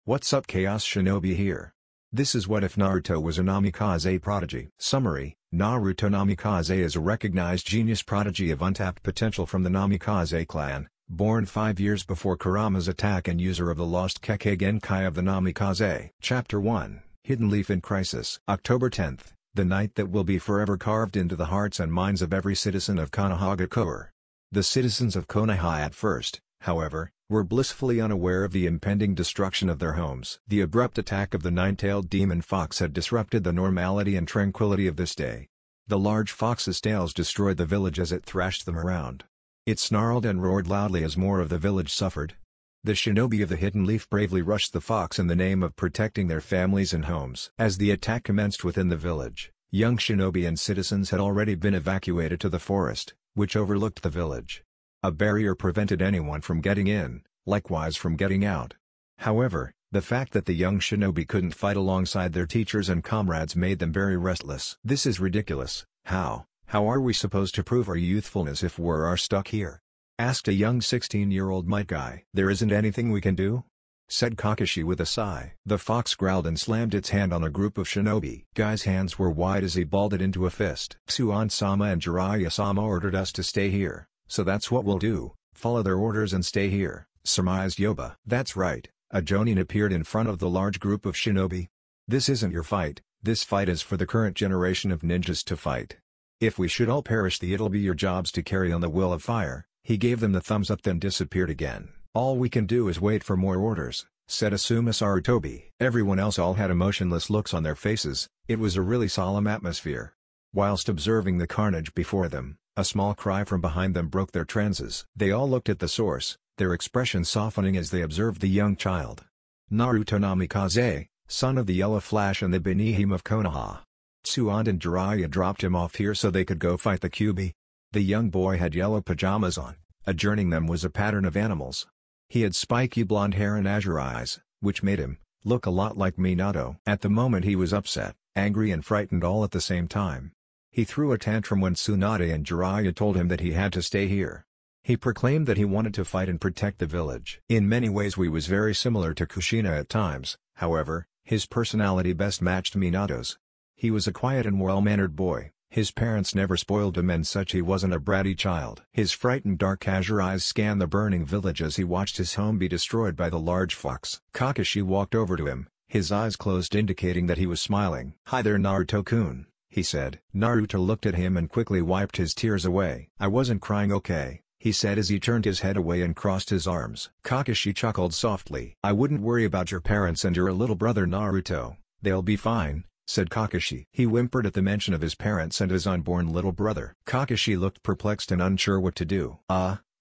What's up, Chaos Shinobi here. This is what if Naruto was a Namikaze prodigy. Summary: Naruto Namikaze is a recognized genius prodigy of untapped potential from the Namikaze clan, born 5 years before Kurama's attack and user of the lost Kekkei Genkai of the Namikaze. Chapter 1, Hidden Leaf in Crisis. October 10th, the night that will be forever carved into the hearts and minds of every citizen of Konohagakure. The citizens of Konoha at first, however, were blissfully unaware of the impending destruction of their homes. The abrupt attack of the nine-tailed demon fox had disrupted the normality and tranquility of this day. The large fox's tails destroyed the village as it thrashed them around. It snarled and roared loudly as more of the village suffered. The shinobi of the Hidden Leaf bravely rushed the fox in the name of protecting their families and homes. As the attack commenced within the village, young shinobi and citizens had already been evacuated to the forest, which overlooked the village. A barrier prevented anyone from getting in, likewise from getting out. However, the fact that the young shinobi couldn't fight alongside their teachers and comrades made them very restless. This is ridiculous. How are we supposed to prove our youthfulness if we're stuck here? Asked a young 16-year-old Might Guy. There isn't anything we can do? Said Kakashi with a sigh. The fox growled and slammed its hand on a group of shinobi. Guy's hands were wide as he balled it into a fist. Tsuan-sama and Jiraiya-sama ordered us to stay here, so that's what we'll do, follow their orders and stay here, surmised Yoba. That's right, a jonin appeared in front of the large group of shinobi. This isn't your fight, this fight is for the current generation of ninjas to fight. If we should all perish, it'll be your jobs to carry on the will of fire. He gave them the thumbs up then disappeared again. All we can do is wait for more orders, said Asuma Sarutobi. Everyone else all had emotionless looks on their faces. It was a really solemn atmosphere. Whilst observing the carnage before them, a small cry from behind them broke their trances. They all looked at the source, their expressions softening as they observed the young child. Naruto Namikaze, son of the Yellow Flash and the Benihime of Konoha. Tsuan and Jiraiya dropped him off here so they could go fight the Kyuubi. The young boy had yellow pajamas on, adjoining them was a pattern of animals. He had spiky blonde hair and azure eyes, which made him look a lot like Minato. At the moment he was upset, angry and frightened all at the same time. He threw a tantrum when Tsunade and Jiraiya told him that he had to stay here. He proclaimed that he wanted to fight and protect the village. In many ways he was very similar to Kushina at times, however, his personality best matched Minato's. He was a quiet and well-mannered boy, his parents never spoiled him and such he wasn't a bratty child. His frightened dark azure eyes scanned the burning village as he watched his home be destroyed by the large fox. Kakashi walked over to him, his eyes closed indicating that he was smiling. "Hi there Naruto-kun," he said. Naruto looked at him and quickly wiped his tears away. "I wasn't crying, okay," he said as he turned his head away and crossed his arms. Kakashi chuckled softly. "I wouldn't worry about your parents and your little brother Naruto, they'll be fine," said Kakashi. He whimpered at the mention of his parents and his unborn little brother. Kakashi looked perplexed and unsure what to do.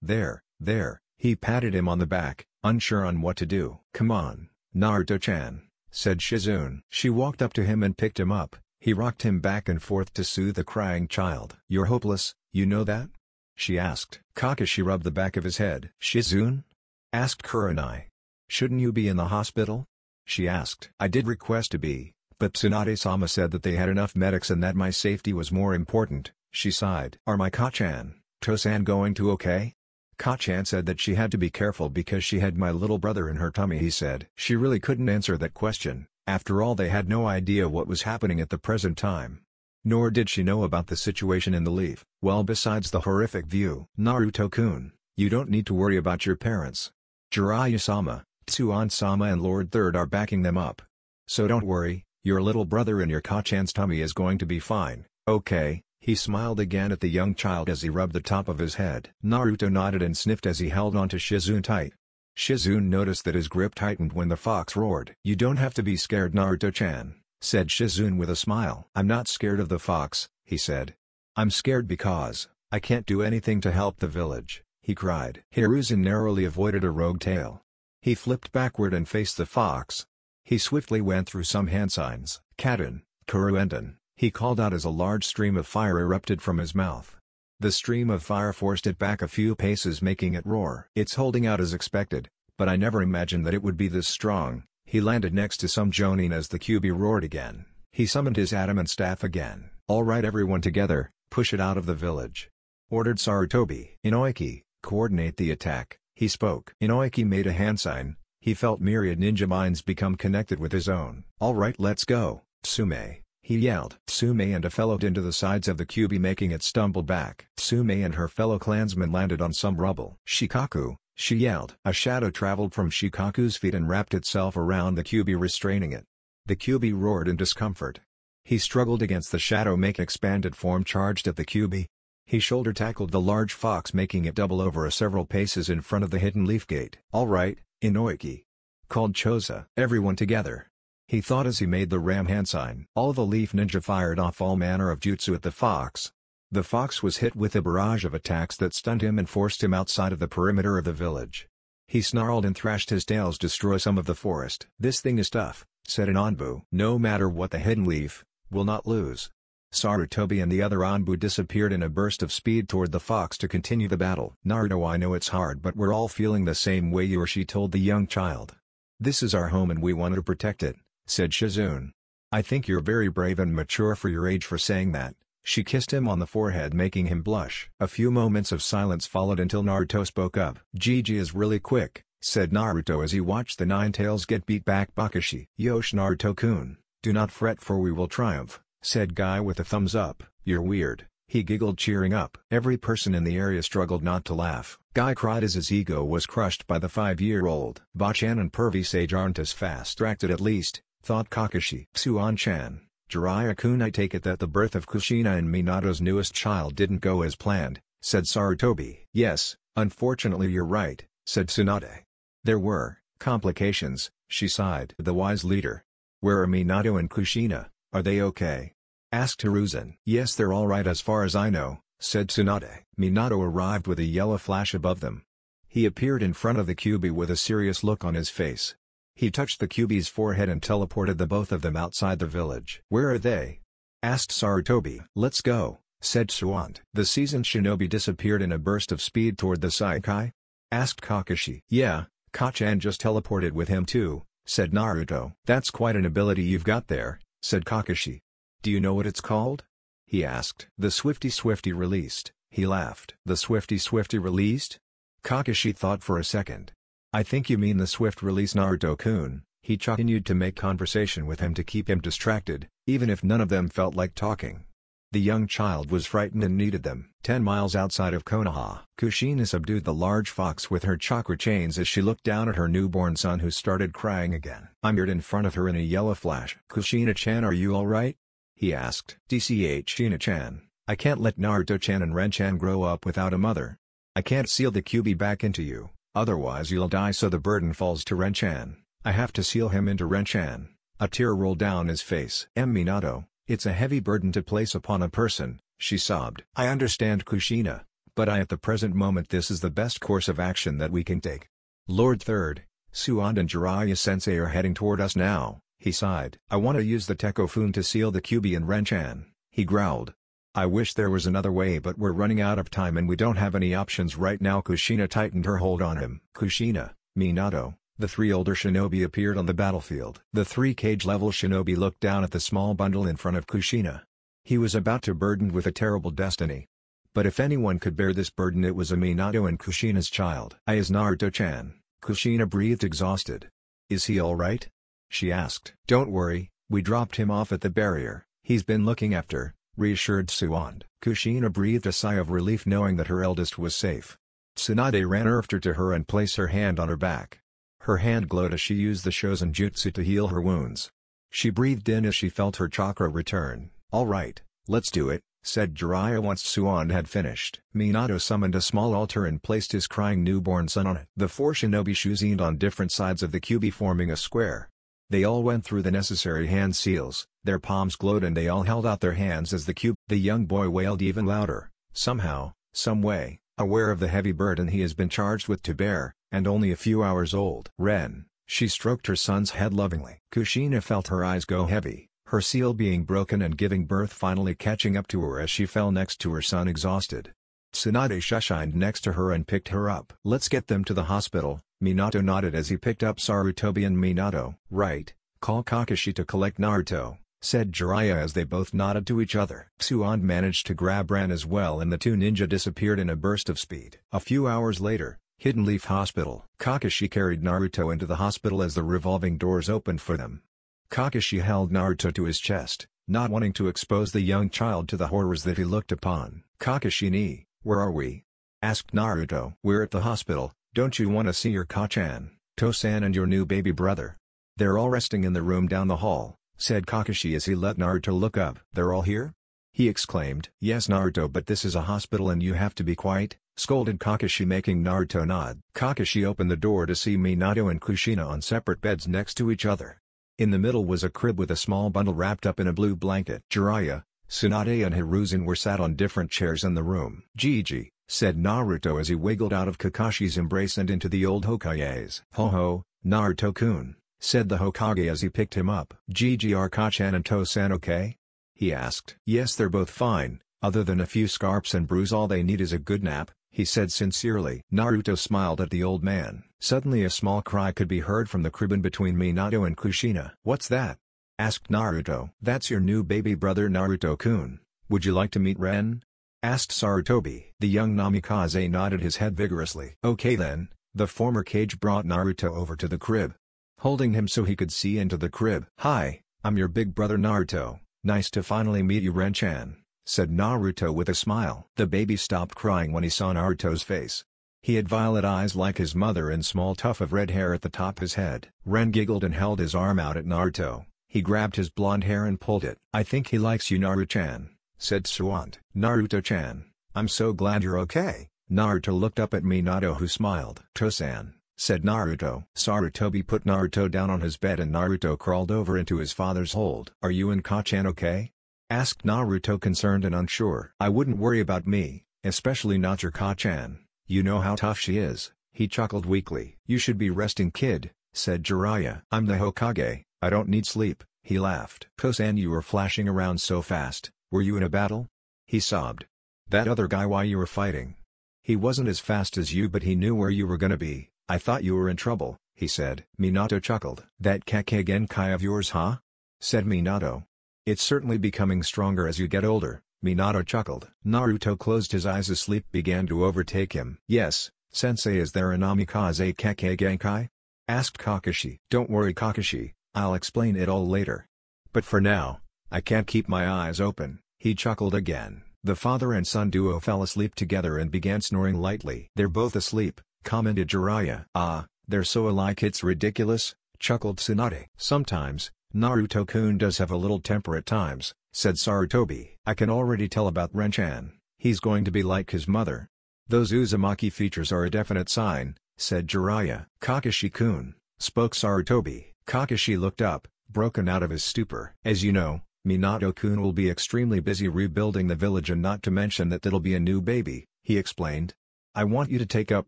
There, he patted him on the back, unsure on what to do. "Come on, Naruto-chan," said Shizune. She walked up to him and picked him up. He rocked him back and forth to soothe the crying child. "You're hopeless, you know that?" she asked. Kakashi rubbed the back of his head. "Shizune?" asked Kurenai. "Shouldn't you be in the hospital?" she asked. "I did request to be, but Tsunade-sama said that they had enough medics and that my safety was more important," she sighed. "Are my Ka-chan, To-san going to okay?" Ka-chan said that she had to be careful because she had my little brother in her tummy, he said. She really couldn't answer that question. After all, they had no idea what was happening at the present time. Nor did she know about the situation in the leaf. Well, besides the horrific view. "Naruto-kun, you don't need to worry about your parents. Jiraiya-sama, Tsuan-sama and Lord Third are backing them up. So don't worry, your little brother in your Ka-chan's tummy is going to be fine, okay?" He smiled again at the young child as he rubbed the top of his head. Naruto nodded and sniffed as he held onto Shizune tight. Shizune noticed that his grip tightened when the fox roared. "You don't have to be scared, Naruto-chan," said Shizune with a smile. "I'm not scared of the fox," he said. "I'm scared because I can't do anything to help the village," he cried. Hiruzen narrowly avoided a rogue tail. He flipped backward and faced the fox. He swiftly went through some hand signs. "Kaden, Kuruenden," he called out as a large stream of fire erupted from his mouth. The stream of fire forced it back a few paces, making it roar. "It's holding out as expected, but I never imagined that it would be this strong." He landed next to some jonin as the Kyuubi roared again. He summoned his adamant staff again. "All right, everyone together, push it out of the village," ordered Sarutobi. "Inoiki, coordinate the attack," he spoke. Inoiki made a hand sign. He felt myriad ninja minds become connected with his own. "Alright, let's go, Tsume," he yelled. Tsume and a fellow into the sides of the Kyuubi, making it stumble back. Tsume and her fellow clansmen landed on some rubble. "Shikaku," she yelled. A shadow traveled from Shikaku's feet and wrapped itself around the Kyuubi, restraining it. The Kyuubi roared in discomfort. He struggled against the shadow, making expanded form charged at the Kyuubi. He shoulder tackled the large fox, making it double over several paces in front of the hidden leaf gate. "Alright, Inoiki," called Choza. "Everyone together," he thought as he made the ram hand sign. All the leaf ninja fired off all manner of jutsu at the fox. The fox was hit with a barrage of attacks that stunned him and forced him outside of the perimeter of the village. He snarled and thrashed his tails, destroy some of the forest. "This thing is tough," said an Anbu. "No matter what the hidden leaf, will not lose." Sarutobi and the other Anbu disappeared in a burst of speed toward the fox to continue the battle. "Naruto, I know it's hard, but we're all feeling the same way you are," she told the young child. "This is our home and we want to protect it," said Shizune. "I think you're very brave and mature for your age for saying that." She kissed him on the forehead, making him blush. A few moments of silence followed until Naruto spoke up. "Gigi is really quick," said Naruto as he watched the Nine Tails get beat back. "Bakashi." "Yosh, Naruto-kun, do not fret, for we will triumph," said Guy with a thumbs up. "You're weird," he giggled, cheering up. Every person in the area struggled not to laugh. Guy cried as his ego was crushed by the 5-year-old. "Bachan and Pervy Sage aren't as fast acted, at least," thought Kakashi. "Suan-chan, Jiraiya-kun, I take it that the birth of Kushina and Minato's newest child didn't go as planned," said Sarutobi. "Yes, unfortunately you're right," said Tsunade. "There were complications," she sighed. The wise leader. "Where are Minato and Kushina, are they okay?" asked Hiruzen. "Yes, they're all right as far as I know," said Tsunade. Minato arrived with a yellow flash above them. He appeared in front of the Kyuubi with a serious look on his face. He touched the Kyuubi's forehead and teleported the both of them outside the village. "Where are they?" asked Sarutobi. "Let's go," said Suant. The seasoned shinobi disappeared in a burst of speed toward the Saikai? asked Kakashi. "Yeah, Kachan just teleported with him too," said Naruto. "That's quite an ability you've got there," said Kakashi. "Do you know what it's called?" he asked. "The Swifty released," he laughed. "The Swifty released?" Kakashi thought for a second. "I think you mean the swift release, Naruto-kun." He continued to make conversation with him to keep him distracted, even if none of them felt like talking. The young child was frightened and needed them. 10 miles outside of Konoha, Kushina subdued the large fox with her chakra chains as she looked down at her newborn son, who started crying again. I mirrored in front of her in a yellow flash. "Kushina-chan, are you alright?" he asked. "Kushina-chan, I can't let Naruto-chan and Ren-chan grow up without a mother. I can't seal the Kyuubi back into you, otherwise you'll die, so the burden falls to Ren-chan. I have to seal him into Ren-chan." A tear rolled down his face. "Minato, it's a heavy burden to place upon a person," she sobbed. "I understand, Kushina, but at the present moment this is the best course of action that we can take." "Lord Third, Suant and Jiraiya-sensei are heading toward us now," he sighed. "I want to use the Tekofun to seal the Kyuubi and Ren-chan," he growled. "I wish there was another way, but we're running out of time and we don't have any options right now." Kushina tightened her hold on him. Kushina, Minato, the 3 older shinobi appeared on the battlefield. The 3 cage-level shinobi looked down at the small bundle in front of Kushina. He was about to burdened with a terrible destiny. But if anyone could bear this burden, it was a Minato and Kushina's child. "Is Naruto-chan?" Kushina breathed, exhausted. "Is he alright?" she asked. "Don't worry, we dropped him off at the barrier. He's been looking after," reassured Suant. Kushina breathed a sigh of relief knowing that her eldest was safe. Tsunade ran after to her and placed her hand on her back. Her hand glowed as she used the Shozen Jutsu to heal her wounds. She breathed in as she felt her chakra return. "Alright, let's do it," said Jiraiya once Suant had finished. Minato summoned a small altar and placed his crying newborn son on it. The 4 shinobi shuzined on different sides of the Kyuubi, forming a square. They all went through the necessary hand seals, their palms glowed and they all held out their hands as the Kyuubi. The young boy wailed even louder. Somehow, someway, aware of the heavy burden he has been charged with to bear, and only a few hours old. "Ren," she stroked her son's head lovingly. Kushina felt her eyes go heavy, her seal being broken and giving birth finally catching up to her as she fell next to her son exhausted. Tsunade shushined next to her and picked her up. "Let's get them to the hospital," Minato nodded as he picked up Sarutobi and Minato. "Right, call Kakashi to collect Naruto," said Jiraiya as they both nodded to each other. Suant managed to grab Ran as well and the 2 ninja disappeared in a burst of speed. A few hours later, Hidden Leaf Hospital. Kakashi carried Naruto into the hospital as the revolving doors opened for them. Kakashi held Naruto to his chest, not wanting to expose the young child to the horrors that he looked upon. Kakashi-ni, where are we? Asked Naruto. We're at the hospital. Don't you want to see your Kachan, Tosan and your new baby brother? They're all resting in the room down the hall, said Kakashi as he let Naruto look up. They're all here? He exclaimed. Yes Naruto, but this is a hospital and you have to be quiet, scolded Kakashi, making Naruto nod. Kakashi opened the door to see Minato and Kushina on separate beds next to each other. In the middle was a crib with a small bundle wrapped up in a blue blanket. Jiraiya, Tsunade and Hiruzen were sat on different chairs in the room. Gigi, said Naruto as he wiggled out of Kakashi's embrace and into the old Hokage's. Ho, Naruto-kun, said the Hokage as he picked him up. Gigi, are Kachan and Tosan okay? He asked. Yes, they're both fine, other than a few scarps and bruise. All they need is a good nap, he said sincerely. Naruto smiled at the old man. Suddenly a small cry could be heard from the crib in between Minato and Kushina. What's that? Asked Naruto. That's your new baby brother Naruto-kun. Would you like to meet Ren? Asked Sarutobi. The young Namikaze nodded his head vigorously. Okay then. The former Kage brought Naruto over to the crib, holding him so he could see into the crib. Hi, I'm your big brother Naruto. Nice to finally meet you Ren-chan, said Naruto with a smile. The baby stopped crying when he saw Naruto's face. He had violet eyes like his mother and small tuft of red hair at the top of his head. Ren giggled and held his arm out at Naruto. He grabbed his blonde hair and pulled it. I think he likes you Naruto-chan, said Suwant. Naruto-chan, I'm so glad you're okay. Naruto looked up at Minato who smiled. Tosan, said Naruto. Sarutobi put Naruto down on his bed and Naruto crawled over into his father's hold. Are you and Kachan okay? Asked Naruto, concerned and unsure. I wouldn't worry about me, especially not your Kachan. You know how tough she is, he chuckled weakly. You should be resting kid, said Jiraiya. I'm the Hokage, I don't need sleep, he laughed. Tosan, you were flashing around so fast, were you in a battle? He sobbed. That other guy why you were fighting? He wasn't as fast as you but he knew where you were gonna be. I thought you were in trouble, he said. Minato chuckled. That Kake Genkai of yours huh? Said Minato. It's certainly becoming stronger as you get older, Minato chuckled. Naruto closed his eyes as sleep began to overtake him. Yes, sensei, is there a Namikaze Kake Genkai? Asked Kakashi. Don't worry Kakashi, I'll explain it all later. But for now, I can't keep my eyes open, he chuckled again. The father and son duo fell asleep together and began snoring lightly. They're both asleep, commented Jiraiya. Ah, they're so alike it's ridiculous, chuckled Tsunade. Sometimes, Naruto-kun does have a little temper at times, said Sarutobi. I can already tell about Ren-chan, he's going to be like his mother. Those Uzumaki features are a definite sign, said Jiraiya. Kakashi-kun, spoke Sarutobi. Kakashi looked up, broken out of his stupor. As you know, Minato-kun will be extremely busy rebuilding the village and not to mention that it'll be a new baby, he explained. I want you to take up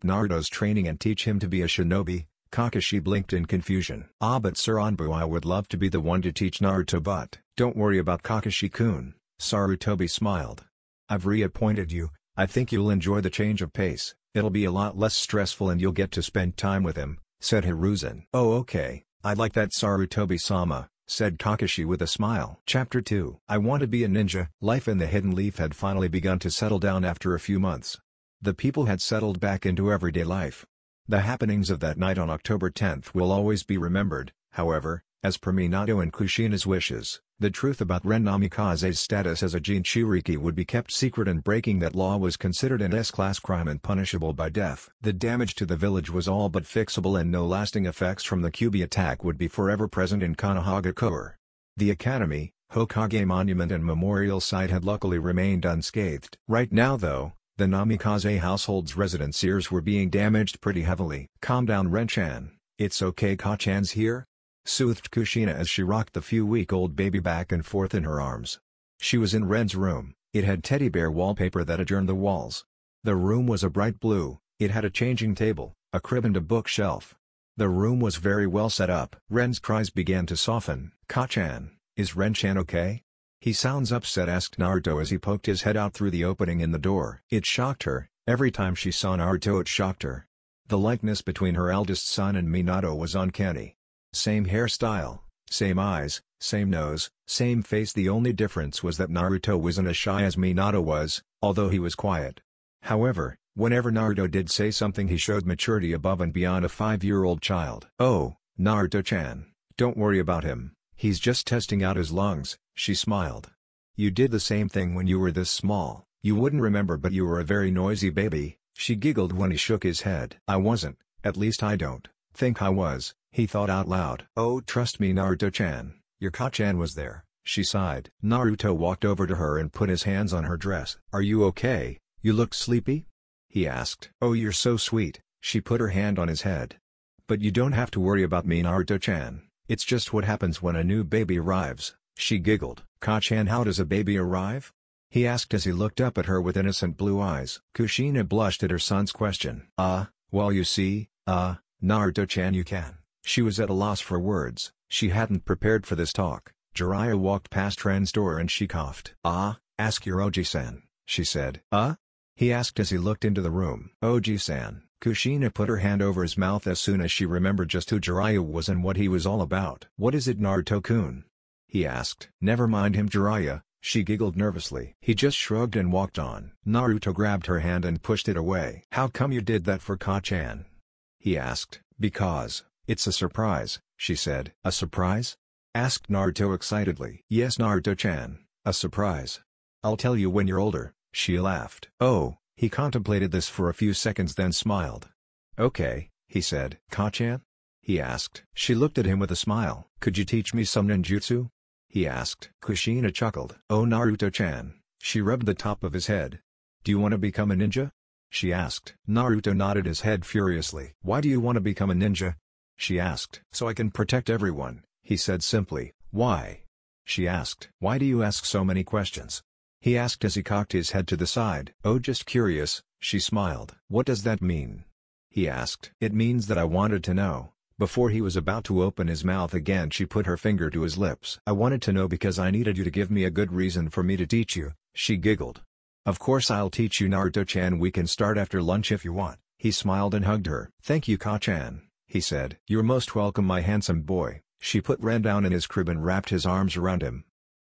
Naruto's training and teach him to be a shinobi. Kakashi blinked in confusion. Ah, but Sir Anbu, I would love to be the one to teach Naruto, but don't worry about Kakashi-kun, Sarutobi smiled. I've reappointed you, I think you'll enjoy the change of pace, it'll be a lot less stressful and you'll get to spend time with him, said Hiruzen. Oh okay, I like that Sarutobi-sama, said Kakashi with a smile. Chapter 2. I Want to Be a Ninja. Life in the Hidden Leaf had finally begun to settle down after a few months. The people had settled back into everyday life. The happenings of that night on October 10th will always be remembered, however, as per Minato and Kushina's wishes. The truth about Ren Namikaze's status as a Jinchuriki would be kept secret, and breaking that law was considered an S-class crime and punishable by death. The damage to the village was all but fixable and no lasting effects from the Kyuubi attack would be forever present in Konohagakure. The academy, Hokage monument and memorial site had luckily remained unscathed. Right now though, the Namikaze household's residence ears were being damaged pretty heavily. Calm down Ren-chan, it's okay, Kachan's here? Soothed Kushina as she rocked the few-week-old baby back and forth in her arms. She was in Ren's room. It had teddy bear wallpaper that adorned the walls. The room was a bright blue, it had a changing table, a crib and a bookshelf. The room was very well set up. Ren's cries began to soften. Kachan, is Ren-chan okay? He sounds upset, asked Naruto as he poked his head out through the opening in the door. It shocked her. Every time she saw Naruto it shocked her. The likeness between her eldest son and Minato was uncanny. Same hairstyle, same eyes, same nose, same face. The only difference was that Naruto wasn't as shy as Minato was, although he was quiet. However, Whenever Naruto did say something he showed maturity above and beyond a 5-year-old child. "Oh, Naruto-chan, don't worry about him, he's just testing out his lungs," she smiled. "You did the same thing when you were this small, you wouldn't remember but you were a very noisy baby," she giggled when he shook his head. "I wasn't, at least I don't think I was," he thought out loud. "Oh trust me Naruto-chan, your Ka-chan was there," she sighed. Naruto walked over to her and put his hands on her dress. "Are you okay? You look sleepy?" he asked. "Oh you're so sweet," she put her hand on his head. "But you don't have to worry about me Naruto-chan, it's just what happens when a new baby arrives," she giggled. "Ka-chan, how does a baby arrive?" he asked as he looked up at her with innocent blue eyes. Kushina blushed at her son's question. Well you see, Naruto-chan you can." She was at a loss for words, she hadn't prepared for this talk. Jiraiya walked past Ren's door and she coughed. Ask your Oji-san," she said. He asked as he looked into the room. "Oji-san." Kushina put her hand over his mouth as soon as she remembered just who Jiraiya was and what he was all about. "What is it Naruto-kun?" he asked. "Never mind him Jiraiya," she giggled nervously. He just shrugged and walked on. Naruto grabbed her hand and pushed it away. "How come you did that for Ka-chan?" he asked. "Because, it's a surprise," she said. "A surprise?" asked Naruto excitedly. "Yes Naruto-chan, a surprise. I'll tell you when you're older," she laughed. "Oh," he contemplated this for a few seconds then smiled. "Okay," he said. "Ka-chan?" he asked. She looked at him with a smile. "Could you teach me some ninjutsu?" he asked. Kushina chuckled. "Oh Naruto-chan," she rubbed the top of his head. "Do you want to become a ninja?" she asked. Naruto nodded his head furiously. "Why do you want to become a ninja?" she asked. "So I can protect everyone," he said simply. "Why?" she asked. "Why do you ask so many questions?" he asked as he cocked his head to the side. "Oh just curious," she smiled. "What does that mean?" he asked. "It means that I wanted to know." Before he was about to open his mouth again she put her finger to his lips. "I wanted to know because I needed you to give me a good reason for me to teach you," she giggled. "Of course I'll teach you Naruto-chan, we can start after lunch if you want." He smiled and hugged her. "Thank you Ka-chan," he said. "You're most welcome my handsome boy." She put Ren down in his crib and wrapped his arms around him.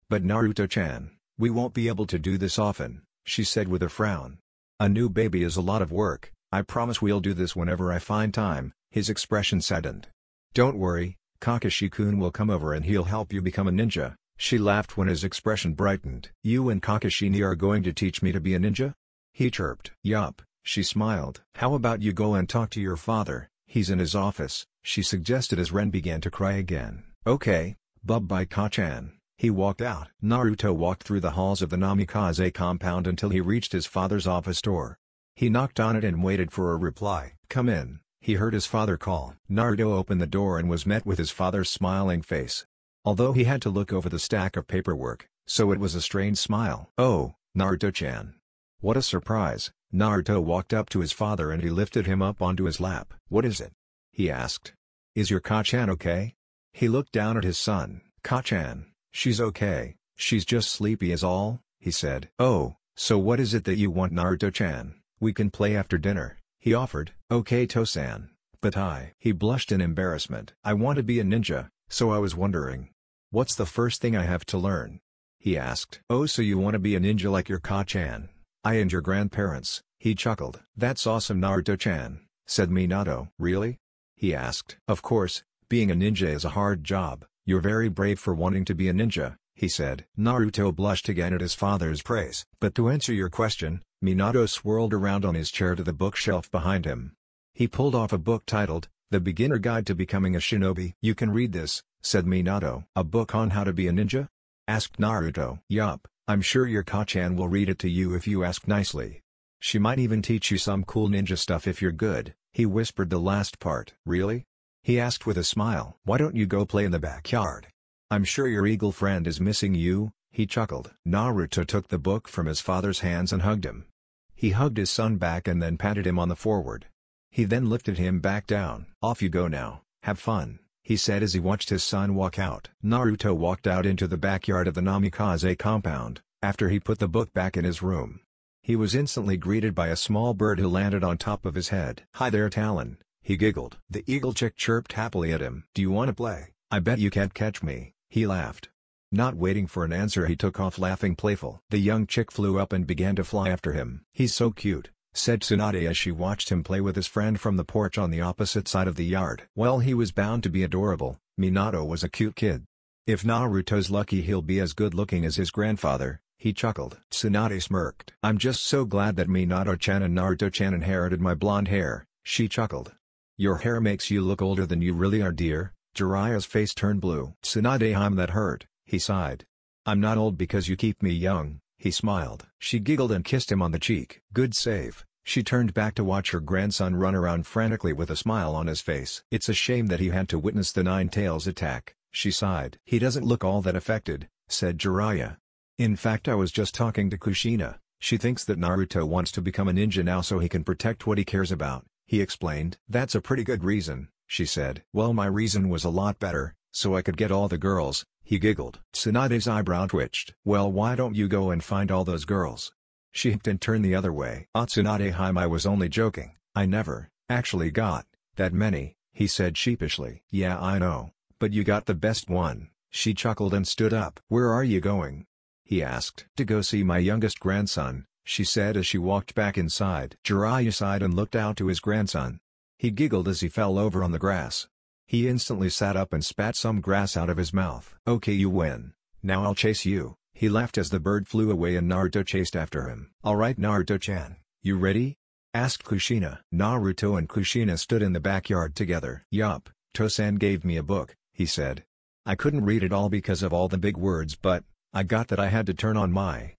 "But Naruto-chan, we won't be able to do this often," she said with a frown. "A new baby is a lot of work, I promise we'll do this whenever I find time." His expression saddened. "Don't worry, Kakashi-kun will come over and he'll help you become a ninja," she laughed when his expression brightened. "You and Kakashi are going to teach me to be a ninja?" he chirped. "Yup," she smiled. "How about you go and talk to your father, he's in his office," she suggested as Ren began to cry again. "Okay, bye Ka-chan." He walked out. Naruto walked through the halls of the Namikaze compound until he reached his father's office door. He knocked on it and waited for a reply. "Come in," he heard his father call. Naruto opened the door and was met with his father's smiling face. Although he had to look over the stack of paperwork, so it was a strained smile. "Oh, Naruto-chan. What a surprise." Naruto walked up to his father and he lifted him up onto his lap. "What is it?" he asked. "Is your Ka-chan okay?" He looked down at his son. "Ka-chan, she's okay, she's just sleepy is all," he said. "Oh, so what is it that you want Naruto-chan? We can play after dinner," he offered. "Okay To-san, but He blushed in embarrassment. "I want to be a ninja, so I was wondering. What's the first thing I have to learn?" he asked. "Oh so you want to be a ninja like your Ka-chan? I and your grandparents," he chuckled. "That's awesome Naruto-chan," said Minato. "Really?" he asked. "Of course, being a ninja is a hard job, you're very brave for wanting to be a ninja," he said. Naruto blushed again at his father's praise. "But to answer your question," Minato swirled around on his chair to the bookshelf behind him. He pulled off a book titled, The Beginner Guide to Becoming a Shinobi. "You can read this," said Minato. "A book on how to be a ninja?" asked Naruto. "Yup, I'm sure your Ka-chan will read it to you if you ask nicely. She might even teach you some cool ninja stuff if you're good." He whispered the last part. "Really?" he asked with a smile. "Why don't you go play in the backyard? I'm sure your eagle friend is missing you," he chuckled. Naruto took the book from his father's hands and hugged him. He hugged his son back and then patted him on the forehead. He then lifted him back down. "Off you go now, have fun," he said as he watched his son walk out. Naruto walked out into the backyard of the Namikaze compound, after he put the book back in his room. He was instantly greeted by a small bird who landed on top of his head. "Hi there Talon," he giggled. The eagle chick chirped happily at him. "Do you want to play? I bet you can't catch me," he laughed. Not waiting for an answer he took off laughing playful. The young chick flew up and began to fly after him. "He's so cute," said Tsunade as she watched him play with his friend from the porch on the opposite side of the yard. Well, he was bound to be adorable. Minato was a cute kid. If Naruto's lucky, he'll be as good-looking as his grandfather, he chuckled. Tsunade smirked. I'm just so glad that Minato-chan and Naruto-chan inherited my blonde hair, she chuckled. Your hair makes you look older than you really are, dear. Jiraiya's face turned blue. Tsunade, that hurt, he sighed. I'm not old because you keep me young, he smiled. She giggled and kissed him on the cheek. Good save. She turned back to watch her grandson run around frantically with a smile on his face. It's a shame that he had to witness the Nine Tails attack, she sighed. He doesn't look all that affected, said Jiraiya. In fact, I was just talking to Kushina. She thinks that Naruto wants to become a ninja now so he can protect what he cares about, he explained. That's a pretty good reason, she said. Well, my reason was a lot better, so I could get all the girls, he giggled. Tsunade's eyebrow twitched. Well, why don't you go and find all those girls? She hiccuped and turned the other way. Tsunade, I was only joking. I never, actually got, that many, he said sheepishly. Yeah, I know, but you got the best one, she chuckled and stood up. Where are you going? He asked. To go see my youngest grandson, she said as she walked back inside. Jiraiya sighed and looked out to his grandson. He giggled as he fell over on the grass. He instantly sat up and spat some grass out of his mouth. Okay, you win. Now I'll chase you, he laughed as the bird flew away and Naruto chased after him. Alright Naruto-chan, you ready? Asked Kushina. Naruto and Kushina stood in the backyard together. Yup, Tosan gave me a book, he said. I couldn't read it all because of all the big words, but I got that I had to turn on my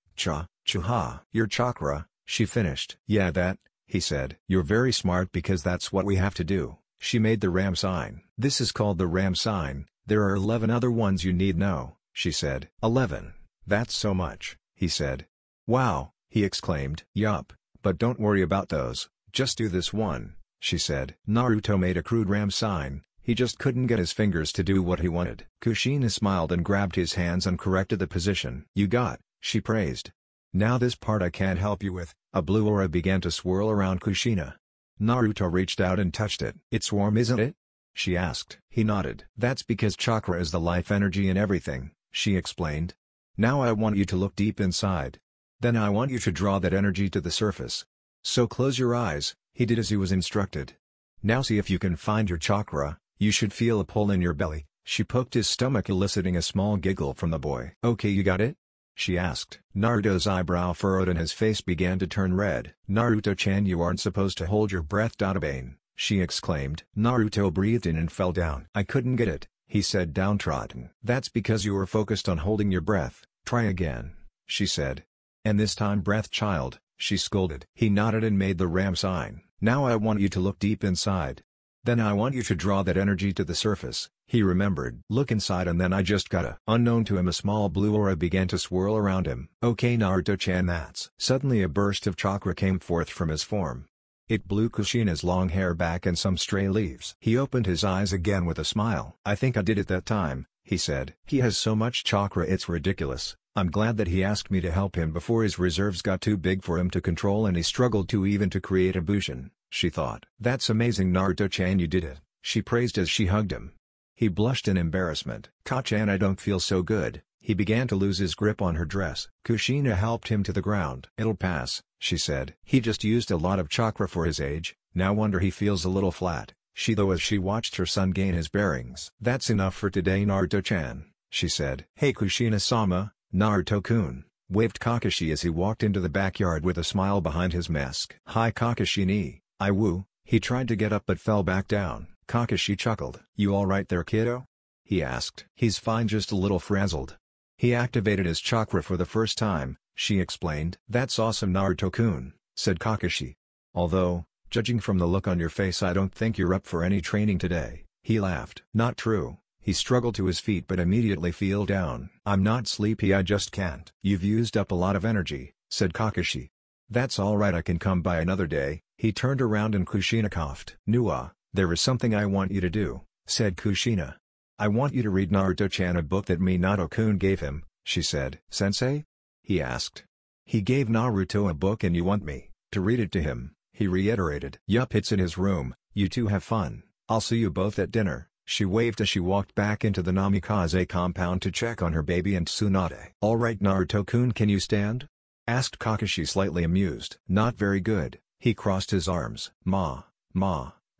your chakra, she finished. Yeah, that, he said. You're very smart because that's what we have to do. She made the ram sign. This is called the ram sign. There are 11 other ones you need know, she said. 11. That's so much, he said. Wow, he exclaimed. Yup, but don't worry about those, just do this one, she said. Naruto made a crude ram sign. He just couldn't get his fingers to do what he wanted. Kushina smiled and grabbed his hands and corrected the position. You got, she praised. Now this part I can't help you with. A blue aura began to swirl around Kushina. Naruto reached out and touched it. It's warm, isn't it? She asked. He nodded. That's because chakra is the life energy in everything, she explained. Now I want you to look deep inside. Then I want you to draw that energy to the surface. So close your eyes. He did as he was instructed. Now see if you can find your chakra. You should feel a pull in your belly. She poked his stomach, eliciting a small giggle from the boy. Okay, you got it? She asked. Naruto's eyebrow furrowed and his face began to turn red. Naruto-chan, you aren't supposed to hold your breath, Databane, she exclaimed. Naruto breathed in and fell down. I couldn't get it, he said, downtrodden. That's because you were focused on holding your breath. Try again, she said. And this time breath, child, she scolded. He nodded and made the ram sign. Now I want you to look deep inside. Then I want you to draw that energy to the surface, he remembered. Look inside and then I just gotta. Unknown to him, a small blue aura began to swirl around him. Okay Naruto-chan, that's. Suddenly a burst of chakra came forth from his form. It blew Kushina's long hair back and some stray leaves. He opened his eyes again with a smile. I think I did it that time, he said. He has so much chakra it's ridiculous. I'm glad that he asked me to help him before his reserves got too big for him to control and he struggled to even to create a Bushin, she thought. That's amazing Naruto-chan, you did it, she praised as she hugged him. He blushed in embarrassment. Ka-chan, I don't feel so good. He began to lose his grip on her dress. Kushina helped him to the ground. It'll pass, she said. He just used a lot of chakra for his age, no wonder he feels a little flat, she thought as she watched her son gain his bearings. That's enough for today Naruto-chan, she said. Hey Kushina-sama, Naruto-kun, waved Kakashi as he walked into the backyard with a smile behind his mask. Hi Kakashi-ni, Iwu. He tried to get up but fell back down. Kakashi chuckled. You alright there, kiddo? He asked. He's fine, just a little frazzled. He activated his chakra for the first time, she explained. That's awesome Naruto-kun, said Kakashi. Although, judging from the look on your face, I don't think you're up for any training today, he laughed. Not true. He struggled to his feet but immediately fell down. I'm not sleepy, I just can't. You've used up a lot of energy, said Kakashi. That's alright, I can come by another day. He turned around and Kushina coughed. Nua, there is something I want you to do, said Kushina. I want you to read Naruto-chan a book that Minato-kun gave him, she said. Sensei? He asked. He gave Naruto a book and you want me to read it to him, he reiterated. Yup, it's in his room. You two have fun. I'll see you both at dinner. She waved as she walked back into the Namikaze compound to check on her baby and Tsunade. Alright Naruto-kun, can you stand? Asked Kakashi, slightly amused. Not very good, He crossed his arms.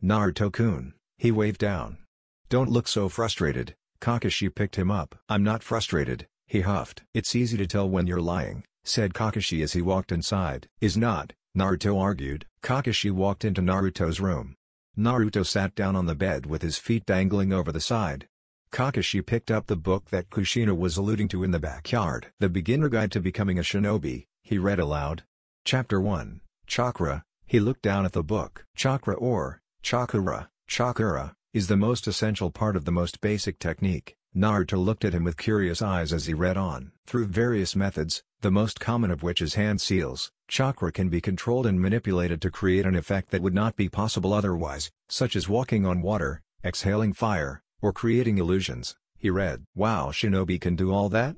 Naruto-kun, he waved down. Don't look so frustrated. Kakashi picked him up. I'm not frustrated, he huffed. It's easy to tell when you're lying, said Kakashi as he walked inside. Is not, Naruto argued. Kakashi walked into Naruto's room. Naruto sat down on the bed with his feet dangling over the side. Kakashi picked up the book that Kushina was alluding to in the backyard. The Beginner Guide to Becoming a Shinobi, he read aloud. Chapter 1, Chakra. He looked down at the book. Chakra or chakra, is the most essential part of the most basic technique. Naruto looked at him with curious eyes as he read on. Through various methods, the most common of which is hand seals, chakra can be controlled and manipulated to create an effect that would not be possible otherwise, such as walking on water, exhaling fire, or creating illusions. He read. Wow, shinobi can do all that?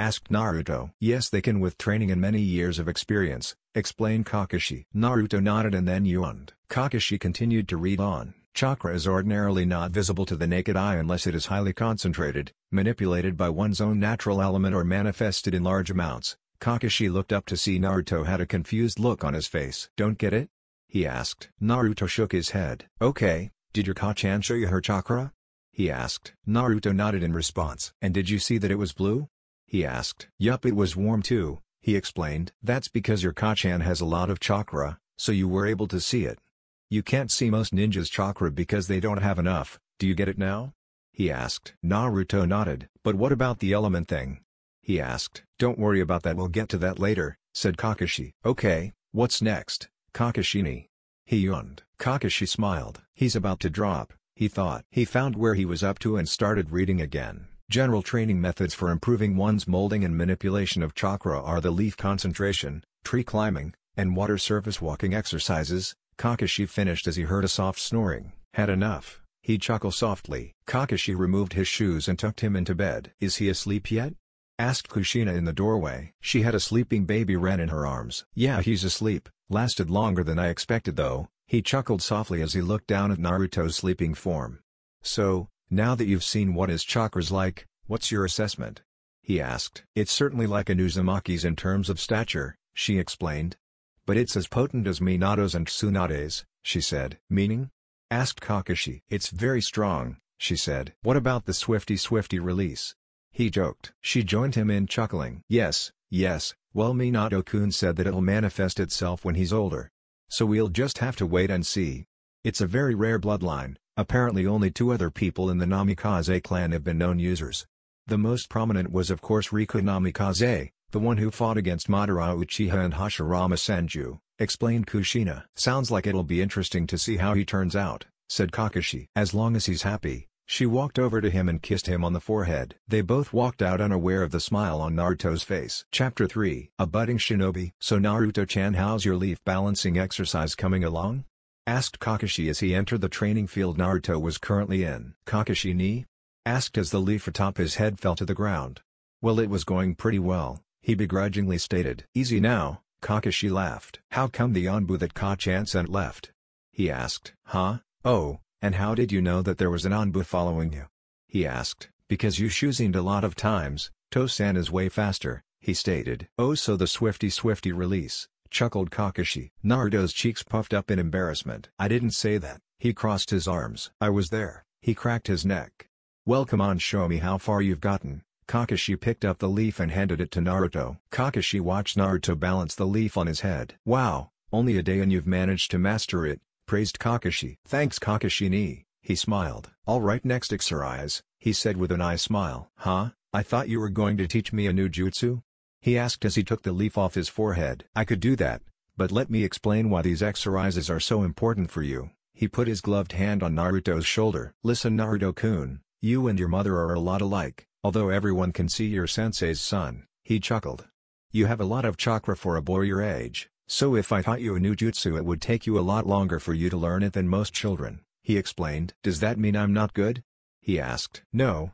Asked Naruto. Yes, they can with training and many years of experience, explained Kakashi. Naruto nodded and then yawned. Kakashi continued to read on. Chakra is ordinarily not visible to the naked eye unless it is highly concentrated, manipulated by one's own natural element or manifested in large amounts. Kakashi looked up to see Naruto had a confused look on his face. Don't get it? He asked. Naruto shook his head. Okay, did your Ka-chan show you her chakra? He asked. Naruto nodded in response. And did you see that it was blue? He asked. Yup, it was warm too, he explained. That's because your Ka-chan has a lot of chakra, so you were able to see it. You can't see most ninjas' chakra because they don't have enough. Do you get it now? He asked. Naruto nodded. But what about the element thing? He asked. Don't worry about that, we'll get to that later, said Kakashi. Okay, what's next, Kakashi-ni? He yawned. Kakashi smiled. He's about to drop, he thought. He found where he was up to and started reading again. General training methods for improving one's molding and manipulation of chakra are the leaf concentration, tree climbing, and water surface walking exercises. Kakashi finished as he heard a soft snoring. Had enough, he chuckled softly. Kakashi removed his shoes and tucked him into bed. Is he asleep yet? Asked Kushina in the doorway. She had a sleeping baby Ren in her arms. Yeah, he's asleep. Lasted longer than I expected though, he chuckled softly as he looked down at Naruto's sleeping form. So, now that you've seen what his chakra's like, what's your assessment? He asked. It's certainly like an Uzumaki's in terms of stature, she explained. But it's as potent as Minato's and Tsunade's, she said. Meaning? Asked Kakashi. It's very strong, she said. What about the Swifty release? He joked. She joined him in chuckling. Yes, well Minato-kun said that it'll manifest itself when he's older. So we'll just have to wait and see. It's a very rare bloodline, apparently only 2 other people in the Namikaze clan have been known users. The most prominent was of course Riku Namikaze, the one who fought against Madara Uchiha and Hashirama Senju, explained Kushina. Sounds like it'll be interesting to see how he turns out, said Kakashi. As long as he's happy. She walked over to him and kissed him on the forehead. They both walked out unaware of the smile on Naruto's face. Chapter 3, A Budding Shinobi. So Naruto-chan, how's your leaf balancing exercise coming along? Asked Kakashi as he entered the training field Naruto was currently in. Kakashi-ni? Asked as the leaf atop his head fell to the ground. Well, it was going pretty well, he begrudgingly stated. Easy now, Kakashi laughed. How come the Anbu that Ka-chan sent left? He asked. Huh? Oh. And how did you know that there was an Anbu following you? He asked. Because you shuzined a lot of times, To-san is way faster, he stated. Oh, so the Swifty release, chuckled Kakashi. Naruto's cheeks puffed up in embarrassment. I didn't say that, he crossed his arms. I was there, he cracked his neck. Well, come on, show me how far you've gotten. Kakashi picked up the leaf and handed it to Naruto. Kakashi watched Naruto balance the leaf on his head. Wow, only a day and you've managed to master it, praised Kakashi. Thanks Kakashi-ni, he smiled. Alright, next exercise, he said with an eye smile. Huh? I thought you were going to teach me a new jutsu? He asked as he took the leaf off his forehead. I could do that, but let me explain why these exercises are so important for you. He put his gloved hand on Naruto's shoulder. Listen Naruto-kun, you and your mother are a lot alike, although everyone can see you're sensei's son, he chuckled. You have a lot of chakra for a boy your age. So if I taught you a new jutsu it would take you a lot longer for you to learn it than most children, he explained. Does that mean I'm not good? He asked. No,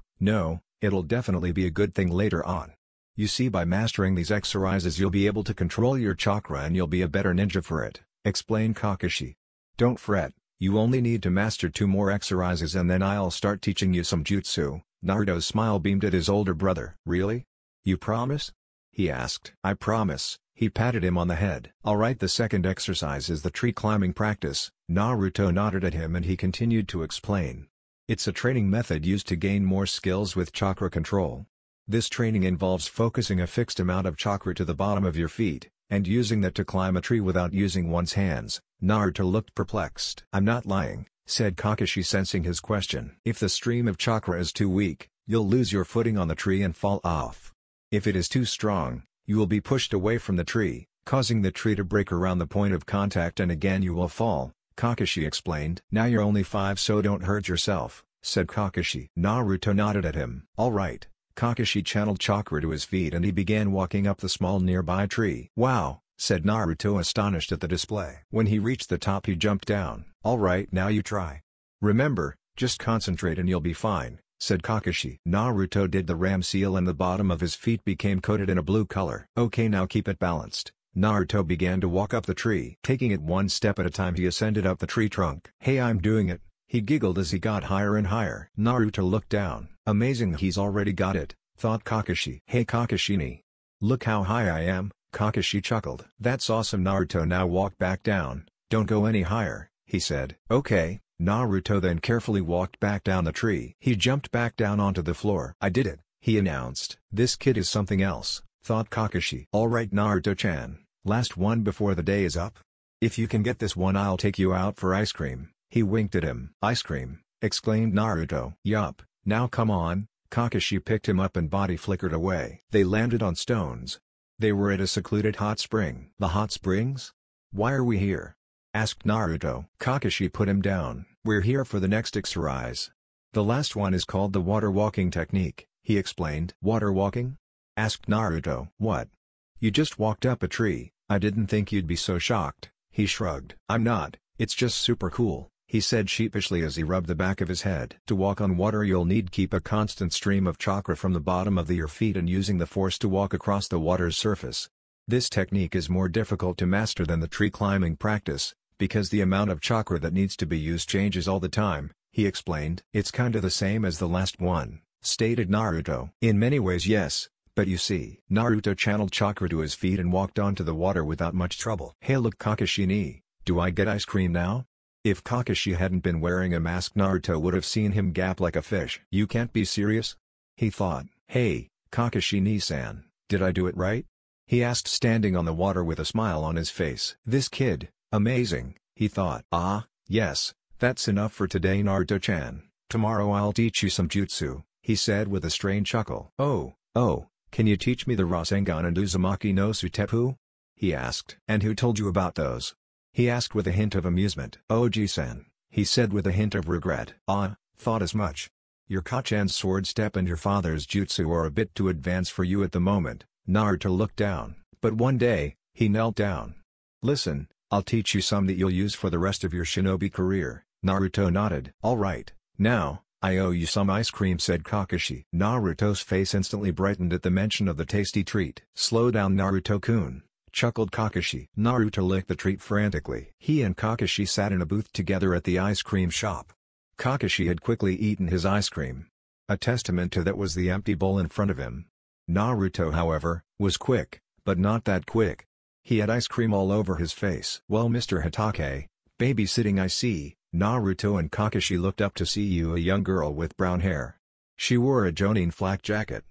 it'll definitely be a good thing later on. You see, by mastering these exercises you'll be able to control your chakra and you'll be a better ninja for it, explained Kakashi. Don't fret, you only need to master 2 more exercises and then I'll start teaching you some jutsu. Naruto's smile beamed at his older brother. Really? You promise? He asked. I promise, He patted him on the head. Alright, the second exercise is the tree climbing practice. Naruto nodded at him and he continued to explain. It's a training method used to gain more skills with chakra control. This training involves focusing a fixed amount of chakra to the bottom of your feet, and using that to climb a tree without using one's hands. Naruto looked perplexed. I'm not lying, said Kakashi, sensing his question. If the stream of chakra is too weak, you'll lose your footing on the tree and fall off. If it is too strong, you will be pushed away from the tree, causing the tree to break around the point of contact and again you will fall, Kakashi explained. Now you're only 5, so don't hurt yourself, said Kakashi. Naruto nodded at him. Alright. Kakashi channeled chakra to his feet and he began walking up the small nearby tree. Wow, said Naruto, astonished at the display. When he reached the top he jumped down. Alright, now you try. Remember, just concentrate and you'll be fine, said Kakashi. Naruto did the ram seal and the bottom of his feet became coated in a blue color. Okay, now keep it balanced. Naruto began to walk up the tree. Taking it one step at a time he ascended up the tree trunk. Hey, I'm doing it, he giggled as he got higher and higher. Naruto looked down. Amazing, he's already got it, thought Kakashi. Hey Kakashi-ni. Look how high I am, Kakashi chuckled. That's awesome. Naruto now walked back down. Don't go any higher, he said. Okay. Naruto then carefully walked back down the tree. He jumped back down onto the floor. I did it, he announced. This kid is something else, thought Kakashi. Alright Naruto-chan, last one before the day is up. If you can get this one I'll take you out for ice cream. He winked at him. Ice cream, exclaimed Naruto. Yup, now come on. Kakashi picked him up and body flickered away. They landed on stones. They were at a secluded hot spring. The hot springs? Why are we here? Asked Naruto. Kakashi put him down. We're here for the next exercise. The last one is called the water walking technique, he explained. Water walking? Asked Naruto. What? You just walked up a tree. I didn't think you'd be so shocked, he shrugged. I'm not, it's just super cool, he said sheepishly as he rubbed the back of his head. To walk on water you'll need keep a constant stream of chakra from the bottom of your feet and using the force to walk across the water's surface. This technique is more difficult to master than the tree climbing practice, because the amount of chakra that needs to be used changes all the time, he explained. It's kinda the same as the last one, stated Naruto. In many ways yes, but you see. Naruto channeled chakra to his feet and walked onto the water without much trouble. Hey look Kakashi-ni, do I get ice cream now? If Kakashi hadn't been wearing a mask Naruto would have seen him gap like a fish. You can't be serious? He thought. Hey, Kakashi-ni-san, did I do it right? He asked, standing on the water with a smile on his face. This kid, amazing, he thought. Ah, yes, that's enough for today Naruto-chan. Tomorrow I'll teach you some jutsu, he said with a strange chuckle. Oh, can you teach me the Rasengan and Uzumaki no Sutepu? He asked. And who told you about those? He asked with a hint of amusement. Oji-san, he said with a hint of regret. Ah, thought as much. Your Kachan's sword step and your father's jutsu are a bit too advanced for you at the moment. Naruto looked down. But one day, he knelt down. Listen, I'll teach you some that you'll use for the rest of your shinobi career. Naruto nodded. Alright, now, I owe you some ice cream, said Kakashi. Naruto's face instantly brightened at the mention of the tasty treat. Slow down Naruto-kun, chuckled Kakashi. Naruto licked the treat frantically. He and Kakashi sat in a booth together at the ice cream shop. Kakashi had quickly eaten his ice cream. A testament to that was the empty bowl in front of him. Naruto, however, was quick, but not that quick. He had ice cream all over his face. Well, Mr. Hatake, babysitting I see. Naruto and Kakashi looked up to see a young girl with brown hair. She wore a Jonin flak jacket.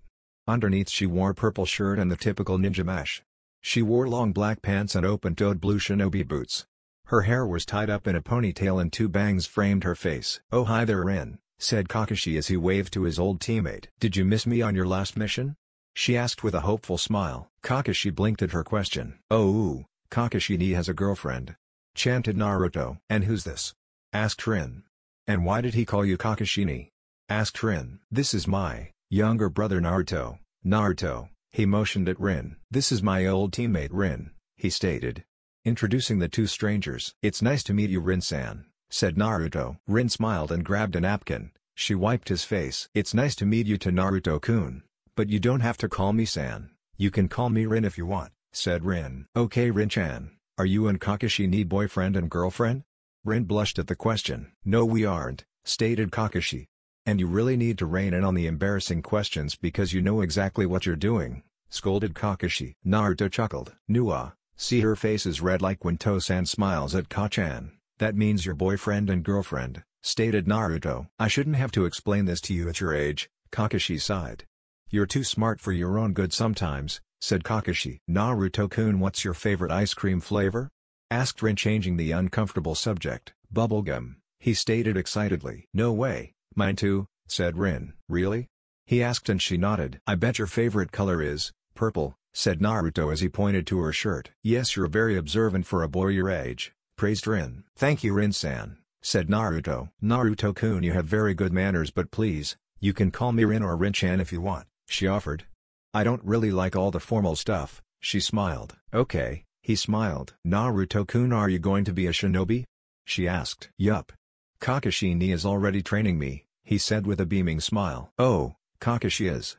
Underneath she wore purple shirt and the typical ninja mesh. She wore long black pants and open-toed blue shinobi boots. Her hair was tied up in a ponytail and 2 bangs framed her face. Oh hi there Rin, said Kakashi as he waved to his old teammate. Did you miss me on your last mission? She asked with a hopeful smile. Kakashi blinked at her question. Oh, Kakashi-ni has a girlfriend, chanted Naruto. And who's this? Asked Rin. And why did he call you Kakashi-ni? Asked Rin. This is my younger brother Naruto. Naruto, he motioned at Rin. This is my old teammate Rin, he stated, introducing the 2 strangers. It's nice to meet you Rin-san, said Naruto. Rin smiled and grabbed a napkin. She wiped his face. It's nice to meet you to Naruto-kun, but you don't have to call me San. You can call me Rin if you want, said Rin. Okay Rin-chan, are you and Kakashi-ni boyfriend and girlfriend? Rin blushed at the question. No we aren't, stated Kakashi. And you really need to rein in on the embarrassing questions because you know exactly what you're doing, scolded Kakashi. Naruto chuckled. Nua, see her face is red like when Tosan smiles at Kachan. That means your boyfriend and girlfriend, stated Naruto. I shouldn't have to explain this to you at your age, Kakashi sighed. You're too smart for your own good sometimes, said Kakashi. Naruto-kun, what's your favorite ice cream flavor? Asked Rin, changing the uncomfortable subject. Bubblegum, he stated excitedly. No way, mine too, said Rin. Really? He asked and she nodded. I bet your favorite color is purple, said Naruto as he pointed to her shirt. Yes, you're very observant for a boy your age, praised Rin. Thank you, Rin-san, said Naruto. Naruto-kun, you have very good manners, but please, you can call me Rin or Rin-chan if you want, she offered. I don't really like all the formal stuff, she smiled. Okay, he smiled. Naruto-kun, are you going to be a shinobi? She asked. Yup. Kakashi ni is already training me, he said with a beaming smile. Oh, Kakashi is.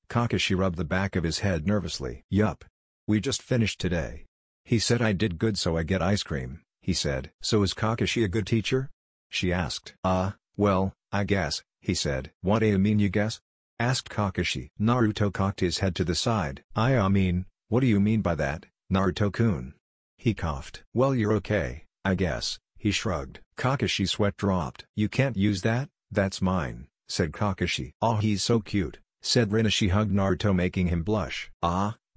Kakashi rubbed the back of his head nervously. Yup. We just finished today. He said I did good so I get ice cream, he said. So is Kakashi a good teacher? She asked. Well, I guess, he said. What do you mean you guess? Asked Kakashi. Naruto cocked his head to the side. I mean, what do you mean by that, Naruto-kun? He coughed. Well, you're okay, I guess, he shrugged. Kakashi's sweat dropped. You can't use that, that's mine, said Kakashi. Aw, he's so cute, said Rin as she hugged Naruto, making him blush.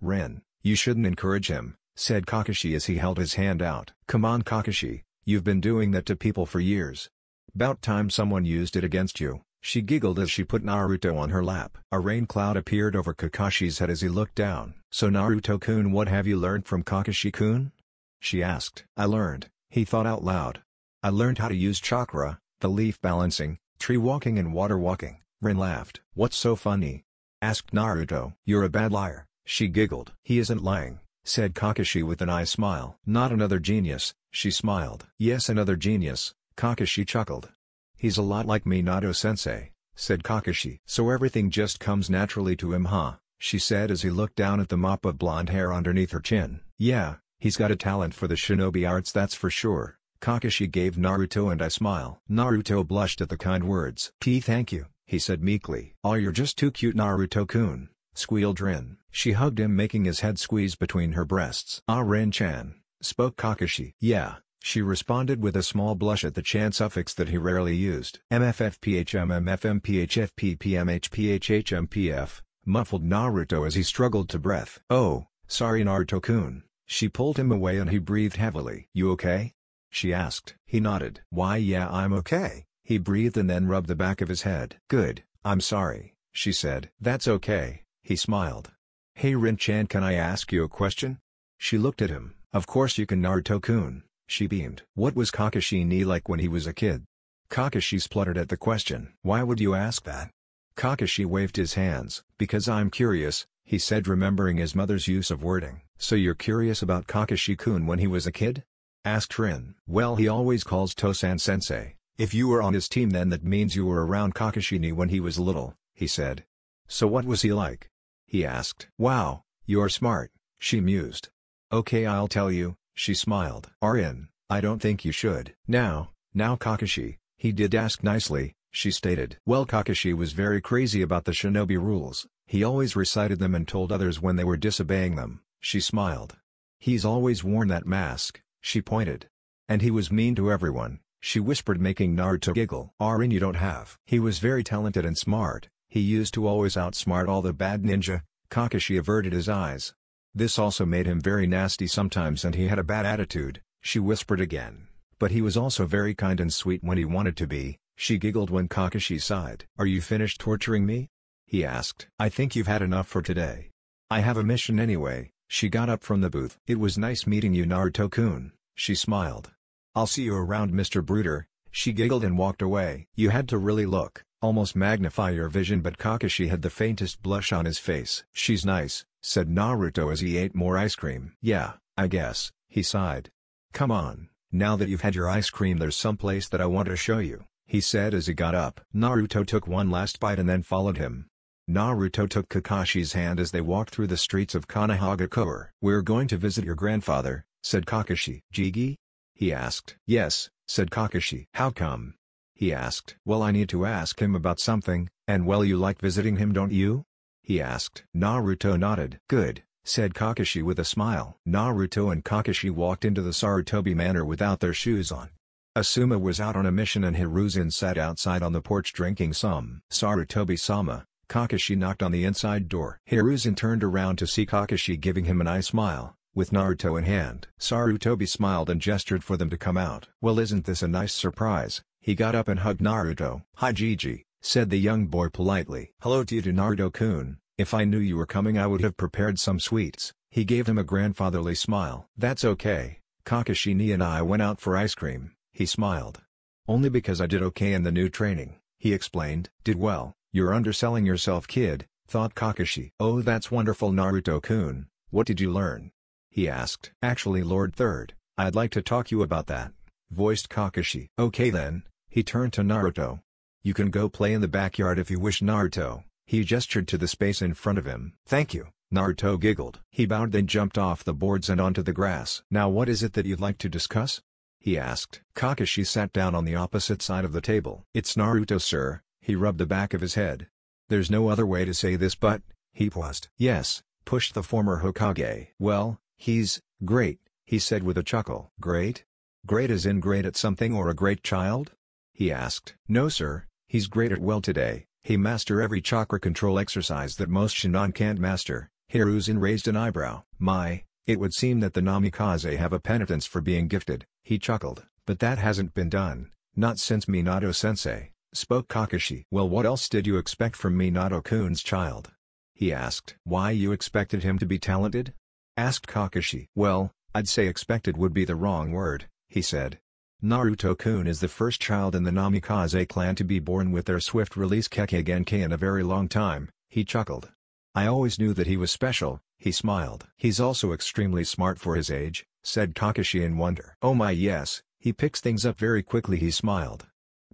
Rin, you shouldn't encourage him, said Kakashi as he held his hand out. Come on Kakashi, you've been doing that to people for years. About time someone used it against you, she giggled as she put Naruto on her lap. A rain cloud appeared over Kakashi's head as he looked down. So Naruto-kun, what have you learned from Kakashi-kun? She asked. I learned, he thought out loud. I learned how to use chakra, the leaf balancing, tree walking and water walking. Rin laughed. What's so funny? Asked Naruto. You're a bad liar, she giggled. He isn't lying, said Kakashi with an eye smile. Not another genius, she smiled. Yes, another genius, Kakashi chuckled. He's a lot like Minato-sensei, said Kakashi. So everything just comes naturally to him, huh? She said as he looked down at the mop of blonde hair underneath her chin. Yeah, he's got a talent for the shinobi arts, that's for sure, Kakashi gave Naruto and a smile. Naruto blushed at the kind words. Thank you, he said meekly. Oh, you're just too cute Naruto-kun, squealed Rin. She hugged him, making his head squeeze between her breasts. Rin-chan, spoke Kakashi. Yeah, she responded with a small blush at the chan suffix that he rarely used. MFFPHMMFMPHFPPMHPHHMPF, muffled Naruto as he struggled to breath. Oh, sorry Naruto-kun. She pulled him away and he breathed heavily. You okay? She asked. He nodded. Why yeah, I'm okay, he breathed and then rubbed the back of his head. Good, I'm sorry, she said. That's okay, he smiled. Hey Rin-chan, can I ask you a question? She looked at him. Of course you can Naruto-kun, she beamed. What was Kakashi ni like when he was a kid? Kakashi spluttered at the question. Why would you ask that? Kakashi waved his hands. Because I'm curious, he said, remembering his mother's use of wording. So you're curious about Kakashi-kun when he was a kid? Asked Rin. Well, he always calls Tosan-sensei. If you were on his team then that means you were around Kakashi when he was little, he said. So what was he like? He asked. Wow, you're smart, she mused. Okay, I'll tell you, she smiled. Rin, I don't think you should. Now Kakashi, he did ask nicely, she stated. Well, Kakashi was very crazy about the shinobi rules. He always recited them and told others when they were disobeying them, she smiled. He's always worn that mask, she pointed. And he was mean to everyone, she whispered, making Naruto giggle. Rin, you don't have. He was very talented and smart. He used to always outsmart all the bad ninja. Kakashi averted his eyes. This also made him very nasty sometimes and he had a bad attitude, she whispered again. But he was also very kind and sweet when he wanted to be, she giggled when Kakashi sighed. Are you finished torturing me? He asked. I think you've had enough for today. I have a mission anyway. She got up from the booth. It was nice meeting you Naruto-kun, she smiled. I'll see you around Mr. Bruder, she giggled and walked away. You had to really look, almost magnify your vision, but Kakashi had the faintest blush on his face. She's nice, said Naruto as he ate more ice cream. Yeah, I guess, he sighed. Come on, now that you've had your ice cream there's some place that I want to show you, he said as he got up. Naruto took one last bite and then followed him. Naruto took Kakashi's hand as they walked through the streets of Konohagakure. We're going to visit your grandfather, said Kakashi. Jigi? He asked. Yes, said Kakashi. How come? He asked. Well, I need to ask him about something, and well, you like visiting him, don't you? he asked. Naruto nodded. Good, said Kakashi with a smile. Naruto and Kakashi walked into the Sarutobi Manor without their shoes on. Asuma was out on a mission and Hiruzen sat outside on the porch drinking some Sarutobi-sama. Kakashi knocked on the inside door. Hiruzen turned around to see Kakashi giving him an eye smile, with Naruto in hand. Sarutobi smiled and gestured for them to come out. Well, isn't this a nice surprise? He got up and hugged Naruto. Hi Gigi, said the young boy politely. Hello to you to Naruto-kun, if I knew you were coming I would have prepared some sweets. He gave him a grandfatherly smile. That's okay, Kakashi and I went out for ice cream, he smiled. Only because I did okay in the new training, he explained. Did well. You're underselling yourself kid, thought Kakashi. Oh that's wonderful Naruto-kun, what did you learn? He asked. Actually Lord Third, I'd like to talk you about that, voiced Kakashi. Okay then, he turned to Naruto. You can go play in the backyard if you wish Naruto, he gestured to the space in front of him. Thank you, Naruto giggled. He bowed then jumped off the boards and onto the grass. Now what is it that you'd like to discuss? He asked. Kakashi sat down on the opposite side of the table. It's Naruto sir. He rubbed the back of his head. There's no other way to say this but, he paused. Yes, pushed the former Hokage. Well, he's great, he said with a chuckle. Great? Great as in great at something or a great child? He asked. No sir, he's great at well today. He master every chakra control exercise that most Shin'an can't master. Hiruzen raised an eyebrow. My, it would seem that the Namikaze have a penitence for being gifted, he chuckled. But that hasn't been done, not since Minato-sensei. Spoke Kakashi. Well what else did you expect from Minato-kun's child? He asked. Why you expected him to be talented? Asked Kakashi. Well, I'd say expected would be the wrong word, he said. Naruto-kun is the first child in the Namikaze clan to be born with their swift release Kekkei Genkai in a very long time, he chuckled. I always knew that he was special, he smiled. He's also extremely smart for his age, said Kakashi in wonder. Oh my yes, he picks things up very quickly he smiled.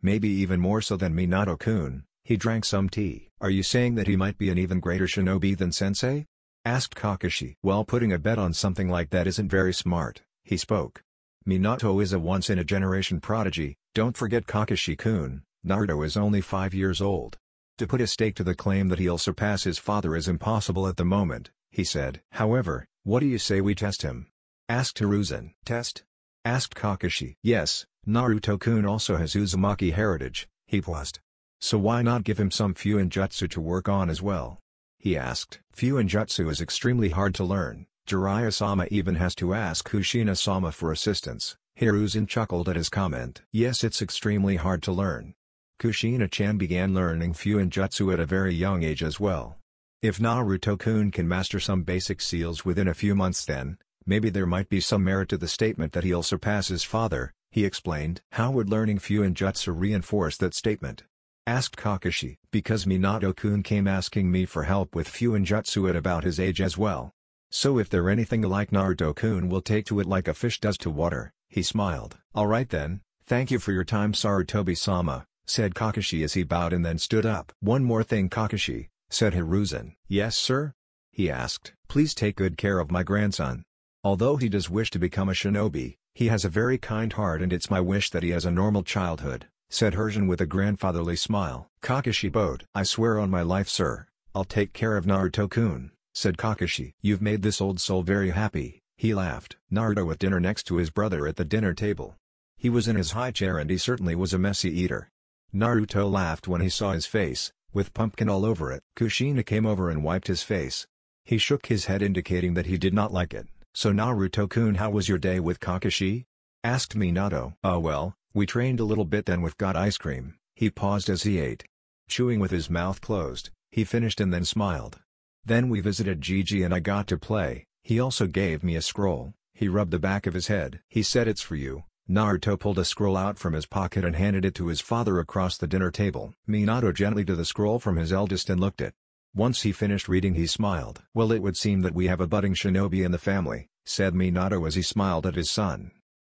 Maybe even more so than Minato-kun. He drank some tea. Are you saying that he might be an even greater shinobi than sensei? Asked Kakashi. Well putting a bet on something like that isn't very smart, he spoke. Minato is a once-in-a-generation prodigy, don't forget Kakashi-kun, Naruto is only 5 years old. To put a stake to the claim that he'll surpass his father is impossible at the moment, he said. However, what do you say we test him? Asked Hiruzen. Test? Asked Kakashi. Yes, Naruto-kun also has Uzumaki heritage, he paused. So why not give him some Fuinjutsu to work on as well? He asked. Fuinjutsu is extremely hard to learn, Jiraiya-sama even has to ask Kushina-sama for assistance. Hiruzen chuckled at his comment. Yes it's extremely hard to learn. Kushina-chan began learning Fuinjutsu at a very young age as well. If Naruto-kun can master some basic seals within a few months then, maybe there might be some merit to the statement that he'll surpass his father, he explained. How would learning Fuinjutsu reinforce that statement? Asked Kakashi. Because Minato-kun came asking me for help with Fuinjutsu at about his age as well. So if they're anything like Naruto-kun will take to it like a fish does to water, he smiled. Alright then, thank you for your time Sarutobi-sama, said Kakashi as he bowed and then stood up. One more thing Kakashi, said Hiruzen. Yes sir? He asked. Please take good care of my grandson. Although he does wish to become a shinobi, he has a very kind heart and it's my wish that he has a normal childhood, said Hiruzen with a grandfatherly smile. Kakashi bowed. I swear on my life sir, I'll take care of Naruto-kun, said Kakashi. You've made this old soul very happy, he laughed. Naruto at dinner next to his brother at the dinner table. He was in his high chair and he certainly was a messy eater. Naruto laughed when he saw his face, with pumpkin all over it. Kushina came over and wiped his face. He shook his head indicating that he did not like it. So Naruto-kun, how was your day with Kakashi? Asked Minato. Well, we trained a little bit then with got ice cream. He paused as he ate. Chewing with his mouth closed, he finished and then smiled. Then we visited Gigi and I got to play. He also gave me a scroll. He rubbed the back of his head. He said it's for you. Naruto pulled a scroll out from his pocket and handed it to his father across the dinner table. Minato gently took the scroll from his eldest and looked at. Once he finished reading he smiled. Well it would seem that we have a budding shinobi in the family, said Minato as he smiled at his son.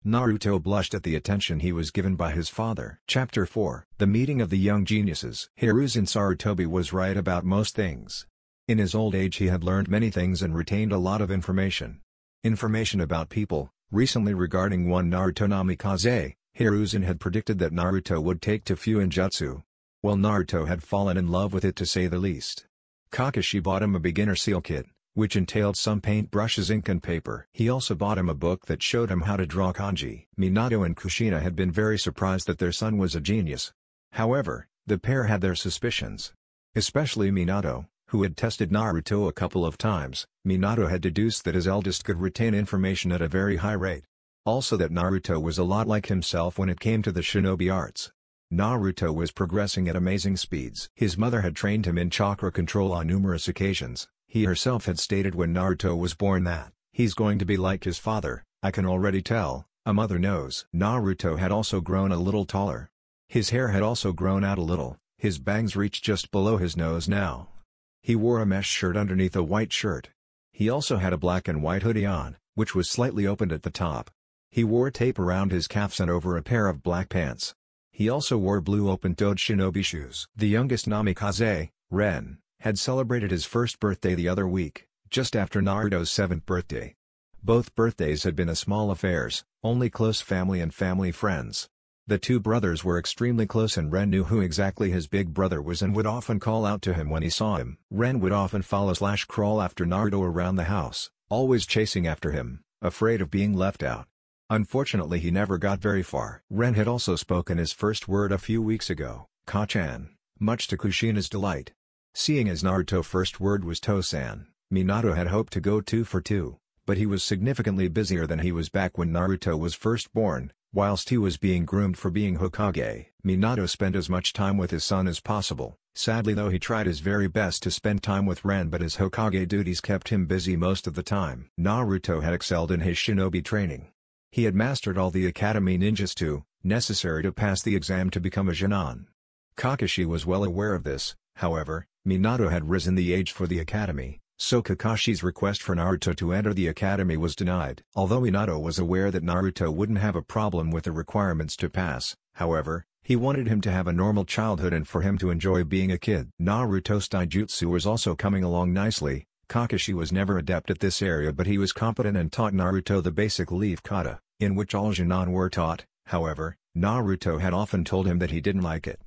Naruto blushed at the attention he was given by his father. Chapter 4. The Meeting of the Young Geniuses. Hiruzen Sarutobi was right about most things. In his old age he had learned many things and retained a lot of information. Information about people. Recently regarding one Naruto Namikaze, Hiruzen had predicted that Naruto would take to Fuinjutsu. Well Naruto had fallen in love with it to say the least. Kakashi bought him a beginner seal kit, which entailed some paint brushes, ink and paper. He also bought him a book that showed him how to draw kanji. Minato and Kushina had been very surprised that their son was a genius. However, the pair had their suspicions. Especially Minato, who had tested Naruto a couple of times. Minato had deduced that his eldest could retain information at a very high rate. Also that Naruto was a lot like himself when it came to the shinobi arts. Naruto was progressing at amazing speeds. His mother had trained him in chakra control on numerous occasions. He herself had stated when Naruto was born that, "He's going to be like his father, I can already tell, a mother knows." Naruto had also grown a little taller. His hair had also grown out a little, his bangs reached just below his nose now. He wore a mesh shirt underneath a white shirt. He also had a black and white hoodie on, which was slightly opened at the top. He wore tape around his calves and over a pair of black pants. He also wore blue open-toed shinobi shoes. The youngest Namikaze, Ren, had celebrated his first birthday the other week, just after Naruto's 7th birthday. Both birthdays had been small affairs, only close family and family friends. The two brothers were extremely close and Ren knew who exactly his big brother was and would often call out to him when he saw him. Ren would often follow/crawl after Naruto around the house, always chasing after him, afraid of being left out. Unfortunately he never got very far. Ren had also spoken his first word a few weeks ago, Ka-chan, much to Kushina's delight. Seeing as Naruto's first word was To-san, Minato had hoped to go 2 for 2, but he was significantly busier than he was back when Naruto was first born, whilst he was being groomed for being Hokage. Minato spent as much time with his son as possible. Sadly though, he tried his very best to spend time with Ren, but his Hokage duties kept him busy most of the time. Naruto had excelled in his shinobi training. He had mastered all the academy ninjutsu, necessary to pass the exam to become a Genin. Kakashi was well aware of this. However, Minato had risen the age for the academy, so Kakashi's request for Naruto to enter the academy was denied. Although Minato was aware that Naruto wouldn't have a problem with the requirements to pass, however, he wanted him to have a normal childhood and for him to enjoy being a kid. Naruto's taijutsu was also coming along nicely. Kakashi was never adept at this area, but he was competent and taught Naruto the basic leaf kata, in which all Genin were taught. However, Naruto had often told him that he didn't like it,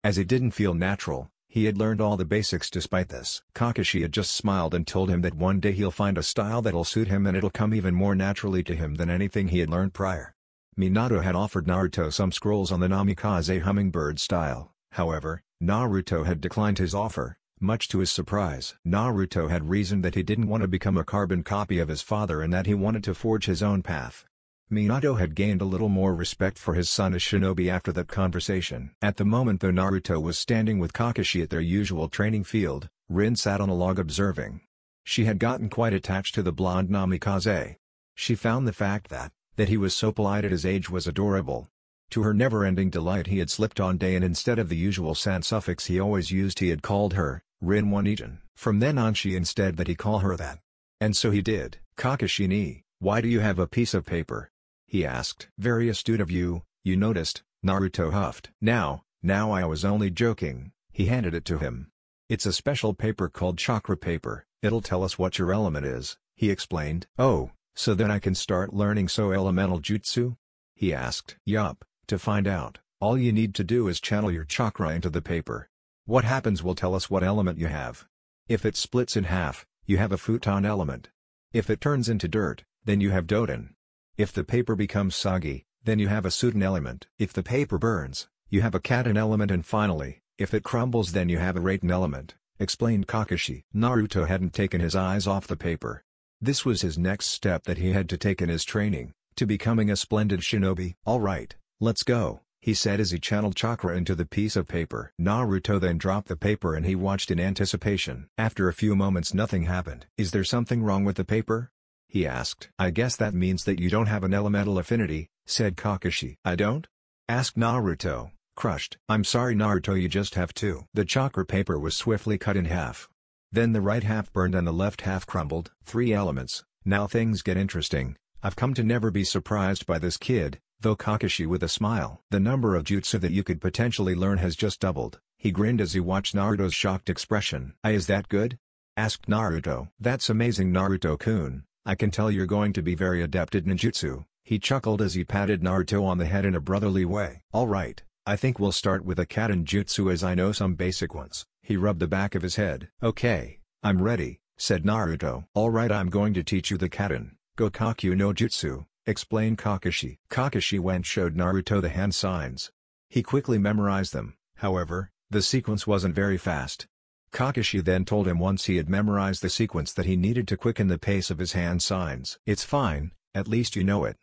as it didn't feel natural. He had learned all the basics despite this. Kakashi had just smiled and told him that one day he'll find a style that'll suit him and it'll come even more naturally to him than anything he had learned prior. Minato had offered Naruto some scrolls on the Namikaze hummingbird style. However, Naruto had declined his offer, much to his surprise. Naruto had reasoned that he didn't want to become a carbon copy of his father and that he wanted to forge his own path. Minato had gained a little more respect for his son as shinobi after that conversation. At the moment though Naruto was standing with Kakashi at their usual training field, Rin sat on a log observing. She had gotten quite attached to the blonde Namikaze. She found the fact that he was so polite at his age was adorable. To her never-ending delight he had slipped on day and instead of the usual san suffix he always used he had called her, Rin One-ijan. From then on she instead that he call her that. And so he did. Kakashi-ni, why do you have a piece of paper? He asked. Very astute of you, you noticed, Naruto huffed. Now I was only joking. He handed it to him. It's a special paper called chakra paper, it'll tell us what your element is, he explained. Oh, so then I can start learning so elemental jutsu? He asked. Yup, to find out, all you need to do is channel your chakra into the paper. What happens will tell us what element you have. If it splits in half, you have a futon element. If it turns into dirt, then you have doten. If the paper becomes soggy, then you have a sudan element. If the paper burns, you have a katan element, and finally, if it crumbles then you have a raten element, explained Kakashi. Naruto hadn't taken his eyes off the paper. This was his next step that he had to take in his training, to becoming a splendid shinobi. Alright, let's go, he said as he channeled chakra into the piece of paper. Naruto then dropped the paper and he watched in anticipation. After a few moments nothing happened. Is there something wrong with the paper? He asked. I guess that means that you don't have an elemental affinity, said Kakashi. I don't? Asked Naruto, crushed. I'm sorry Naruto, you just have to. The chakra paper was swiftly cut in half. Then the right half burned and the left half crumbled. 3 elements, now things get interesting. I've come to never be surprised by this kid, though Kakashi with a smile. The number of jutsu that you could potentially learn has just doubled. He grinned as he watched Naruto's shocked expression. Is that good? Asked Naruto. That's amazing Naruto-kun. I can tell you're going to be very adept at ninjutsu, he chuckled as he patted Naruto on the head in a brotherly way. Alright, I think we'll start with a katan jutsu as I know some basic ones, He rubbed the back of his head. "Okay, I'm ready," said Naruto. "Alright, I'm going to teach you the Kaden Gokakyu no Jutsu," explained Kakashi. Kakashi went showed Naruto the hand signs. He quickly memorized them, however, the sequence wasn't very fast. Kakashi then told him once he had memorized the sequence that he needed to quicken the pace of his hand signs. "It's fine, at least you know it.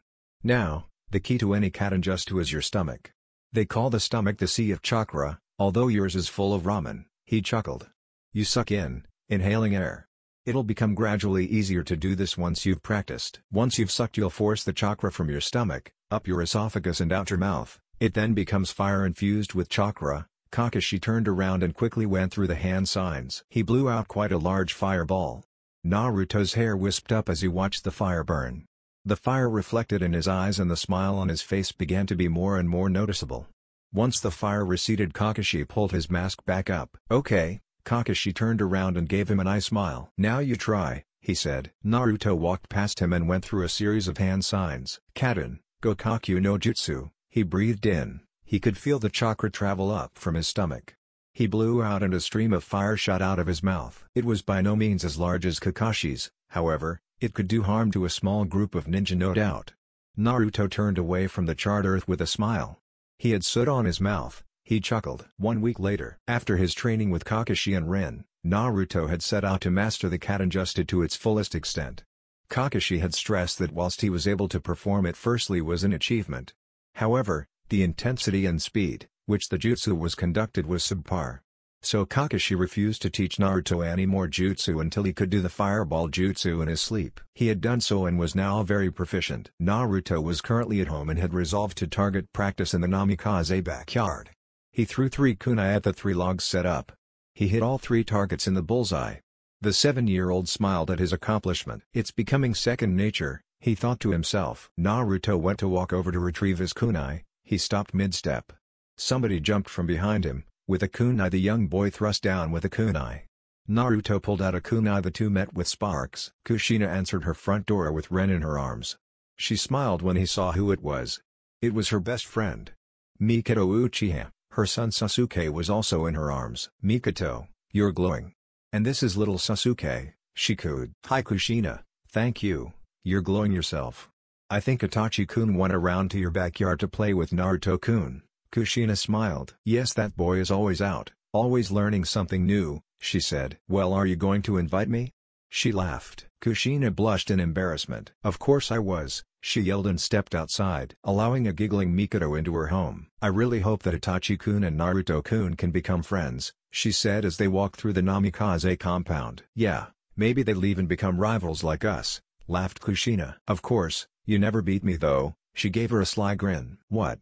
Now, the key to any Kadenjutsu is your stomach. They call the stomach the sea of chakra, although yours is full of ramen," he chuckled. "You suck in, inhaling air. It'll become gradually easier to do this once you've practiced. Once you've sucked, you'll force the chakra from your stomach, up your esophagus and out your mouth. It then becomes fire infused with chakra." Kakashi turned around and quickly went through the hand signs. He blew out quite a large fireball. Naruto's hair wisped up as he watched the fire burn. The fire reflected in his eyes and the smile on his face began to be more and more noticeable. Once the fire receded, Kakashi pulled his mask back up. "Okay." Kakashi turned around and gave him an eye smile. "Now you try," he said. Naruto walked past him and went through a series of hand signs. "Kaden Gokakyu no Jutsu," he breathed in. He could feel the chakra travel up from his stomach. He blew out and a stream of fire shot out of his mouth. It was by no means as large as Kakashi's, however, it could do harm to a small group of ninja, no doubt. Naruto turned away from the charred earth with a smile. He had soot on his mouth. He chuckled. 1 week later, after his training with Kakashi and Rin, Naruto had set out to master the Kadenjutsu to its fullest extent. Kakashi had stressed that whilst he was able to perform it firstly was an achievement. However, the intensity and speed, which the jutsu was conducted was subpar. So Kakashi refused to teach Naruto any more jutsu until he could do the fireball jutsu in his sleep. He had done so and was now very proficient. Naruto was currently at home and had resolved to target practice in the Namikaze backyard. He threw 3 kunai at the 3 logs set up. He hit all 3 targets in the bullseye. The 7-year-old smiled at his accomplishment. "It's becoming second nature," he thought to himself. Naruto went to walk over to retrieve his kunai. He stopped mid-step. Somebody jumped from behind him. With a kunai, the young boy thrust down with a kunai. Naruto pulled out a kunai. The two met with sparks. Kushina answered her front door with Ren in her arms. She smiled when he saw who it was. It was her best friend, Mikoto Uchiha. Her son Sasuke was also in her arms. "Mikoto, you're glowing. And this is little Sasuke," she cooed. "Hi Kushina, thank you, you're glowing yourself. I think Itachi-kun went around to your backyard to play with Naruto-kun." Kushina smiled. "Yes, that boy is always out, always learning something new," she said. "Well, are you going to invite me?" She laughed. Kushina blushed in embarrassment. "Of course I was," she yelled and stepped outside, allowing a giggling Mikoto into her home. "I really hope that Itachi-kun and Naruto-kun can become friends," she said as they walked through the Namikaze compound. "Yeah, maybe they'll even become rivals like us," laughed Kushina. "Of course, you never beat me though," she gave her a sly grin. "What?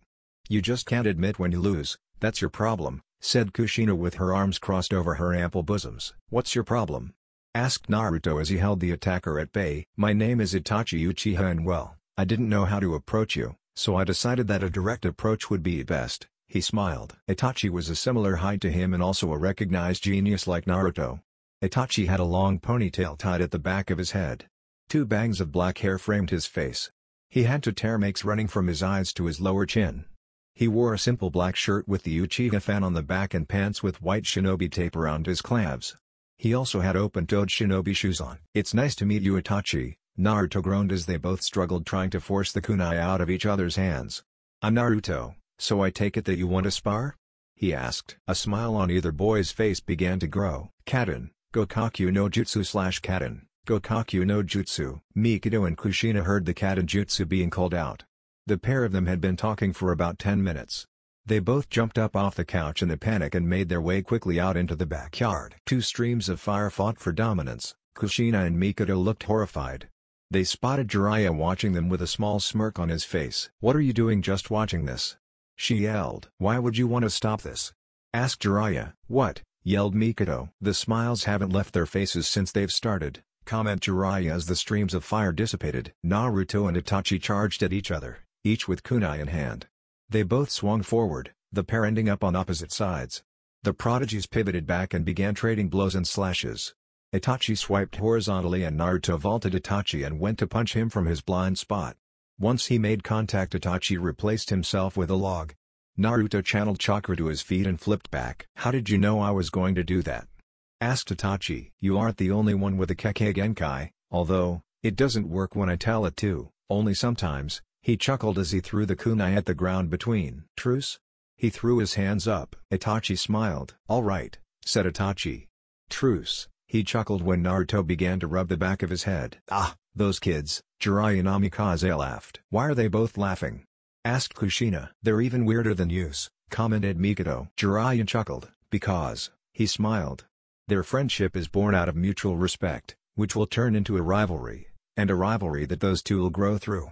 You just can't admit when you lose, that's your problem," said Kushina with her arms crossed over her ample bosoms. "What's your problem?" asked Naruto as he held the attacker at bay. "My name is Itachi Uchiha and well, I didn't know how to approach you, so I decided that a direct approach would be best," he smiled. Itachi was a similar height to him and also a recognized genius like Naruto. Itachi had a long ponytail tied at the back of his head. 2 bangs of black hair framed his face. He had 2 tear marks running from his eyes to his lower chin. He wore a simple black shirt with the Uchiha fan on the back and pants with white shinobi tape around his calves. He also had open-toed shinobi shoes on. "It's nice to meet you, Itachi," Naruto groaned as they both struggled trying to force the kunai out of each other's hands. "I'm Naruto, so I take it that you want to spar?" he asked. A smile on either boy's face began to grow. "Kaden Gokakyu no Jutsu / Kaden Gokakyu no Jutsu." Mikoto and Kushina heard the Kaden Jutsu being called out. The pair of them had been talking for about 10 minutes. They both jumped up off the couch in a panic and made their way quickly out into the backyard. 2 streams of fire fought for dominance. Kushina and Mikoto looked horrified. They spotted Jiraiya watching them with a small smirk on his face. "What are you doing just watching this?" she yelled. "Why would you want to stop this?" asked Jiraiya. "What?" yelled Mikoto. "The smiles haven't left their faces since they've started," commented Jiraiya as the streams of fire dissipated. Naruto and Itachi charged at each other, each with kunai in hand. They both swung forward, the pair ending up on opposite sides. The prodigies pivoted back and began trading blows and slashes. Itachi swiped horizontally and Naruto vaulted Itachi and went to punch him from his blind spot. Once he made contact, Itachi replaced himself with a log. Naruto channeled chakra to his feet and flipped back. "How did you know I was going to do that?" asked Itachi. "You aren't the only one with a Kekkei Genkai, although, it doesn't work when I tell it to, only sometimes," he chuckled as he threw the kunai at the ground between. "Truce?" He threw his hands up. Itachi smiled. "All right," said Itachi. "Truce," he chuckled when Naruto began to rub the back of his head. "Ah, those kids," Jiraiya Namikaze laughed. "Why are they both laughing?" asked Kushina. "They're even weirder than yous," commented Mikado. Jiraiya chuckled, "Because," he smiled. "Their friendship is born out of mutual respect, which will turn into a rivalry, and a rivalry that those two will grow through.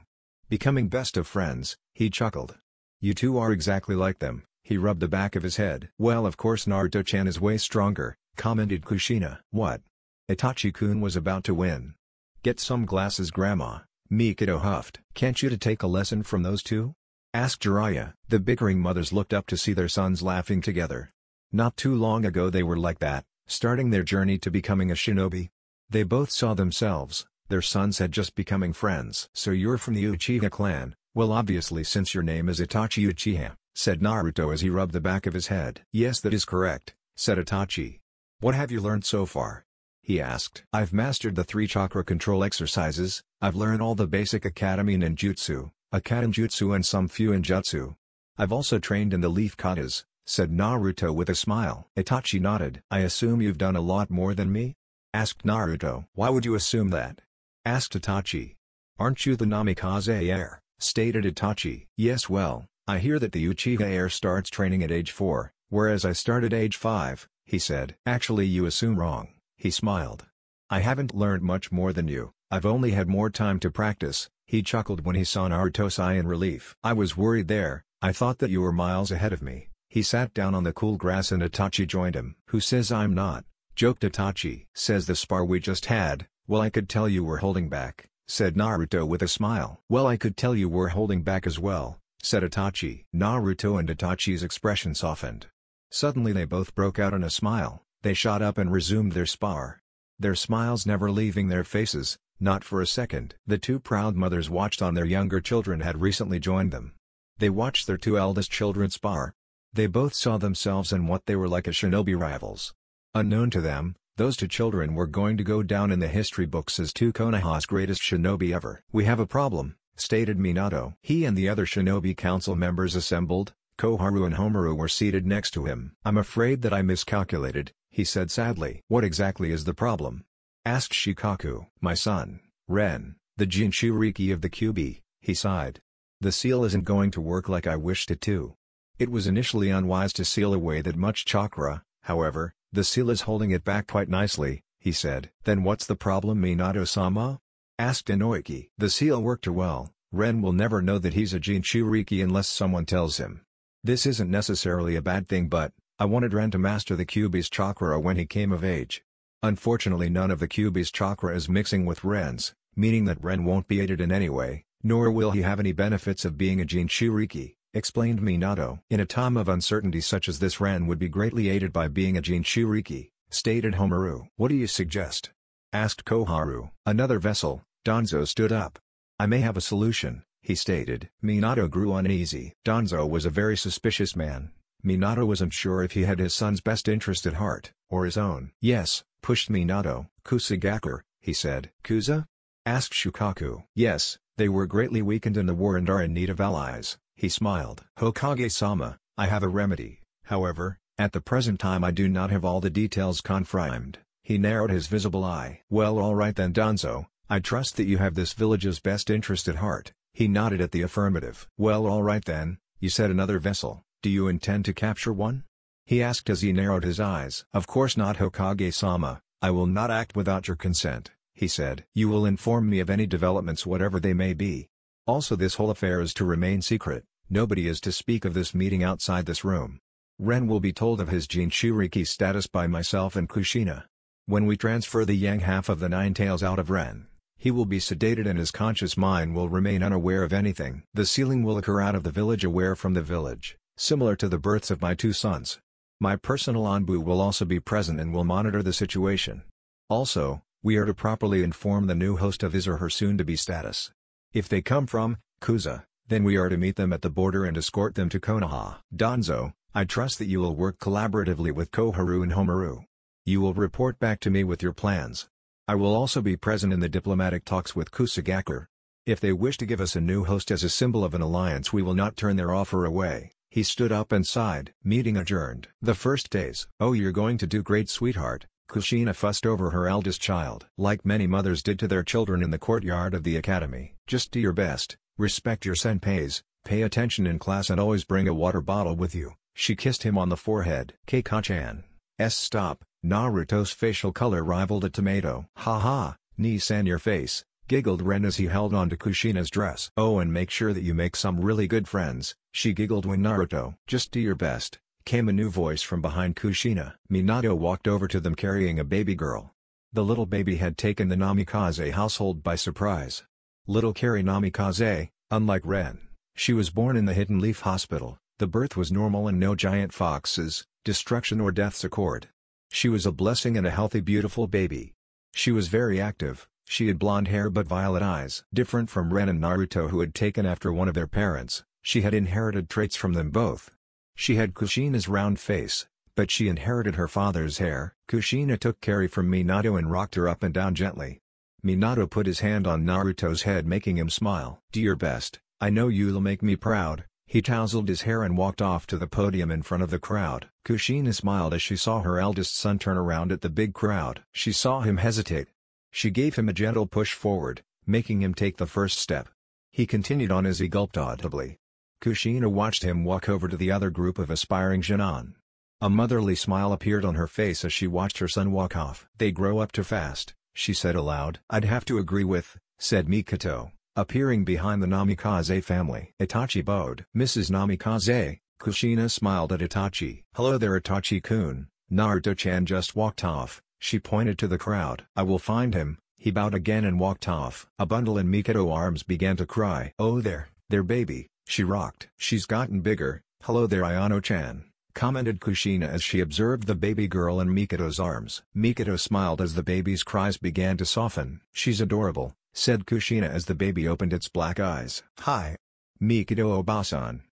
Becoming best of friends," he chuckled. "You two are exactly like them," he rubbed the back of his head. "Well, of course Naruto-chan is way stronger," commented Kushina. "What? Itachi-kun was about to win. Get some glasses, Grandma," Mikado huffed. "Can't you take a lesson from those two?" asked Jiraiya. The bickering mothers looked up to see their sons laughing together. Not too long ago they were like that, starting their journey to becoming a shinobi. They both saw themselves, their sons had just becoming friends. "So you're from the Uchiha clan? Well, obviously, since your name is Itachi Uchiha," said Naruto as he rubbed the back of his head. "Yes, that is correct," said Itachi. "What have you learned so far?" he asked. "I've mastered the 3 chakra control exercises, I've learned all the basic academy ninjutsu, a kadenjutsu and some fuinjutsu. I've also trained in the leaf katas," said Naruto with a smile. Itachi nodded. "I assume you've done a lot more than me?" asked Naruto. "Why would you assume that?" asked Itachi. "Aren't you the Namikaze heir?" stated Itachi. "Yes, well, I hear that the Uchiha heir starts training at age 4, whereas I started age 5, he said. "Actually, you assume wrong," he smiled. "I haven't learned much more than you, I've only had more time to practice," he chuckled when he saw Naruto sigh in relief. "I was worried there, I thought that you were miles ahead of me." He sat down on the cool grass and Itachi joined him. "Who says I'm not?" joked Itachi. "Says the spar we just had." "Well, I could tell you were holding back," said Naruto with a smile. "Well, I could tell you were holding back as well," said Itachi. Naruto and Itachi's expression softened. Suddenly they both broke out in a smile. They shot up and resumed their spar. Their smiles never leaving their faces, not for a second. The two proud mothers watched on their younger children had recently joined them. They watched their 2 eldest children spar. They both saw themselves and what they were like as shinobi rivals. Unknown to them, those 2 children were going to go down in the history books as 2 Konoha's greatest shinobi ever. "We have a problem," stated Minato. He and the other shinobi council members assembled. Koharu and Homaru were seated next to him. "I'm afraid that I miscalculated," he said sadly. "What exactly is the problem?" asked Shikaku. "My son, Ren, the Jinchuriki of the Kyuubi," he sighed. "The seal isn't going to work like I wished it to. It was initially unwise to seal away that much chakra, however, the seal is holding it back quite nicely," he said. "Then what's the problem, Minato-sama?" asked Inoiki. "The seal worked well. Ren will never know that he's a Jinchuriki unless someone tells him. This isn't necessarily a bad thing, but I wanted Ren to master the Kyuubi's chakra when he came of age. Unfortunately, none of the Kyuubi's chakra is mixing with Ren's, meaning that Ren won't be aided in any way, nor will he have any benefits of being a Jinchuriki," explained Minato. "In a time of uncertainty such as this, Ren would be greatly aided by being a Jinchuriki," stated Homaru. "What do you suggest?" asked Koharu. Another vessel, Danzo stood up. "I may have a solution," he stated. Minato grew uneasy. Danzo was a very suspicious man. Minato wasn't sure if he had his son's best interest at heart, or his own. "Yes," pushed Minato. "Kusagaku," he said. "Kuza?" asked Shukaku. "Yes, they were greatly weakened in the war and are in need of allies," he smiled. "Hokage-sama, I have a remedy, however, at the present time I do not have all the details confirmed." He narrowed his visible eye. "Well, all right then, Danzo, I trust that you have this village's best interest at heart." He nodded at the affirmative. "Well, all right then, you said another vessel. Do you intend to capture one?" he asked as he narrowed his eyes. "Of course not, Hokage-sama, I will not act without your consent," he said. "You will inform me of any developments whatever they may be. Also, this whole affair is to remain secret, nobody is to speak of this meeting outside this room. Ren will be told of his Jinchuriki status by myself and Kushina. When we transfer the yang half of the 9 tails out of Ren, he will be sedated and his conscious mind will remain unaware of anything. The sealing will occur out of the village, aware from the village, similar to the births of my 2 sons. My personal Anbu will also be present and will monitor the situation. Also, we are to properly inform the new host of his or her soon-to-be status. If they come from Kuza, Then we are to meet them at the border and escort them to Konoha. Danzo, I trust that you will work collaboratively with Koharu and Homaru. You will report back to me with your plans. I will also be present in the diplomatic talks with Kusagaku. If they wish to give us a new host as a symbol of an alliance, we will not turn their offer away." He stood up and sighed. Meeting adjourned. The first days. "Oh, you're going to do great, sweetheart." Kushina fussed over her eldest child, like many mothers did to their children in the courtyard of the academy. "Just do your best, respect your senpais, pay attention in class and always bring a water bottle with you." She kissed him on the forehead. Keiko-chan. Stop. Naruto's facial color rivaled a tomato. "Ha, Ni-san, your face," giggled Ren as he held on to Kushina's dress. "Oh, and make sure that you make some really good friends," she giggled when Naruto. "Just do your best," came a new voice from behind Kushina. Minato walked over to them carrying a baby girl. The little baby had taken the Namikaze household by surprise. Little Kari Namikaze, unlike Ren, she was born in the Hidden Leaf Hospital. The birth was normal and no giant foxes, destruction or deaths occurred. She was a blessing and a healthy, beautiful baby. She was very active. She had blonde hair but violet eyes. Different from Ren and Naruto, who had taken after one of their parents, she had inherited traits from them both. She had Kushina's round face, but she inherited her father's hair. Kushina took Kari from Minato and rocked her up and down gently. Minato put his hand on Naruto's head, making him smile. "Do your best, I know you'll make me proud." He tousled his hair and walked off to the podium in front of the crowd. Kushina smiled as she saw her eldest son turn around at the big crowd. She saw him hesitate. She gave him a gentle push forward, making him take the first step. He continued on as he gulped audibly. Kushina watched him walk over to the other group of aspiring Genin. A motherly smile appeared on her face as she watched her son walk off. "They grow up too fast," she said aloud. "I'd have to agree with," said Mikoto, appearing behind the Namikaze family. Itachi bowed. "Mrs. Namikaze," Kushina smiled at Itachi. "Hello there, Itachi-kun. Naruto-chan just walked off." She pointed to the crowd. "I will find him." He bowed again and walked off. A bundle in Mikoto's arms began to cry. "Oh there, their baby," she rocked. "She's gotten bigger." "Hello there, Ayano-chan," commented Kushina as she observed the baby girl in Mikoto's arms. Mikoto smiled as the baby's cries began to soften. "She's adorable," said Kushina as the baby opened its black eyes. "Hi, Mikoto Obasan,"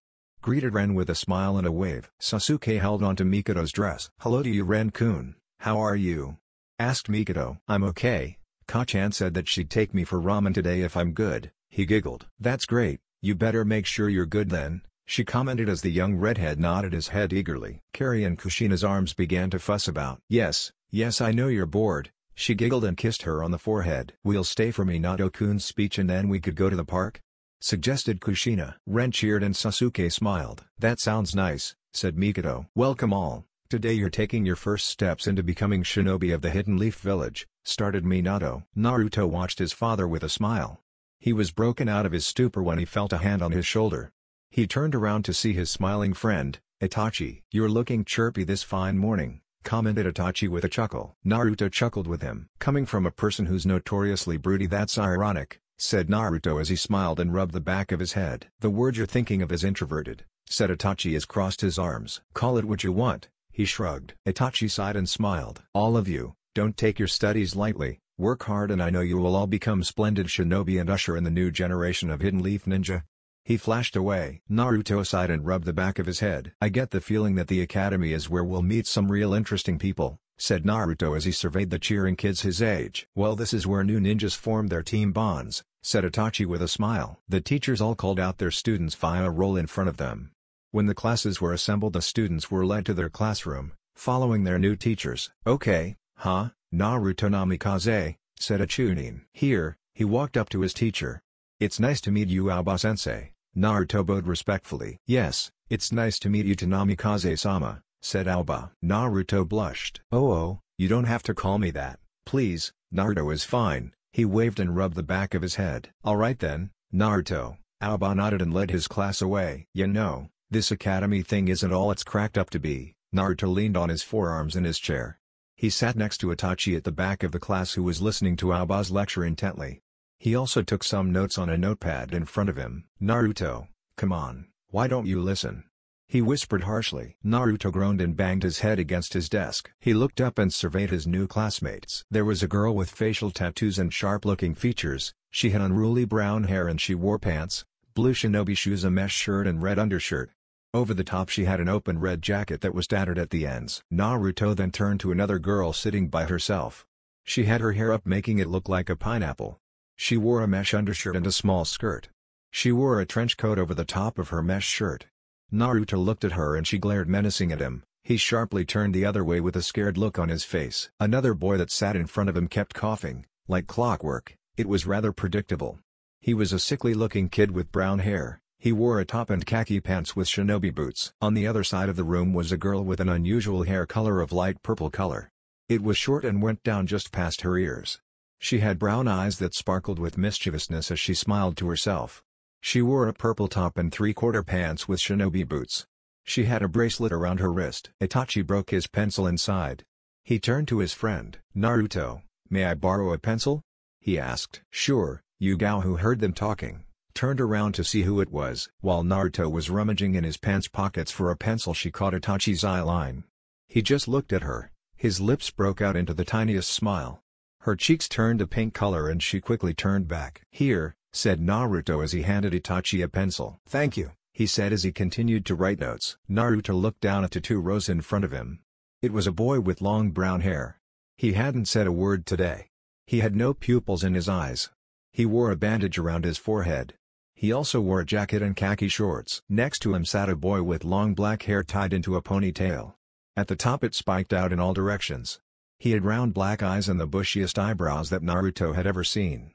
greeted Ren with a smile and a wave. Sasuke held onto Mikoto's dress. "Hello to you, Ren-kun. How are you?" asked Mikoto. "I'm okay. Ka-chan said that she'd take me for ramen today if I'm good," he giggled. "That's great, you better make sure you're good then," she commented as the young redhead nodded his head eagerly. Kari and Kushina's arms began to fuss about. Yes, I know you're bored," she giggled and kissed her on the forehead. "We'll stay for Minato-kun's speech and then we could go to the park?" suggested Kushina. Ren cheered and Sasuke smiled. "That sounds nice," said Mikoto. "Welcome all. Today you're taking your first steps into becoming shinobi of the Hidden Leaf Village," started Minato. Naruto watched his father with a smile. He was broken out of his stupor when he felt a hand on his shoulder. He turned around to see his smiling friend, Itachi. "You're looking chirpy this fine morning," commented Itachi with a chuckle. Naruto chuckled with him. "Coming from a person who's notoriously broody, that's ironic," said Naruto as he smiled and rubbed the back of his head. "The word you're thinking of is introverted," said Itachi as crossed his arms. "Call it what you want," he shrugged. Itachi sighed and smiled. "All of you, don't take your studies lightly, work hard and I know you will all become splendid shinobi and usher in the new generation of Hidden Leaf Ninja." He flashed away. Naruto sighed and rubbed the back of his head. "I get the feeling that the academy is where we'll meet some real interesting people," said Naruto as he surveyed the cheering kids his age. "Well, this is where new ninjas form their team bonds," said Itachi with a smile. The teachers all called out their students via a roll in front of them. When the classes were assembled, the students were led to their classroom, following their new teachers. "Okay, Naruto Namikaze," said a Chunin. Here, he walked up to his teacher. "It's nice to meet you, Aoba-sensei," Naruto bowed respectfully. "Yes, it's nice to meet you to Namikaze-sama," said Aoba. Naruto blushed. Oh, you don't have to call me that, please." "Naruto is fine," he waved and rubbed the back of his head. "Alright then, Naruto." Aoba nodded and led his class away. "You know, this academy thing isn't all it's cracked up to be." Naruto leaned on his forearms in his chair. He sat next to Itachi at the back of the class, who was listening to Aoba's lecture intently. He also took some notes on a notepad in front of him. "Naruto, come on, why don't you listen?" he whispered harshly. Naruto groaned and banged his head against his desk. He looked up and surveyed his new classmates. There was a girl with facial tattoos and sharp-looking features. She had unruly brown hair and she wore pants, blue shinobi shoes, a mesh shirt and red undershirt. Over the top she had an open red jacket that was tattered at the ends. Naruto then turned to another girl sitting by herself. She had her hair up, making it look like a pineapple. She wore a mesh undershirt and a small skirt. She wore a trench coat over the top of her mesh shirt. Naruto looked at her and she glared menacing at him. He sharply turned the other way with a scared look on his face. Another boy that sat in front of him kept coughing, like clockwork. It was rather predictable. He was a sickly-looking kid with brown hair. He wore a top and khaki pants with shinobi boots. On the other side of the room was a girl with an unusual hair color of light purple color. It was short and went down just past her ears. She had brown eyes that sparkled with mischievousness as she smiled to herself. She wore a purple top and three-quarter pants with shinobi boots. She had a bracelet around her wrist. Itachi broke his pencil inside. He turned to his friend. "Naruto, may I borrow a pencil?" he asked. "Sure." Yugao, who heard them talking, turned around to see who it was. While Naruto was rummaging in his pants pockets for a pencil, she caught Itachi's eye line. He just looked at her. His lips broke out into the tiniest smile. Her cheeks turned a pink color and she quickly turned back. "Here," said Naruto as he handed Itachi a pencil. "Thank you," he said as he continued to write notes. Naruto looked down at the two rows in front of him. It was a boy with long brown hair. He hadn't said a word today. He had no pupils in his eyes. He wore a bandage around his forehead. He also wore a jacket and khaki shorts. Next to him sat a boy with long black hair tied into a ponytail. At the top it spiked out in all directions. He had round black eyes and the bushiest eyebrows that Naruto had ever seen.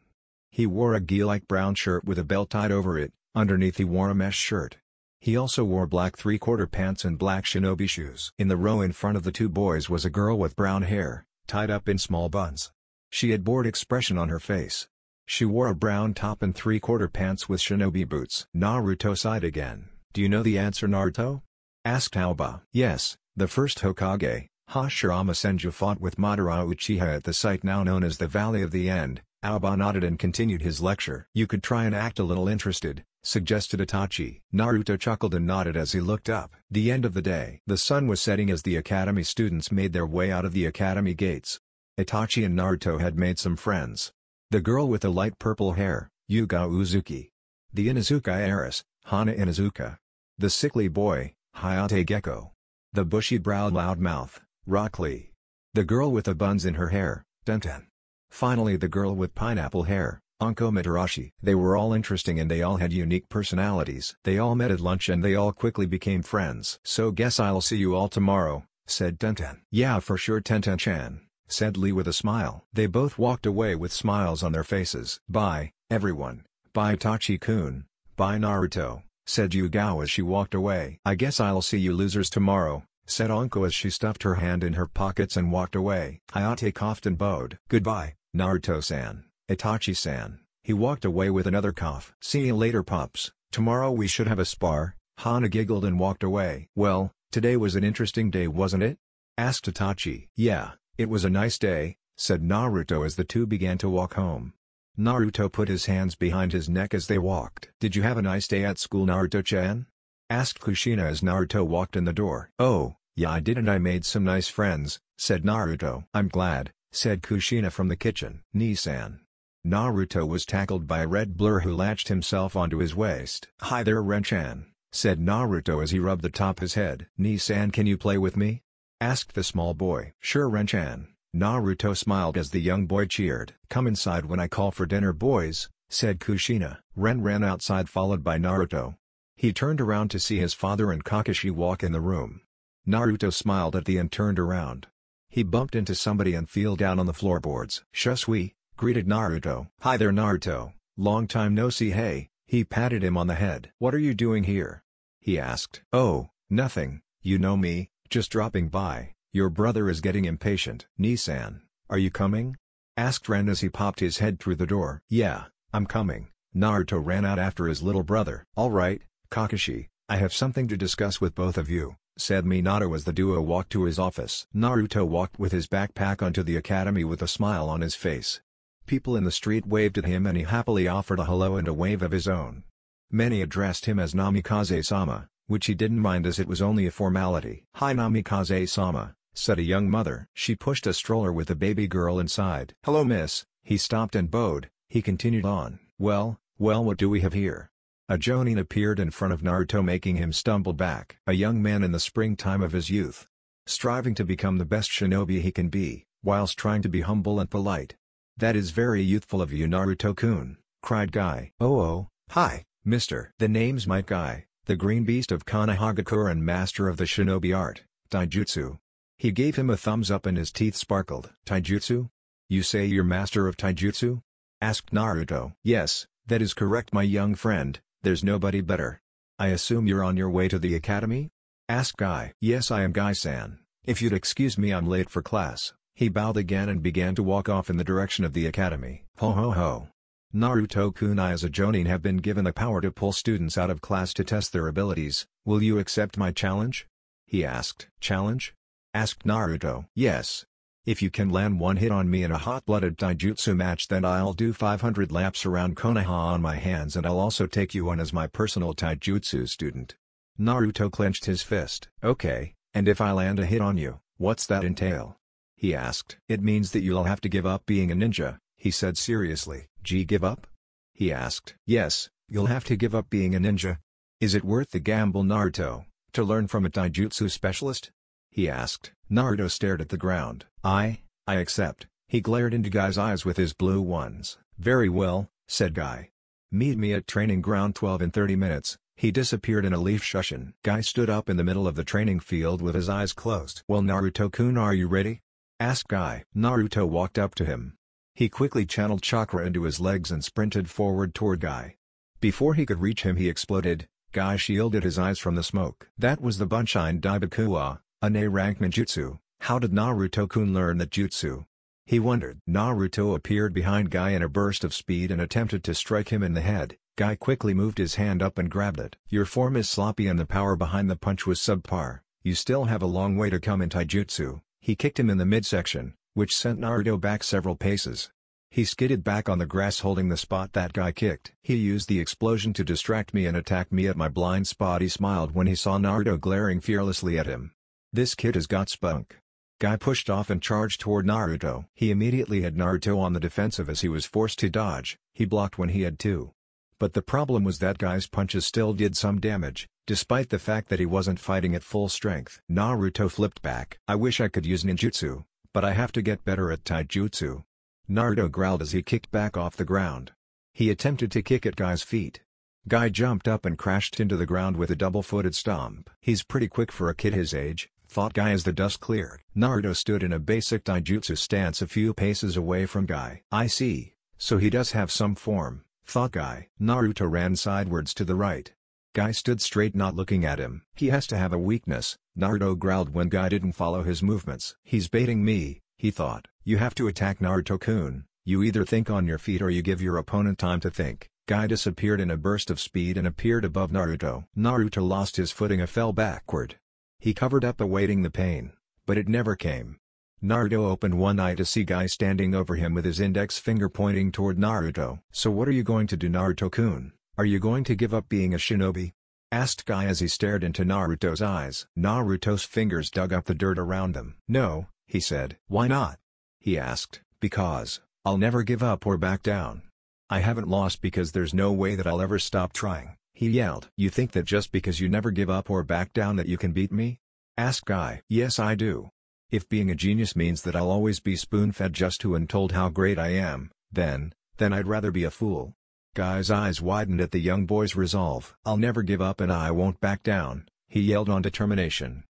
He wore a gi-like brown shirt with a belt tied over it. Underneath he wore a mesh shirt. He also wore black three-quarter pants and black shinobi shoes. In the row in front of the two boys was a girl with brown hair, tied up in small buns. She had bored expression on her face. She wore a brown top and three-quarter pants with shinobi boots. Naruto sighed again. "Do you know the answer, Naruto?" asked Aoba. "Yes, the first Hokage, Hashirama Senju, fought with Madara Uchiha at the site now known as the Valley of the End." Aoba nodded and continued his lecture. "You could try and act a little interested," suggested Itachi. Naruto chuckled and nodded as he looked up. The end of the day. The sun was setting as the academy students made their way out of the academy gates. Itachi and Naruto had made some friends. The girl with the light purple hair, Yugao Uzuki. The Inuzuka heiress, Hana Inuzuka. The sickly boy, Hayate Gecko. The bushy-browed loudmouth, Rock Lee. The girl with the buns in her hair, Tenten. Finally the girl with pineapple hair, Anko Mitarashi. They were all interesting and they all had unique personalities. They all met at lunch and they all quickly became friends. "So guess I'll see you all tomorrow," said Tenten. "Yeah, for sure, Tenten-chan," said Lee with a smile. They both walked away with smiles on their faces. "Bye, everyone. Bye Itachi-kun. Bye Naruto," said Yugao as she walked away. "I guess I'll see you losers tomorrow," said Anko as she stuffed her hand in her pockets and walked away. Hayate coughed and bowed. "Goodbye, Naruto-san, Itachi-san." He walked away with another cough. "See you later, pups. Tomorrow we should have a spar." Hana giggled and walked away. "Well, today was an interesting day, wasn't it?" asked Itachi. "Yeah, it was a nice day," said Naruto as the two began to walk home. Naruto put his hands behind his neck as they walked. "Did you have a nice day at school, Naruto-chan?" asked Kushina as Naruto walked in the door. "Oh, yeah, I did, and I made some nice friends," said Naruto. "I'm glad," said Kushina from the kitchen. "Nii-san." Naruto was tackled by a red blur who latched himself onto his waist. "Hi there, Ren-chan," said Naruto as he rubbed the top of his head. "Nii-san, can you play with me?" asked the small boy. "Sure, Ren-chan." Naruto smiled as the young boy cheered. "Come inside when I call for dinner, boys," said Kushina. Ren ran outside followed by Naruto. He turned around to see his father and Kakashi walk in the room. Naruto smiled at the and turned around. He bumped into somebody and fell down on the floorboards. "Shusui," greeted Naruto. "Hi there, Naruto. Long time no see." "Hey," he patted him on the head. "What are you doing here?" he asked. "Oh, nothing, you know me, just dropping by." "Your brother is getting impatient." "Nii-san, are you coming?" asked Ren as he popped his head through the door. "Yeah, I'm coming." Naruto ran out after his little brother. "All right, Kakashi, I have something to discuss with both of you," said Minato as the duo walked to his office. Naruto walked with his backpack onto the academy with a smile on his face. People in the street waved at him and he happily offered a hello and a wave of his own. Many addressed him as Namikaze-sama, which he didn't mind as it was only a formality. "Hi Namikaze-sama," said a young mother. She pushed a stroller with a baby girl inside. "Hello miss." He stopped and bowed. He continued on. Well, what do we have here?" A Jonin appeared in front of Naruto, making him stumble back. A young man in the springtime of his youth, striving to become the best shinobi he can be, whilst trying to be humble and polite. "That is very youthful of you, Naruto-kun," cried Guy. "Oh, hi, mister." "The name's Might Guy, the green beast of Konohagakure and master of the shinobi art, taijutsu." He gave him a thumbs up and his teeth sparkled. "Taijutsu? You say you're master of taijutsu?" asked Naruto. "Yes, that is correct, my young friend, there's nobody better." "I assume you're on your way to the academy?" asked Guy. "Yes, I am, Guy-san. If you'd excuse me, I'm late for class." He bowed again and began to walk off in the direction of the academy. "Ho ho ho. Naruto-kun, I as a Jonin have been given the power to pull students out of class to test their abilities. Will you accept my challenge?" he asked. "Challenge?" asked Naruto. "Yes. If you can land one hit on me in a hot-blooded taijutsu match, then I'll do 500 laps around Konoha on my hands, and I'll also take you on as my personal taijutsu student." Naruto clenched his fist. "Okay, and if I land a hit on you, what's that entail?" he asked. "It means that you'll have to give up being a ninja," he said seriously. "Give up?" he asked. "Yes, you'll have to give up being a ninja." "Is it worth the gamble, Naruto, to learn from a taijutsu specialist?" he asked. Naruto stared at the ground. I accept." He glared into Guy's eyes with his blue ones. "Very well," said Guy. "Meet me at training ground 12 in 30 minutes. He disappeared in a leaf shushin. Guy stood up in the middle of the training field with his eyes closed. "Well, Naruto-kun, are you ready?" asked Guy. Naruto walked up to him. He quickly channeled chakra into his legs and sprinted forward toward Guy. Before he could reach him, he exploded. Guy shielded his eyes from the smoke. That was the Bunshin Daibakuwa, an A-rank ninjutsu. How did Naruto-kun learn that jutsu? He wondered. Naruto appeared behind Guy in a burst of speed and attempted to strike him in the head. Guy quickly moved his hand up and grabbed it. "Your form is sloppy and the power behind the punch was subpar. You still have a long way to come in taijutsu." He kicked him in the midsection, which sent Naruto back several paces. He skidded back on the grass holding the spot that Guy kicked. "He used the explosion to distract me and attack me at my blind spot." He smiled when he saw Naruto glaring fearlessly at him. "This kid has got spunk." Guy pushed off and charged toward Naruto. He immediately had Naruto on the defensive as he was forced to dodge. He blocked when he had to. But the problem was that Guy's punches still did some damage, despite the fact that he wasn't fighting at full strength. Naruto flipped back. "I wish I could use ninjutsu, but I have to get better at taijutsu." Naruto growled as he kicked back off the ground. He attempted to kick at Guy's feet. Guy jumped up and crashed into the ground with a double-footed stomp. "He's pretty quick for a kid his age," thought Guy as the dust cleared. Naruto stood in a basic taijutsu stance a few paces away from Guy. "I see, so he does have some form," thought Guy. Naruto ran sidewards to the right. Guy stood straight, not looking at him. "He has to have a weakness," Naruto growled when Guy didn't follow his movements. "He's baiting me," he thought. "You have to attack, Naruto-kun. You either think on your feet or you give your opponent time to think." Guy disappeared in a burst of speed and appeared above Naruto. Naruto lost his footing and fell backward. He covered up awaiting the pain, but it never came. Naruto opened one eye to see Guy standing over him with his index finger pointing toward Naruto. "So what are you going to do, Naruto-kun? Are you going to give up being a shinobi?" asked Guy as he stared into Naruto's eyes. Naruto's fingers dug up the dirt around them. "No," he said. "Why not?" he asked. "Because I'll never give up or back down. I haven't lost because there's no way that I'll ever stop trying," he yelled. "You think that just because you never give up or back down that you can beat me?" asked Guy. "Yes, I do. If being a genius means that I'll always be spoon-fed just to and told how great I am, then I'd rather be a fool." Guy's eyes widened at the young boy's resolve. "I'll never give up and I won't back down," he yelled on determination.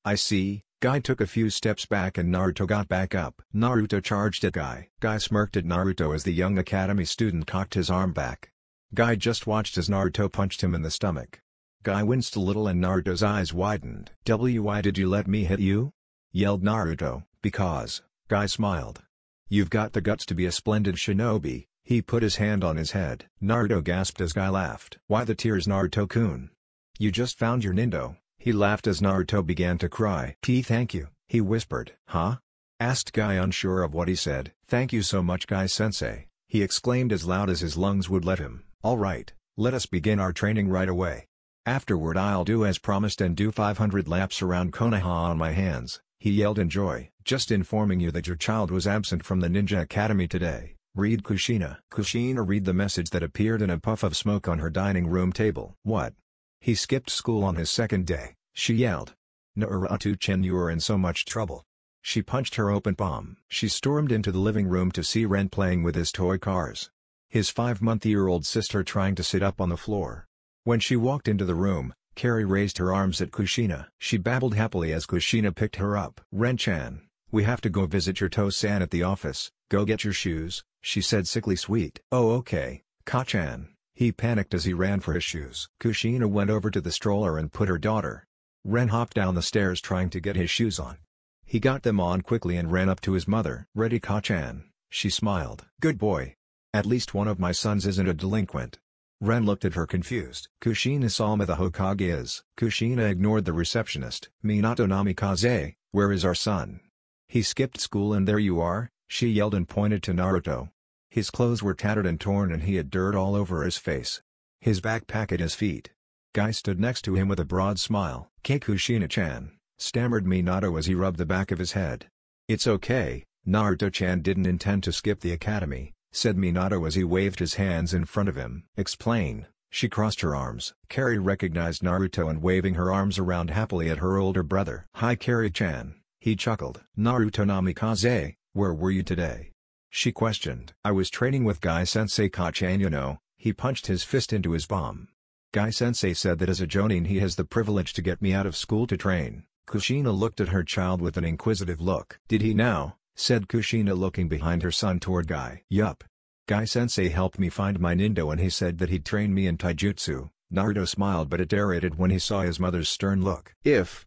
I see." Guy took a few steps back and Naruto got back up. Naruto charged at Guy. Guy smirked at Naruto as the young academy student cocked his arm back. Guy just watched as Naruto punched him in the stomach. Guy winced a little and Naruto's eyes widened. "Why did you let me hit you?" yelled Naruto. "Because," Guy smiled. "You've got the guts to be a splendid shinobi." He put his hand on his head. Naruto gasped as Guy laughed. "Why the tears, Naruto-kun? You just found your nindo." He laughed as Naruto began to cry. Thank you," he whispered. "Huh?" asked Guy, unsure of what he said. "Thank you so much, Guy-sensei," he exclaimed as loud as his lungs would let him. "All right, let us begin our training right away. Afterward I'll do as promised and do 500 laps around Konoha on my hands," he yelled in joy. "Just informing you that your child was absent from the Ninja Academy today. Read Kushina. Kushina read the message that appeared in a puff of smoke on her dining room table. What? He skipped school on his second day, she yelled. Naruto-chan, you are in so much trouble. She punched her open palm. She stormed into the living room to see Ren playing with his toy cars. His 5-month-old sister trying to sit up on the floor. When she walked into the room, Carrie raised her arms at Kushina. She babbled happily as Kushina picked her up. Ren-chan, we have to go visit your Tosan at the office, go get your shoes, she said sickly sweet. Oh okay, Ka-chan. He panicked as he ran for his shoes. Kushina went over to the stroller and put her daughter. Ren hopped down the stairs trying to get his shoes on. He got them on quickly and ran up to his mother. Ready Ka-chan, she smiled. Good boy. At least one of my sons isn't a delinquent. Ren looked at her confused. Kushina saw me the Hokage is. Kushina ignored the receptionist. Minato Namikaze, where is our son? He skipped school and there you are, she yelled and pointed to Naruto. His clothes were tattered and torn and he had dirt all over his face. His backpack at his feet. Guy stood next to him with a broad smile. Kushina-chan, stammered Minato as he rubbed the back of his head. It's okay, Naruto-chan didn't intend to skip the academy, said Minato as he waved his hands in front of him. Explain, she crossed her arms. Carrie recognized Naruto and waving her arms around happily at her older brother. Hi Carrie-chan, he chuckled. Naruto Namikaze, where were you today? She questioned. I was training with Guy-sensei Ka-chan, you know. He punched his fist into his palm. Guy-sensei said that as a Jonin he has the privilege to get me out of school to train. Kushina looked at her child with an inquisitive look. Did he now? Said Kushina looking behind her son toward Guy. Yup. Guy-sensei helped me find my Nindo and he said that he'd train me in taijutsu. Naruto smiled but iterated when he saw his mother's stern look. If,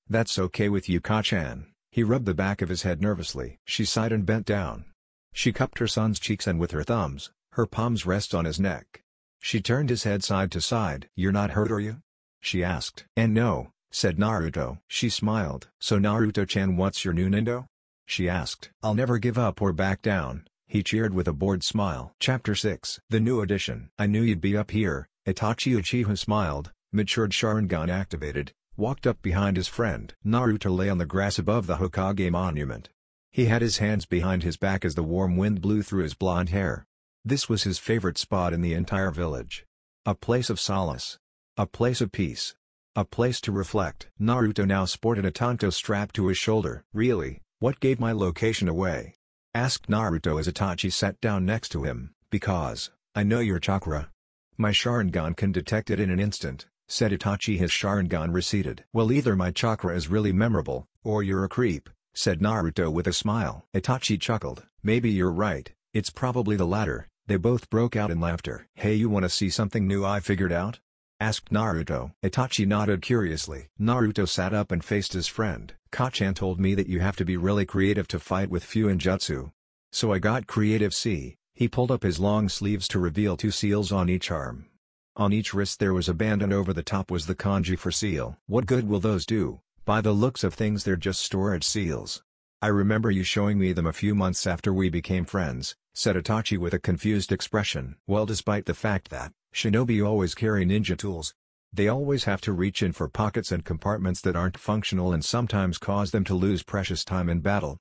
that's okay with you Ka-chan. He rubbed the back of his head nervously. She sighed and bent down. She cupped her son's cheeks and with her thumbs, her palms rest on his neck. She turned his head side to side. You're not hurt are you? She asked. And no, said Naruto. She smiled. So Naruto-chan what's your new Nindo? She asked. I'll never give up or back down, he cheered with a bored smile. Chapter 6. The New Edition. I knew you'd be up here, Itachi Uchiha smiled, matured Sharingan activated, walked up behind his friend. Naruto lay on the grass above the Hokage monument. He had his hands behind his back as the warm wind blew through his blonde hair. This was his favorite spot in the entire village. A place of solace. A place of peace. A place to reflect. Naruto now sported a tanto strapped to his shoulder. Really, what gave my location away? Asked Naruto as Itachi sat down next to him. Because, I know your chakra. My Sharingan can detect it in an instant, said Itachi. His Sharingan receded. Well either my chakra is really memorable, or you're a creep, said Naruto with a smile. Itachi chuckled. Maybe you're right, it's probably the latter. They both broke out in laughter. Hey, you wanna see something new I figured out? Asked Naruto. Itachi nodded curiously. Naruto sat up and faced his friend. Ka-chan told me that you have to be really creative to fight with Fuinjutsu. So I got creative. See, he pulled up his long sleeves to reveal 2 seals on each arm. On each wrist there was a band and over the top was the kanji for seal. What good will those do? By the looks of things they're just storage seals. I remember you showing me them a few months after we became friends, said Itachi with a confused expression. Well, despite the fact that shinobi always carry ninja tools, they always have to reach in for pockets and compartments that aren't functional and sometimes cause them to lose precious time in battle.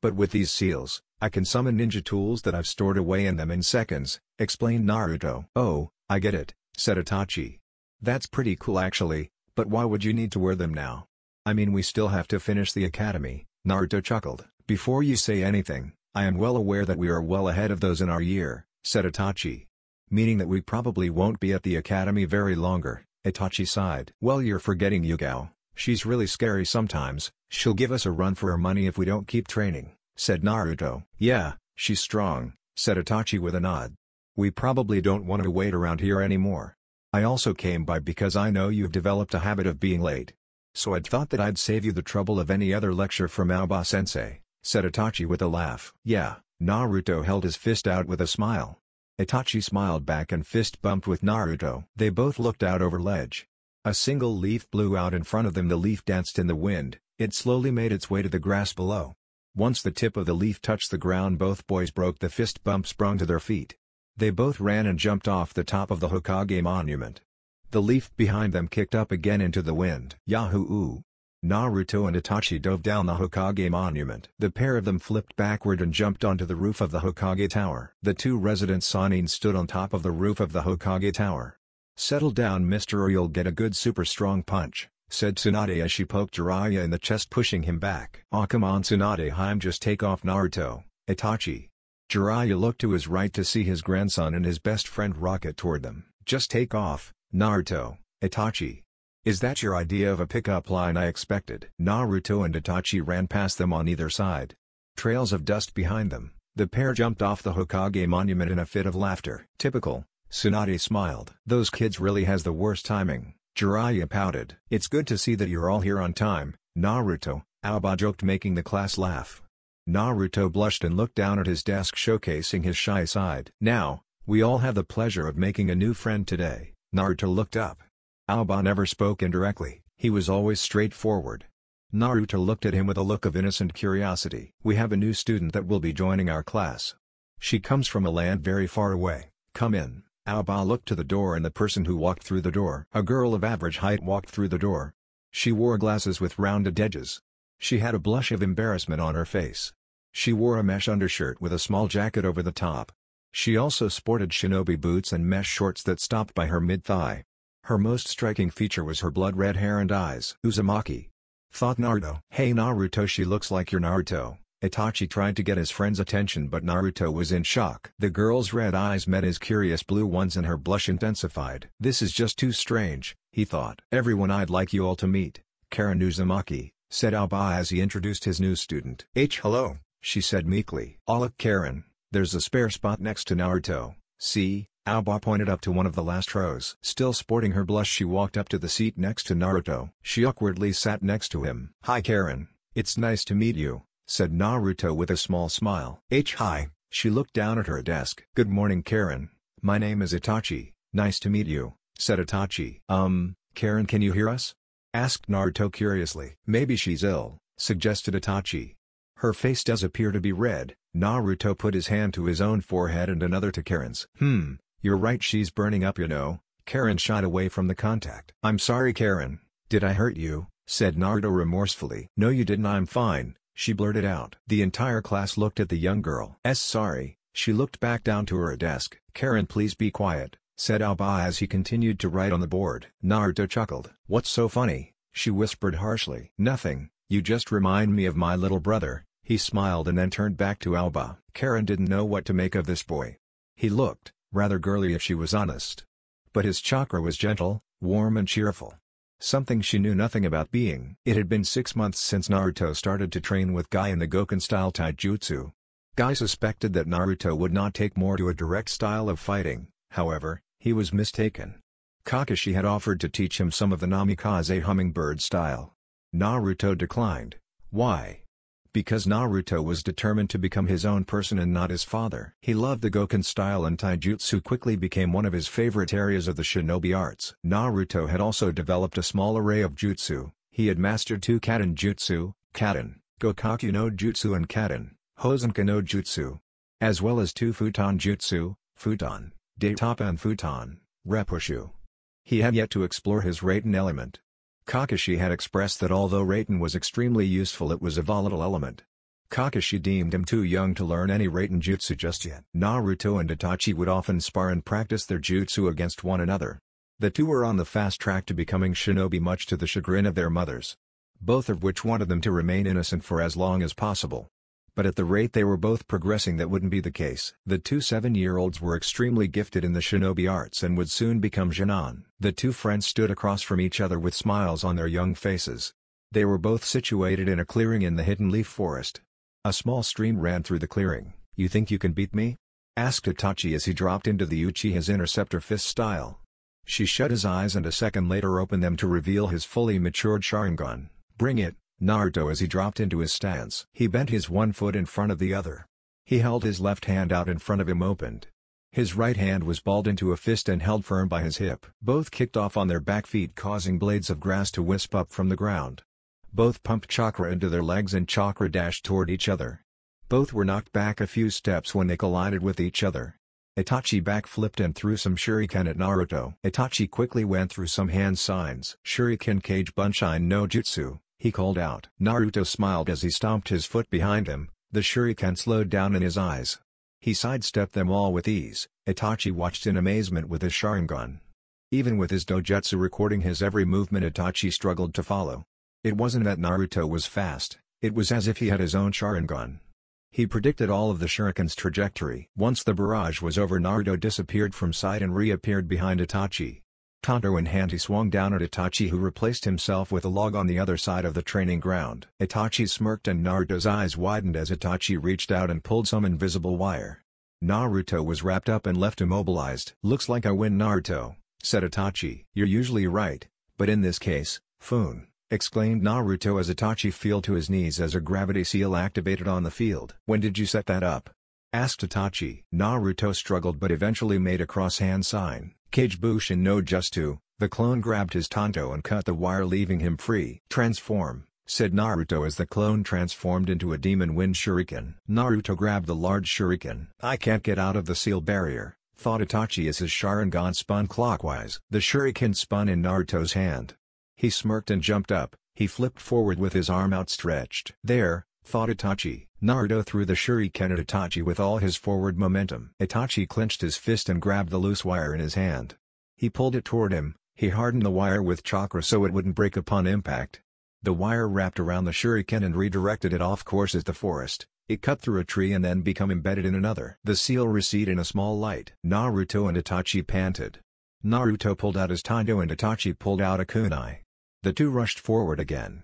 But with these seals, I can summon ninja tools that I've stored away in them in seconds, explained Naruto. Oh, I get it, said Itachi. That's pretty cool actually, but why would you need to wear them now? I mean we still have to finish the academy, Naruto chuckled. Before you say anything, I am well aware that we are well ahead of those in our year, said Itachi. Meaning that we probably won't be at the academy very longer, Itachi sighed. Well you're forgetting Yugao, she's really scary sometimes, she'll give us a run for our money if we don't keep training, said Naruto. Yeah, she's strong, said Itachi with a nod. We probably don't want to wait around here anymore. I also came by because I know you've developed a habit of being late. So I'd thought that I'd save you the trouble of any other lecture from Aoba-sensei, said Itachi with a laugh. Yeah, Naruto held his fist out with a smile. Itachi smiled back and fist bumped with Naruto. They both looked out over ledge. A single leaf blew out in front of them. The leaf danced in the wind, it slowly made its way to the grass below. Once the tip of the leaf touched the ground both boys broke the fist bump sprung to their feet. They both ran and jumped off the top of the Hokage monument. The leaf behind them kicked up again into the wind. Yahoo! Naruto and Itachi dove down the Hokage monument. The pair of them flipped backward and jumped onto the roof of the Hokage tower. The two resident Sannin stood on top of the roof of the Hokage tower. "Settle down, mister, or you'll get a good super strong punch," said Tsunade as she poked Jiraiya in the chest, pushing him back. "Aw, come on Tsunade, I'm just take off Naruto, Itachi." Jiraiya looked to his right to see his grandson and his best friend rocket toward them. "Just take off, Naruto, Itachi. Is that your idea of a pickup line?" I expected. Naruto and Itachi ran past them on either side. Trails of dust behind them, the pair jumped off the Hokage monument in a fit of laughter. "Typical," Tsunade smiled. "Those kids really has the worst timing," Jiraiya pouted. "It's good to see that you're all here on time, Naruto," Aoba joked, making the class laugh. Naruto blushed and looked down at his desk, showcasing his shy side. "Now, we all have the pleasure of making a new friend today." Naruto looked up. Aoba never spoke indirectly, he was always straightforward. Naruto looked at him with a look of innocent curiosity. "We have a new student that will be joining our class. She comes from a land very far away. Come in." Aoba looked to the door and the person who walked through the door. A girl of average height walked through the door. She wore glasses with rounded edges. She had a blush of embarrassment on her face. She wore a mesh undershirt with a small jacket over the top. She also sported shinobi boots and mesh shorts that stopped by her mid-thigh. Her most striking feature was her blood-red hair and eyes. "Uzumaki," thought Naruto. "Hey Naruto, she looks like your Naruto." Itachi tried to get his friend's attention, but Naruto was in shock. The girl's red eyes met his curious blue ones and her blush intensified. "This is just too strange," he thought. "Everyone, I'd like you all to meet Karen Uzumaki," said Aoba as he introduced his new student. "Hello," she said meekly. "Look Karen, there's a spare spot next to Naruto, see?" Aoba pointed up to one of the last rows. Still sporting her blush, she walked up to the seat next to Naruto. She awkwardly sat next to him. "Hi Karen, it's nice to meet you," said Naruto with a small smile. Hi. She looked down at her desk. "Good morning Karen, my name is Itachi, nice to meet you," said Itachi. Karen, can you hear us?" asked Naruto curiously. "Maybe she's ill," suggested Itachi. "Her face does appear to be red." Naruto put his hand to his own forehead and another to Karen's. You're right, she's burning up, you know." Karen shied away from the contact. "I'm sorry Karen, did I hurt you?" said Naruto remorsefully. "No you didn't, I'm fine," she blurted out. The entire class looked at the young girl. Sorry, she looked back down to her desk. "Karen, please be quiet," said Aoba as he continued to write on the board. Naruto chuckled. "What's so funny?" she whispered harshly. "Nothing, you just remind me of my little brother." He smiled and then turned back to Aoba. Karen didn't know what to make of this boy. He looked rather girly if she was honest. But his chakra was gentle, warm and cheerful. Something she knew nothing about being. It had been 6 months since Naruto started to train with Guy in the Goken-style taijutsu. Guy suspected that Naruto would not take more to a direct style of fighting, however, he was mistaken. Kakashi had offered to teach him some of the Namikaze hummingbird style. Naruto declined. Why? Because Naruto was determined to become his own person and not his father. He loved the Goken style and taijutsu quickly became one of his favorite areas of the shinobi arts. Naruto had also developed a small array of jutsu. He had mastered 2 Kaden jutsu, Kaden, Gokaku no Jutsu and Kaden, Hosenka no Jutsu. As well as 2 Futon jutsu, Futon, Daitapa and Futon, Repushu. He had yet to explore his Raiten element. Kakashi had expressed that although Raiten was extremely useful, it was a volatile element. Kakashi deemed him too young to learn any Raiten jutsu just yet. Naruto and Itachi would often spar and practice their jutsu against one another. The two were on the fast track to becoming shinobi, much to the chagrin of their mothers, both of which wanted them to remain innocent for as long as possible. But at the rate they were both progressing, that wouldn't be the case. The 2 7-year-olds were extremely gifted in the shinobi arts and would soon become Jonin. The 2 friends stood across from each other with smiles on their young faces. They were both situated in a clearing in the hidden leaf forest. A small stream ran through the clearing. "You think you can beat me?" asked Itachi as he dropped into the Uchiha's interceptor fist style. She shut his eyes and a second later opened them to reveal his fully matured Sharingan. "Bring it," Naruto as he dropped into his stance. He bent his one foot in front of the other. He held his left hand out in front of him opened. His right hand was balled into a fist and held firm by his hip. Both kicked off on their back feet, causing blades of grass to wisp up from the ground. Both pumped chakra into their legs and chakra dashed toward each other. Both were knocked back a few steps when they collided with each other. Itachi backflipped and threw some shuriken at Naruto. Itachi quickly went through some hand signs. "Shuriken Kage Bunshin no Jutsu," he called out. Naruto smiled as he stomped his foot behind him, the shuriken slowed down in his eyes. He sidestepped them all with ease. Itachi watched in amazement with his Sharingan. Even with his dojutsu recording his every movement, Itachi struggled to follow. It wasn't that Naruto was fast, it was as if he had his own Sharingan. He predicted all of the shuriken's trajectory. Once the barrage was over, Naruto disappeared from sight and reappeared behind Itachi. Tanto in hand, he swung down at Itachi, who replaced himself with a log on the other side of the training ground. Itachi smirked and Naruto's eyes widened as Itachi reached out and pulled some invisible wire. Naruto was wrapped up and left immobilized. "Looks like I win, Naruto," said Itachi. "You're usually right, but in this case, Fun," exclaimed Naruto as Itachi fell to his knees as a gravity seal activated on the field. "When did you set that up?" asked Itachi. Naruto struggled but eventually made a cross-hand sign. Kage Bushin no Jutsu, the clone grabbed his Tanto and cut the wire, leaving him free. "Transform," said Naruto as the clone transformed into a demon wind shuriken. Naruto grabbed the large shuriken. "I can't get out of the seal barrier," thought Itachi as his Sharingan spun clockwise. The shuriken spun in Naruto's hand. He smirked and jumped up. He flipped forward with his arm outstretched. "There," thought Itachi. Naruto threw the shuriken at Itachi with all his forward momentum. Itachi clenched his fist and grabbed the loose wire in his hand. He pulled it toward him. He hardened the wire with chakra so it wouldn't break upon impact. The wire wrapped around the shuriken and redirected it off course as the forest. It cut through a tree and then became embedded in another. The seal receded in a small light. Naruto and Itachi panted. Naruto pulled out his Tanto and Itachi pulled out a kunai. The two rushed forward again.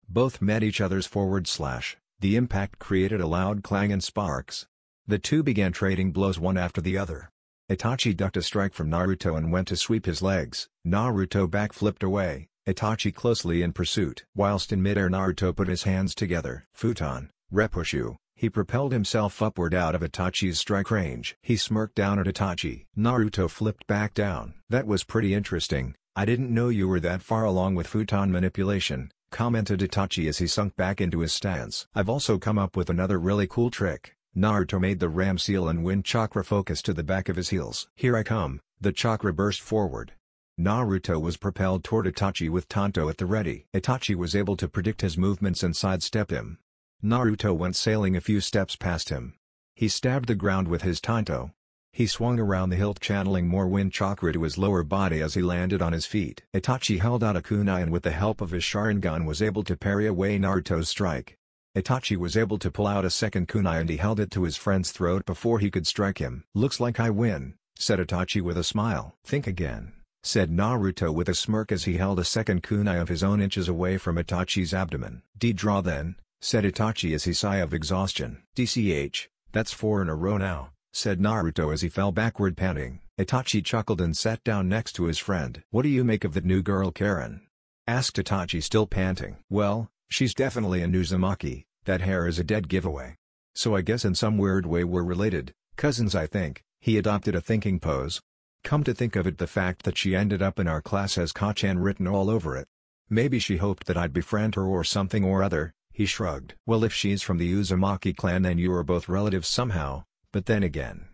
Both met each other's forward slash. The impact created a loud clang and sparks. The two began trading blows one after the other. Itachi ducked a strike from Naruto and went to sweep his legs. Naruto backflipped away, Itachi closely in pursuit. Whilst in midair, Naruto put his hands together. Futon, Repushu. He propelled himself upward out of Itachi's strike range. He smirked down at Itachi. Naruto flipped back down. "That was pretty interesting. I didn't know you were that far along with futon manipulation," commented Itachi as he sunk back into his stance. "I've also come up with another really cool trick." Naruto made the ram seal and wind chakra focus to the back of his heels. "Here I come." The chakra burst forward. Naruto was propelled toward Itachi with Tanto at the ready. Itachi was able to predict his movements and sidestep him. Naruto went sailing a few steps past him. He stabbed the ground with his Tanto. He swung around the hilt, channeling more wind chakra to his lower body as he landed on his feet. Itachi held out a kunai and with the help of his Sharingan was able to parry away Naruto's strike. Itachi was able to pull out a second kunai and he held it to his friend's throat before he could strike him. "Looks like I win," said Itachi with a smile. "Think again," said Naruto with a smirk as he held a second kunai of his own inches away from Itachi's abdomen. "D-draw then," said Itachi as he sighed of exhaustion. "DCH, that's 4 in a row now," said Naruto as he fell backward panting. Itachi chuckled and sat down next to his friend. "What do you make of that new girl Karen?" asked Itachi, still panting. "Well, she's definitely a new Uzumaki, that hair is a dead giveaway. So I guess in some weird way we're related, cousins I think." He adopted a thinking pose. "Come to think of it, the fact that she ended up in our class has Kachan written all over it. Maybe she hoped that I'd befriend her or something or other." He shrugged. "Well, if she's from the Uzumaki clan then you are both relatives somehow. But then again,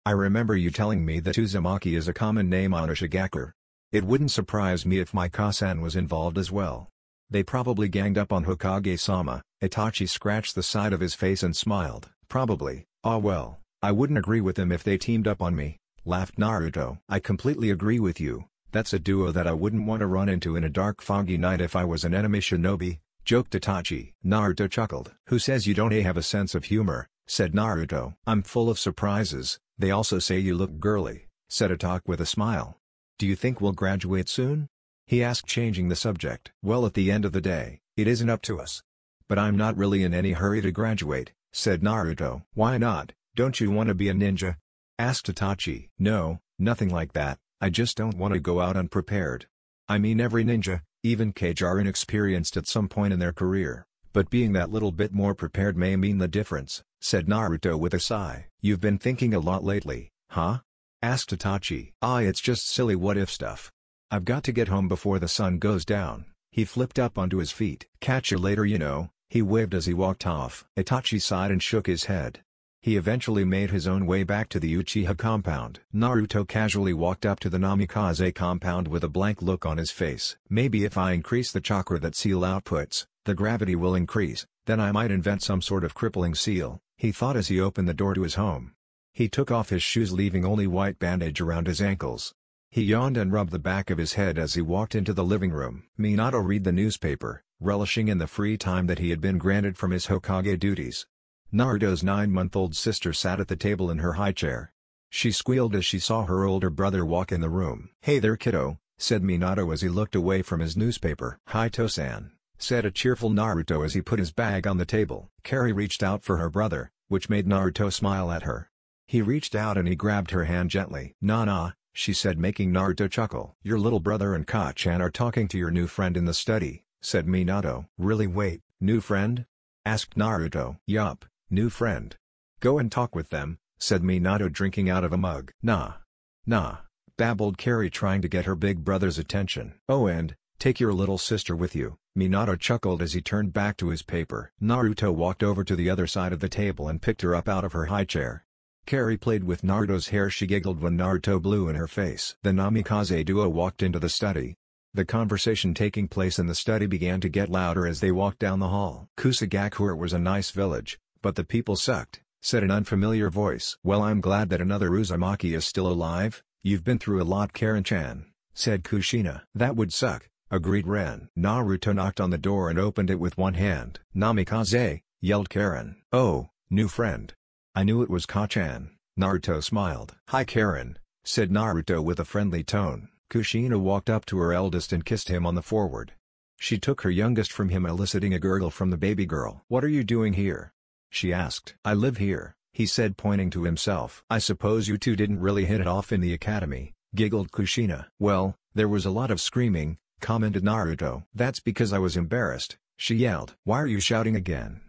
I remember you telling me that Uzumaki is a common name on Ashigakure. It wouldn't surprise me if my Kasan was involved as well. They probably ganged up on Hokage-sama." Itachi scratched the side of his face and smiled. "Probably. Ah well, I wouldn't agree with them if they teamed up on me," laughed Naruto. "I completely agree with you. That's a duo that I wouldn't want to run into in a dark foggy night if I was an enemy shinobi," joked Itachi. Naruto chuckled. "Who says you don't have a sense of humor?" said Naruto. "I'm full of surprises. They also say you look girly," said Itachi with a smile. "Do you think we'll graduate soon?" he asked, changing the subject. "Well, at the end of the day, it isn't up to us. But I'm not really in any hurry to graduate," said Naruto. "Why not? Don't you want to be a ninja?" asked Itachi. "No, nothing like that. I just don't want to go out unprepared. I mean, every ninja, even Kage, are inexperienced at some point in their career. But being that little bit more prepared may mean the difference," said Naruto with a sigh. "You've been thinking a lot lately, huh?" asked Itachi. It's just silly what-if stuff. I've got to get home before the sun goes down." He flipped up onto his feet. "Catch you later, you know," he waved as he walked off. Itachi sighed and shook his head. He eventually made his own way back to the Uchiha compound. Naruto casually walked up to the Namikaze compound with a blank look on his face. "Maybe if I increase the chakra that seal outputs, The gravity will increase, then I might invent some sort of crippling seal, he thought as he opened the door to his home. He took off his shoes, leaving only white bandage around his ankles. He yawned and rubbed the back of his head as he walked into the living room. Minato read the newspaper, relishing in the free time that he had been granted from his Hokage duties. Naruto's 9-month-old sister sat at the table in her high chair. She squealed as she saw her older brother walk in the room. "Hey there, kiddo," said Minato as he looked away from his newspaper. "Hi, Tosan," said a cheerful Naruto as he put his bag on the table. Kari reached out for her brother, which made Naruto smile at her. He reached out and he grabbed her hand gently. "Nah," she said, making Naruto chuckle. "Your little brother and Ka-chan are talking to your new friend in the study," said Minato. "Really? Wait, new friend?" asked Naruto. "Yup, new friend." "Go and talk with them," said Minato, drinking out of a mug. Nah, babbled Kari, trying to get her big brother's attention. "Oh, and take your little sister with you," Minato chuckled as he turned back to his paper. Naruto walked over to the other side of the table and picked her up out of her high chair. Kari played with Naruto's hair. She giggled when Naruto blew in her face. The Namikaze duo walked into the study. The conversation taking place in the study began to get louder as they walked down the hall. "Kusagakure was a nice village, but the people sucked," said an unfamiliar voice. "Well, I'm glad that another Uzumaki is still alive. You've been through a lot, Karen-chan," said Kushina. "That would suck," agreed Ren. Naruto knocked on the door and opened it with one hand. "Namikaze," yelled Karen. "Oh, new friend. I knew it was Ka-chan." Naruto smiled. "Hi, Karen," said Naruto with a friendly tone. Kushina walked up to her eldest and kissed him on the forehead. She took her youngest from him, eliciting a gurgle from the baby girl. "What are you doing here?" she asked. "I live here," he said, pointing to himself. "I suppose you two didn't really hit it off in the academy," giggled Kushina. "Well, there was a lot of screaming," commented Naruto. "That's because I was embarrassed," she yelled. "Why are you shouting again?"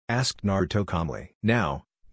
asked Naruto calmly.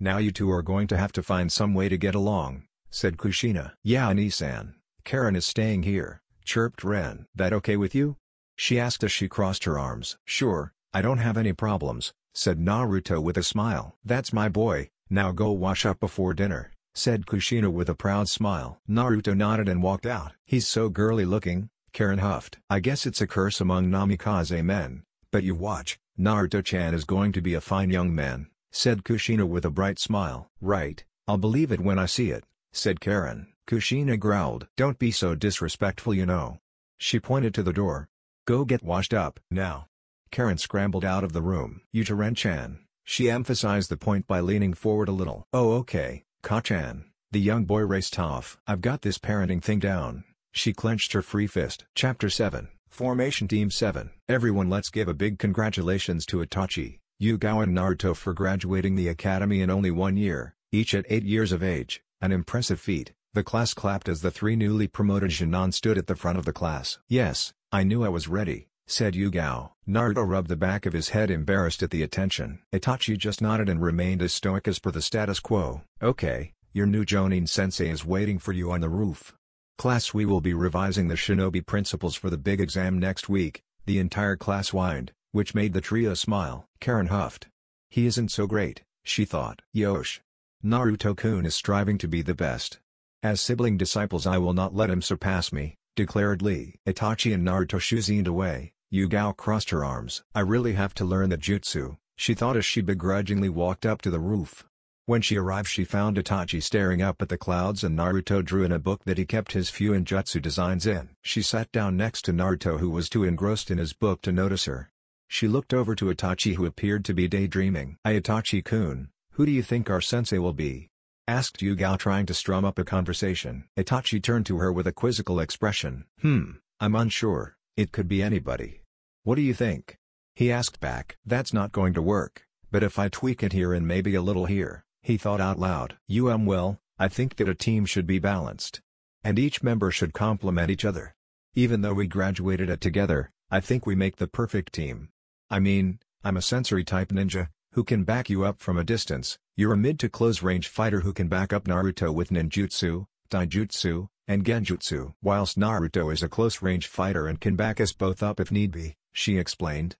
Now you two are going to have to find some way to get along," said Kushina. "Yeah, Anisan. Karen is staying here," chirped Ren. "That okay with you?" she asked as she crossed her arms. "Sure, I don't have any problems," said Naruto with a smile. "That's my boy. Now go wash up before dinner," said Kushina with a proud smile. Naruto nodded and walked out. "He's so girly looking," Karen huffed. "I guess it's a curse among Namikaze men, but you watch, Naruto-chan is going to be a fine young man," said Kushina with a bright smile. "Right, I'll believe it when I see it," said Karen. Kushina growled. "Don't be so disrespectful, you know." She pointed to the door. "Go get washed up now." Karen scrambled out of the room. "Yutaren-chan," she emphasized the point by leaning forward a little. "Oh, okay, Ka-chan." The young boy raced off. "I've got this parenting thing down." She clenched her free fist. Chapter 7. Formation Team 7. Everyone, let's give a big congratulations to Itachi, Yugao and Naruto for graduating the academy in only 1 year, each at 8 years of age, an impressive feat. The class clapped as the 3 newly promoted Jonin stood at the front of the class. "Yes, I knew I was ready," said Yugao. Naruto rubbed the back of his head, embarrassed at the attention. Itachi just nodded and remained as stoic as per the status quo. "Okay, your new Jonin sensei is waiting for you on the roof." "Class, we will be revising the shinobi principles for the big exam next week," the entire class whined, which made the trio smile. Karen huffed. "He isn't so great," she thought. "Yosh. Naruto-kun is striving to be the best. As sibling disciples, I will not let him surpass me," declared Lee. Itachi and Naruto shuzined away. Yugao crossed her arms. "I really have to learn the jutsu," she thought as she begrudgingly walked up to the roof. When she arrived, she found Itachi staring up at the clouds, and Naruto drew in a book that he kept his few jutsu designs in. She sat down next to Naruto, who was too engrossed in his book to notice her. She looked over to Itachi, who appeared to be daydreaming. "Itachi-kun, who do you think our sensei will be?" asked Yugao, trying to strum up a conversation. Itachi turned to her with a quizzical expression. I'm unsure, it could be anybody." "What do you think?" he asked back. "That's not going to work, but if I tweak it here and maybe a little here," he thought out loud. Well, I think that a team should be balanced. And each member should complement each other. Even though we graduated it together, I think we make the perfect team. I mean, I'm a sensory-type ninja, who can back you up from a distance. You're a mid to close-range fighter who can back up Naruto with ninjutsu, taijutsu, and genjutsu. Whilst Naruto is a close-range fighter and can back us both up if need be, she explained.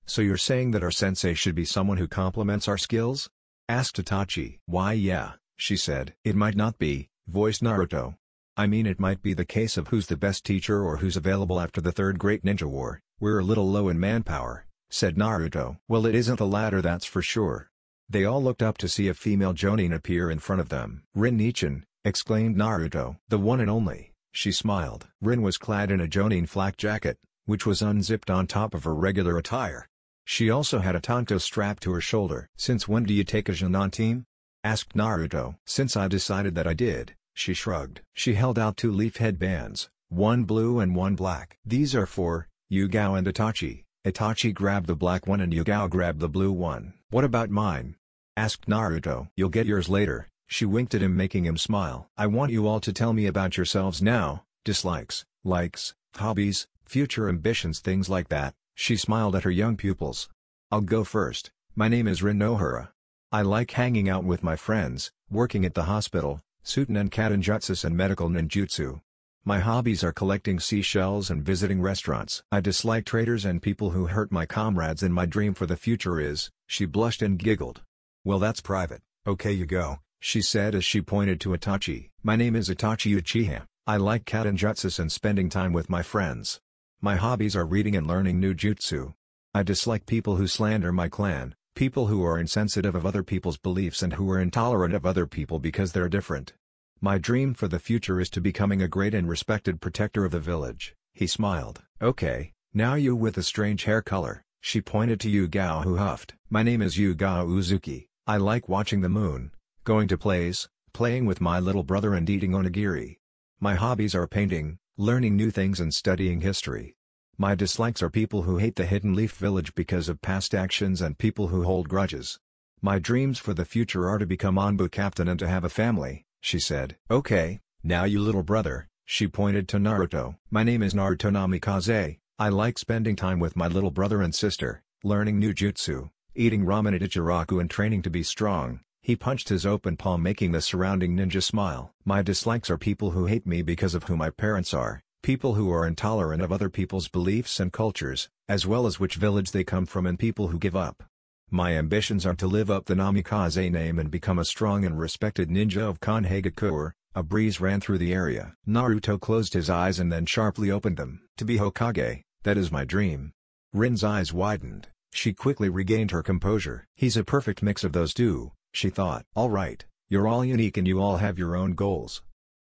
So you're saying that our sensei should be someone who complements our skills?" asked Itachi. "Why, yeah," she said. "It might not be," voiced Naruto. "I mean, it might be the case of who's the best teacher or who's available after the Third Great Ninja War. We're a little low in manpower, said Naruto. Well, it isn't the latter, that's for sure. They all looked up to see a female Jonin appear in front of them. Rin Nichan, exclaimed Naruto. The one and only, she smiled. Rin was clad in a Jonin flak jacket, which was unzipped on top of her regular attire. She also had a tanto strapped to her shoulder. Since when do you take a Jonin team? Asked Naruto. Since I decided that I did, she shrugged. She held out 2 leaf headbands, one blue and one black. These are for Yugao and Itachi. Itachi grabbed the black one and Yugao grabbed the blue one. What about mine? Asked Naruto. You'll get yours later. She winked at him, making him smile. I want you all to tell me about yourselves now, dislikes, likes, hobbies, future ambitions, things like that. She smiled at her young pupils. I'll go first. My name is Rin Nohara. I like hanging out with my friends, working at the hospital, Suten Kadenjutsu and medical ninjutsu. My hobbies are collecting seashells and visiting restaurants. I dislike traitors and people who hurt my comrades, and my dream for the future is, she blushed and giggled. Well, that's private. Okay, you go, she said as she pointed to Itachi. My name is Itachi Uchiha. I like Kadenjutsu and spending time with my friends. My hobbies are reading and learning new jutsu. I dislike people who slander my clan, people who are insensitive of other people's beliefs and who are intolerant of other people because they're different. My dream for the future is to becoming a great and respected protector of the village. He smiled. Okay, now you with the strange hair color. She pointed to Yugao, who huffed. My name is Yugao Uzuki. I like watching the moon, going to plays, playing with my little brother and eating onigiri. My hobbies are painting, learning new things and studying history. My dislikes are people who hate the Hidden Leaf Village because of past actions and people who hold grudges. My dreams for the future are to become Anbu captain and to have a family, she said. Okay, now you little brother, she pointed to Naruto. My name is Naruto Namikaze. I like spending time with my little brother and sister, learning new jutsu, eating ramen at Ichiraku and training to be strong. He punched his open palm, making the surrounding ninja smile. My dislikes are people who hate me because of who my parents are, people who are intolerant of other people's beliefs and cultures, as well as which village they come from, and people who give up. My ambitions are to live up the Namikaze name and become a strong and respected ninja of Konohagakure. A breeze ran through the area. Naruto closed his eyes and then sharply opened them. To be Hokage, that is my dream. Rin's eyes widened. She quickly regained her composure. He's a perfect mix of those two, she thought. Alright, you're all unique and you all have your own goals.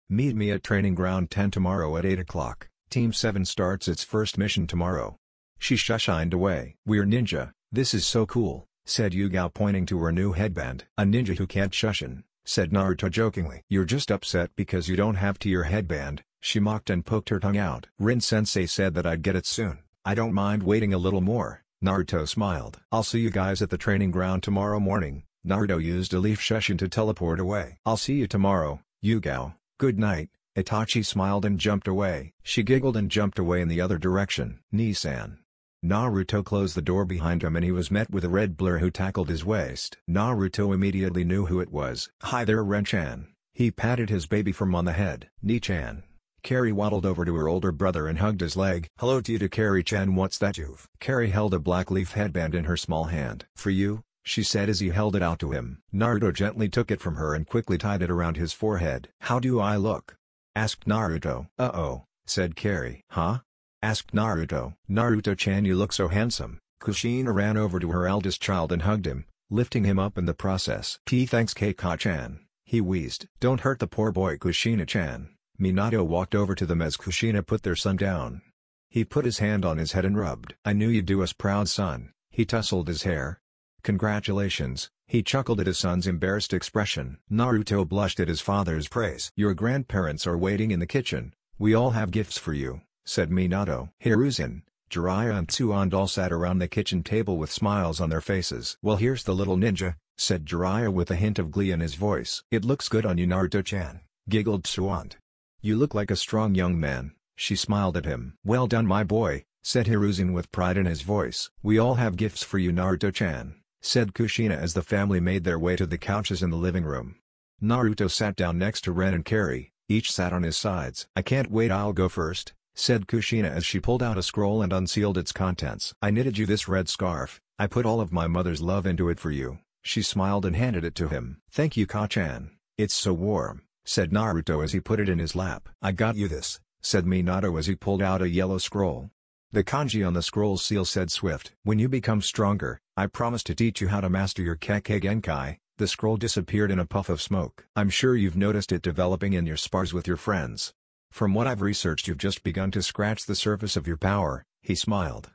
Meet me at Training Ground 10 tomorrow at 8 o'clock. Team 7 starts its first mission tomorrow. She shushined away. We're ninja, this is so cool, said Yugao, pointing to her new headband. A ninja who can't shushin, said Naruto jokingly. You're just upset because you don't have to your headband, she mocked and poked her tongue out. Rin-sensei said that I'd get it soon. I don't mind waiting a little more, Naruto smiled. I'll see you guys at the training ground tomorrow morning. Naruto used a leaf shushin to teleport away. I'll see you tomorrow, Yugao. Good night. Itachi smiled and jumped away. She giggled and jumped away in the other direction. Nissan. Naruto closed the door behind him and he was met with a red blur who tackled his waist. Naruto immediately knew who it was. Hi there, Ren-chan. He patted his baby from on the head. Ni-chan. Carrie waddled over to her older brother and hugged his leg. Hello to you, to Carrie-chan. What's that you've? Carrie held a black leaf headband in her small hand. For you, she said as he held it out to him. Naruto gently took it from her and quickly tied it around his forehead. How do I look? Asked Naruto. Uh-oh, said Carrie. Huh? Asked Naruto. Naruto-chan, you look so handsome. Kushina ran over to her eldest child and hugged him, lifting him up in the process. Thanks Keika-chan, he wheezed. Don't hurt the poor boy, Kushina-chan. Minato walked over to them as Kushina put their son down. He put his hand on his head and rubbed. I knew you'd do us proud, son. He tousled his hair. Congratulations, he chuckled at his son's embarrassed expression. Naruto blushed at his father's praise. Your grandparents are waiting in the kitchen. We all have gifts for you, said Minato. Hiruzen, Jiraiya and Tsuon all sat around the kitchen table with smiles on their faces. Well, here's the little ninja, said Jiraiya with a hint of glee in his voice. It looks good on you, Naruto-chan, giggled Tsuon. You look like a strong young man, she smiled at him. Well done, my boy, said Hiruzen with pride in his voice. We all have gifts for you, Naruto-chan, said Kushina as the family made their way to the couches in the living room. Naruto sat down next to Ren and Carrie, each sat on his sides. I can't wait, I'll go first, said Kushina as she pulled out a scroll and unsealed its contents. I knitted you this red scarf. I put all of my mother's love into it for you. She smiled and handed it to him. Thank you, Ka-chan. It's so warm, said Naruto as he put it in his lap. I got you this, said Minato as he pulled out a yellow scroll. The kanji on the scroll's seal said Swift. When you become stronger, I promise to teach you how to master your Kekkei Genkai. The scroll disappeared in a puff of smoke. I'm sure you've noticed it developing in your spars with your friends. From what I've researched, you've just begun to scratch the surface of your power, he smiled.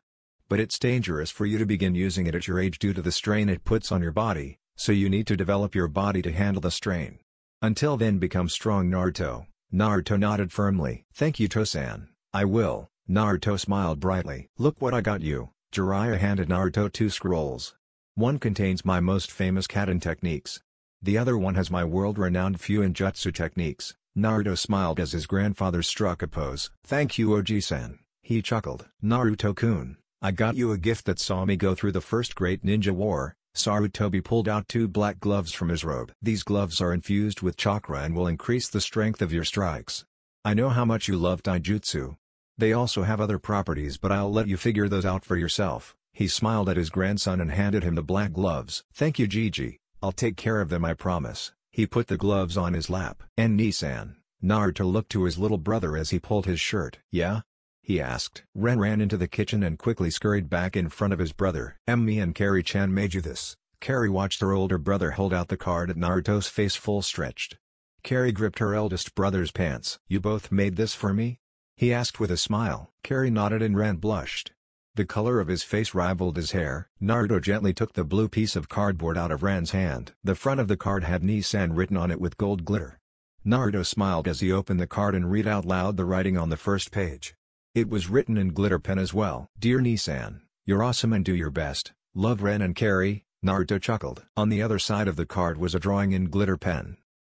But it's dangerous for you to begin using it at your age due to the strain it puts on your body, so you need to develop your body to handle the strain. Until then, become strong, Naruto. Naruto nodded firmly. Thank you, Tosan. I will. Naruto smiled brightly. Look what I got you. Jiraiya handed Naruto 2 scrolls. One contains my most famous Kaden techniques. The other one has my world-renowned Fuinjutsu techniques. Naruto smiled as his grandfather struck a pose. Thank you, Oji-san. He chuckled. Naruto-kun, I got you a gift that saw me go through the first great ninja war. Sarutobi pulled out 2 black gloves from his robe. These gloves are infused with chakra and will increase the strength of your strikes. I know how much you love taijutsu. They also have other properties, but I'll let you figure those out for yourself. He smiled at his grandson and handed him the black gloves. Thank you, Gigi. I'll take care of them, I promise. He put the gloves on his lap. And Nissan. Naruto looked to his little brother as he pulled his shirt. Yeah? He asked. Ren ran into the kitchen and quickly scurried back in front of his brother. Me and Carrie-chan made you this. Carrie watched her older brother hold out the card at Naruto's face full stretched. Carrie gripped her eldest brother's pants. You both made this for me? He asked with a smile. Carrie nodded and Ren blushed. The color of his face rivaled his hair. Naruto gently took the blue piece of cardboard out of Ren's hand. The front of the card had Nissan written on it with gold glitter. Naruto smiled as he opened the card and read out loud the writing on the first page. It was written in glitter pen as well. Dear Nissan, you're awesome and do your best. Love, Ren and Carrie. Naruto chuckled. On the other side of the card was a drawing in glitter pen.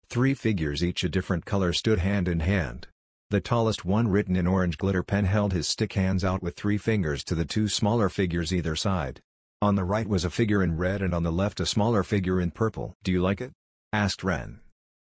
3 figures, each a different color, stood hand in hand. The tallest one, written in orange glitter pen, held his stick hands out with 3 fingers to the 2 smaller figures either side. On the right was a figure in red and on the left a smaller figure in purple. Do you like it? Asked Ren.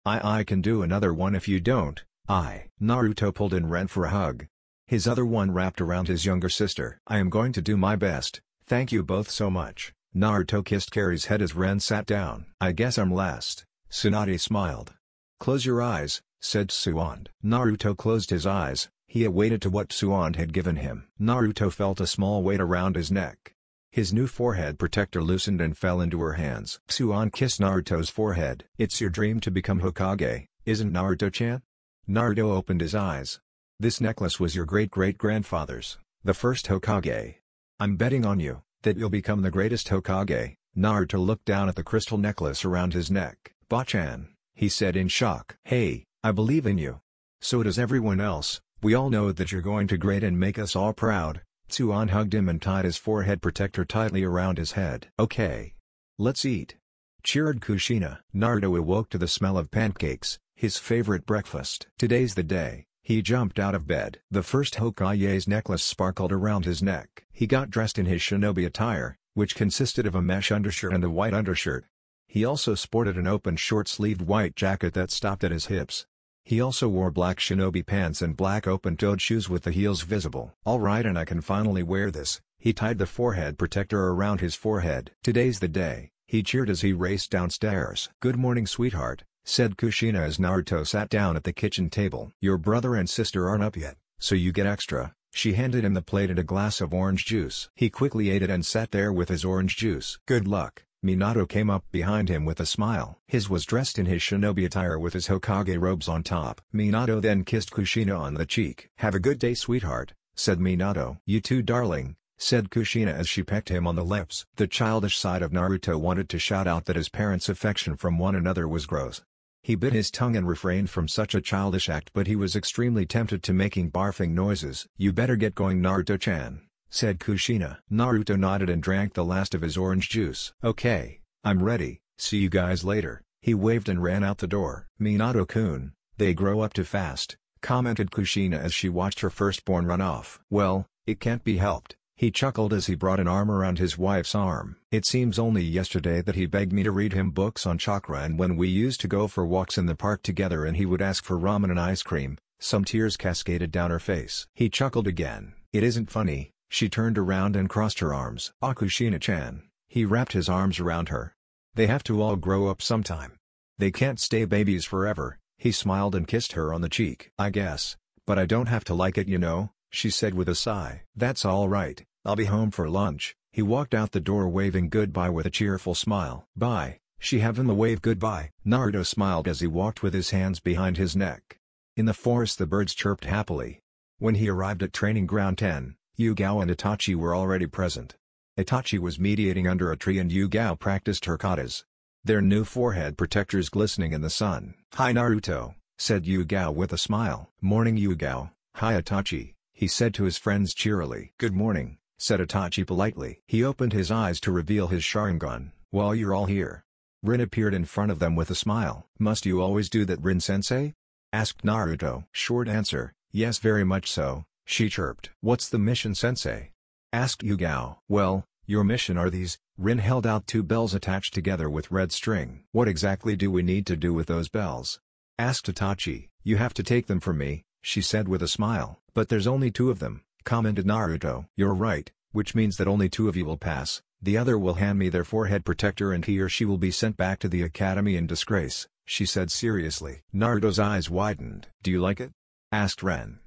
I can do another one if you don't. Naruto pulled in Ren for a hug. His other one wrapped around his younger sister. I am going to do my best. Thank you both so much. Naruto kissed Carrie's head as Ren sat down. I guess I'm last. Tsunade smiled. Close your eyes, said Tsuonde. Naruto closed his eyes. He awaited to what Tsuonde had given him. Naruto felt a small weight around his neck. His new forehead protector loosened and fell into her hands. Tsuonde kissed Naruto's forehead. It's your dream to become Hokage, isn't Naruto-chan? Naruto opened his eyes. This necklace was your great-great-grandfather's, the first Hokage. I'm betting on you, that you'll become the greatest Hokage. Naruto looked down at the crystal necklace around his neck. Bachan, he said in shock. Hey, I believe in you. So does everyone else. We all know that you're going to great and make us all proud. Tsuonde hugged him and tied his forehead protector tightly around his head. Okay. Let's eat. Cheered Kushina. Naruto awoke to the smell of pancakes, his favorite breakfast. Today's the day. He jumped out of bed. The first Hokage's necklace sparkled around his neck. He got dressed in his shinobi attire, which consisted of a mesh undershirt and a white undershirt. He also sported an open short-sleeved white jacket that stopped at his hips. He also wore black shinobi pants and black open-toed shoes with the heels visible. Alright, and I can finally wear this. He tied the forehead protector around his forehead. Today's the day, he cheered as he raced downstairs. Good morning, sweetheart, said Kushina as Naruto sat down at the kitchen table. Your brother and sister aren't up yet, so you get extra. She handed him the plate and a glass of orange juice. He quickly ate it and sat there with his orange juice. Good luck. Minato came up behind him with a smile. His was dressed in his shinobi attire with his Hokage robes on top. Minato then kissed Kushina on the cheek. Have a good day, sweetheart, said Minato. You too, darling, said Kushina as she pecked him on the lips. The childish side of Naruto wanted to shout out that his parents' affection from one another was gross. He bit his tongue and refrained from such a childish act, but he was extremely tempted to making barfing noises. You better get going, Naruto-chan, said Kushina. Naruto nodded and drank the last of his orange juice. Okay, I'm ready, see you guys later. He waved and ran out the door. Minato-kun, they grow up too fast, commented Kushina as she watched her firstborn run off. Well, it can't be helped, he chuckled as he brought an arm around his wife's arm. It seems only yesterday that he begged me to read him books on chakra, and when we used to go for walks in the park together and he would ask for ramen and ice cream, some tears cascaded down her face. He chuckled again. It isn't funny. She turned around and crossed her arms. Kushina-chan. He wrapped his arms around her. They have to all grow up sometime. They can't stay babies forever. He smiled and kissed her on the cheek. I guess, but I don't have to like it, you know. she said with a sigh. "That's all right, I'll be home for lunch." He walked out the door waving goodbye with a cheerful smile. "Bye." She gave him a wave goodbye. Naruto smiled as he walked with his hands behind his neck. In the forest the birds chirped happily. When he arrived at Training Ground 10, Yugao and Itachi were already present. Itachi was mediating under a tree and Yugao practiced her katas. Their new forehead protectors glistening in the sun. "Hi Naruto," said Yugao with a smile. "Morning Yugao." "Hi Itachi," he said to his friends cheerily. "Good morning," said Itachi politely. He opened his eyes to reveal his Sharingan. "Well, you're all here." Rin appeared in front of them with a smile. "Must you always do that, Rin-sensei?" asked Naruto. Short answer, "Yes, very much so," she chirped. "What's the mission, sensei?" asked Yugao. "Well, your mission are these." Rin held out two bells attached together with red string. "What exactly do we need to do with those bells?" asked Itachi. "You have to take them from me," she said with a smile. "But there's only two of them," commented Naruto. "You're right, which means that only two of you will pass. The other will hand me their forehead protector and he or she will be sent back to the academy in disgrace," she said seriously. Naruto's eyes widened. "Do you like it?" asked Ren.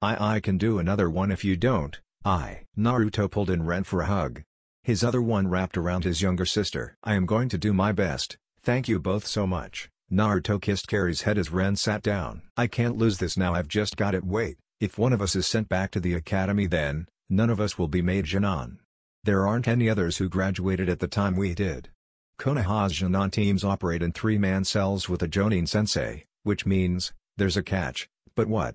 I can do another one if you don't." Naruto pulled in Ren for a hug. His other one wrapped around his younger sister. "I am going to do my best, thank you both so much." Naruto kissed Kari's head as Ren sat down. "I can't lose this now, I've just got it. Wait, if one of us is sent back to the academy then, none of us will be made Jonin. There aren't any others who graduated at the time we did. Konoha's Jonin teams operate in three-man cells with a Jonin sensei, which means, there's a catch, but what?"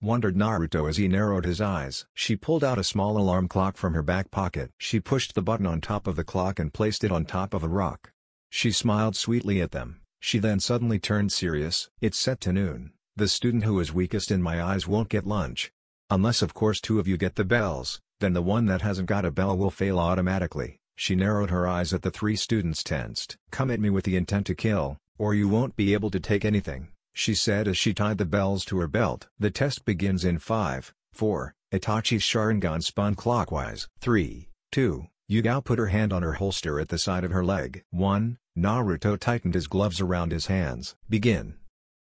wondered Naruto as he narrowed his eyes. She pulled out a small alarm clock from her back pocket. She pushed the button on top of the clock and placed it on top of a rock. She smiled sweetly at them. She then suddenly turned serious. "It's set to noon. The student who is weakest in my eyes won't get lunch. Unless of course two of you get the bells, then the one that hasn't got a bell will fail automatically." She narrowed her eyes at the three students tensed. "Come at me with the intent to kill, or you won't be able to take anything," she said as she tied the bells to her belt. "The test begins in 5, 4, Itachi's Sharingan spun clockwise. 3, 2, Yugao put her hand on her holster at the side of her leg. 1, Naruto tightened his gloves around his hands. "Begin."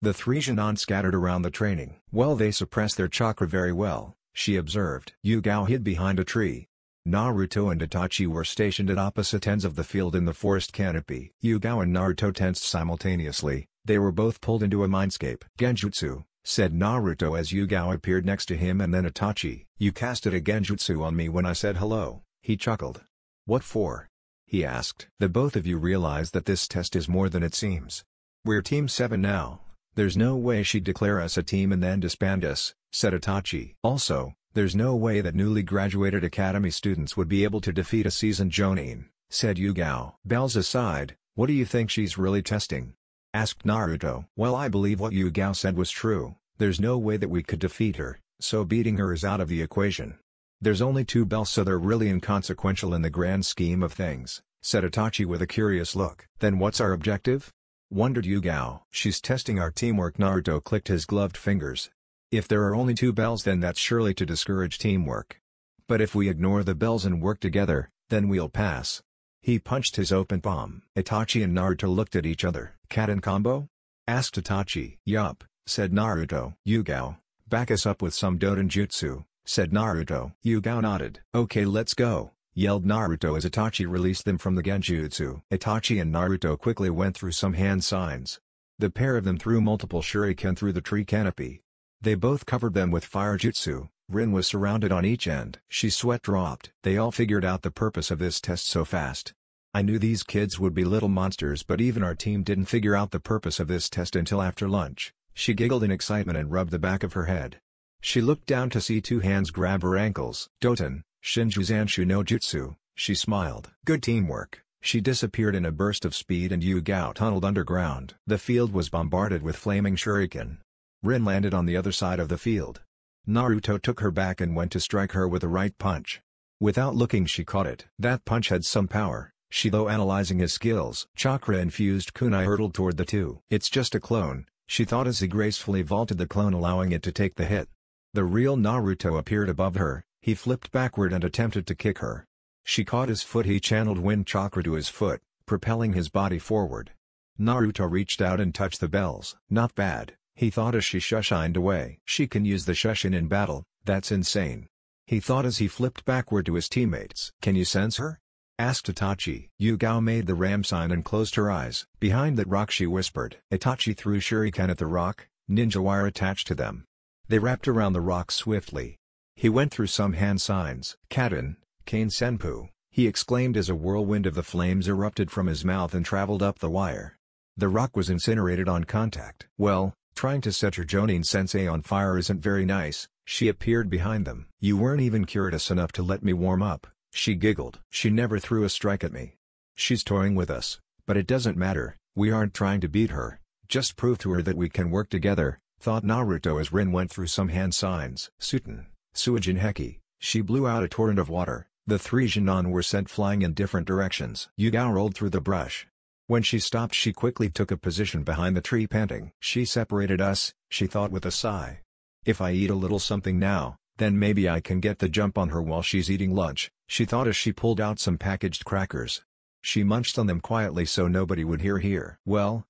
The three Jonin scattered around the training. "Well, they suppress their chakra very well," she observed. Yugao hid behind a tree. Naruto and Itachi were stationed at opposite ends of the field in the forest canopy. Yugao and Naruto tensed simultaneously. They were both pulled into a mindscape. "Genjutsu," said Naruto as Yugao appeared next to him and then Itachi. "You casted a genjutsu on me when I said hello." He chuckled. "What for?" he asked. "The both of you realize that this test is more than it seems. We're Team 7 now. There's no way she'd declare us a team and then disband us," said Itachi. "Also, there's no way that newly graduated academy students would be able to defeat a seasoned Jonin," said Yugao. "Bells aside, what do you think she's really testing?" asked Naruto. "Well, I believe what Yugao said was true. There's no way that we could defeat her, so beating her is out of the equation. There's only two bells, so they're really inconsequential in the grand scheme of things," said Itachi with a curious look. "Then what's our objective?" wondered Yugao. "She's testing our teamwork." Naruto clicked his gloved fingers. "If there are only two bells, then that's surely to discourage teamwork. But if we ignore the bells and work together, then we'll pass." He punched his open palm. Itachi and Naruto looked at each other. "Kaden combo?" asked Itachi. "Yup," said Naruto. "Yugao, back us up with some Doden Jutsu," said Naruto. Yugao nodded. "Okay, let's go," yelled Naruto as Itachi released them from the genjutsu. Itachi and Naruto quickly went through some hand signs. The pair of them threw multiple shuriken through the tree canopy. They both covered them with fire jutsu. Rin was surrounded on each end. She sweat dropped. They all figured out the purpose of this test so fast. "I knew these kids would be little monsters, but even our team didn't figure out the purpose of this test until after lunch." She giggled in excitement and rubbed the back of her head. She looked down to see two hands grab her ankles. "Doten, Shinjuzanshu no Jutsu," she smiled. "Good teamwork." She disappeared in a burst of speed and Yugao tunneled underground. The field was bombarded with flaming shuriken. Rin landed on the other side of the field. Naruto took her back and went to strike her with a right punch. Without looking, she caught it. That punch had some power. She, though analyzing his skills. Chakra-infused kunai hurtled toward the two. "It's just a clone," she thought as he gracefully vaulted the clone, allowing it to take the hit. The real Naruto appeared above her. He flipped backward and attempted to kick her. She caught his foot. He channeled wind chakra to his foot, propelling his body forward. Naruto reached out and touched the bells. "Not bad," he thought as she shushined away. "She can use the Shushin in battle, That's insane. He thought as he flipped backward to his teammates. Can you sense her? Asked Itachi. Yugao made the ram sign and closed her eyes. Behind that rock, she whispered. Itachi threw shuriken at the rock, ninja wire attached to them. They wrapped around the rock swiftly. He went through some hand signs. Kaden, Kane Senpu, he exclaimed as a whirlwind of the flames erupted from his mouth and traveled up the wire. The rock was incinerated on contact. Well, trying to set your Jonin-sensei on fire isn't very nice. She appeared behind them. You weren't even curious enough to let me warm up, she giggled. She never threw a strike at me. She's toying with us, but it doesn't matter, we aren't trying to beat her, just prove to her that we can work together, thought Naruto as Rin went through some hand signs. Suten, Suijin Heki, she blew out a torrent of water, the three Genin were sent flying in different directions. Yugao rolled through the brush. When she stopped, she quickly took a position behind the tree, panting. She separated us, she thought with a sigh. If I eat a little something now, then maybe I can get the jump on her while she's eating lunch, she thought as she pulled out some packaged crackers. She munched on them quietly so nobody would hear. Well,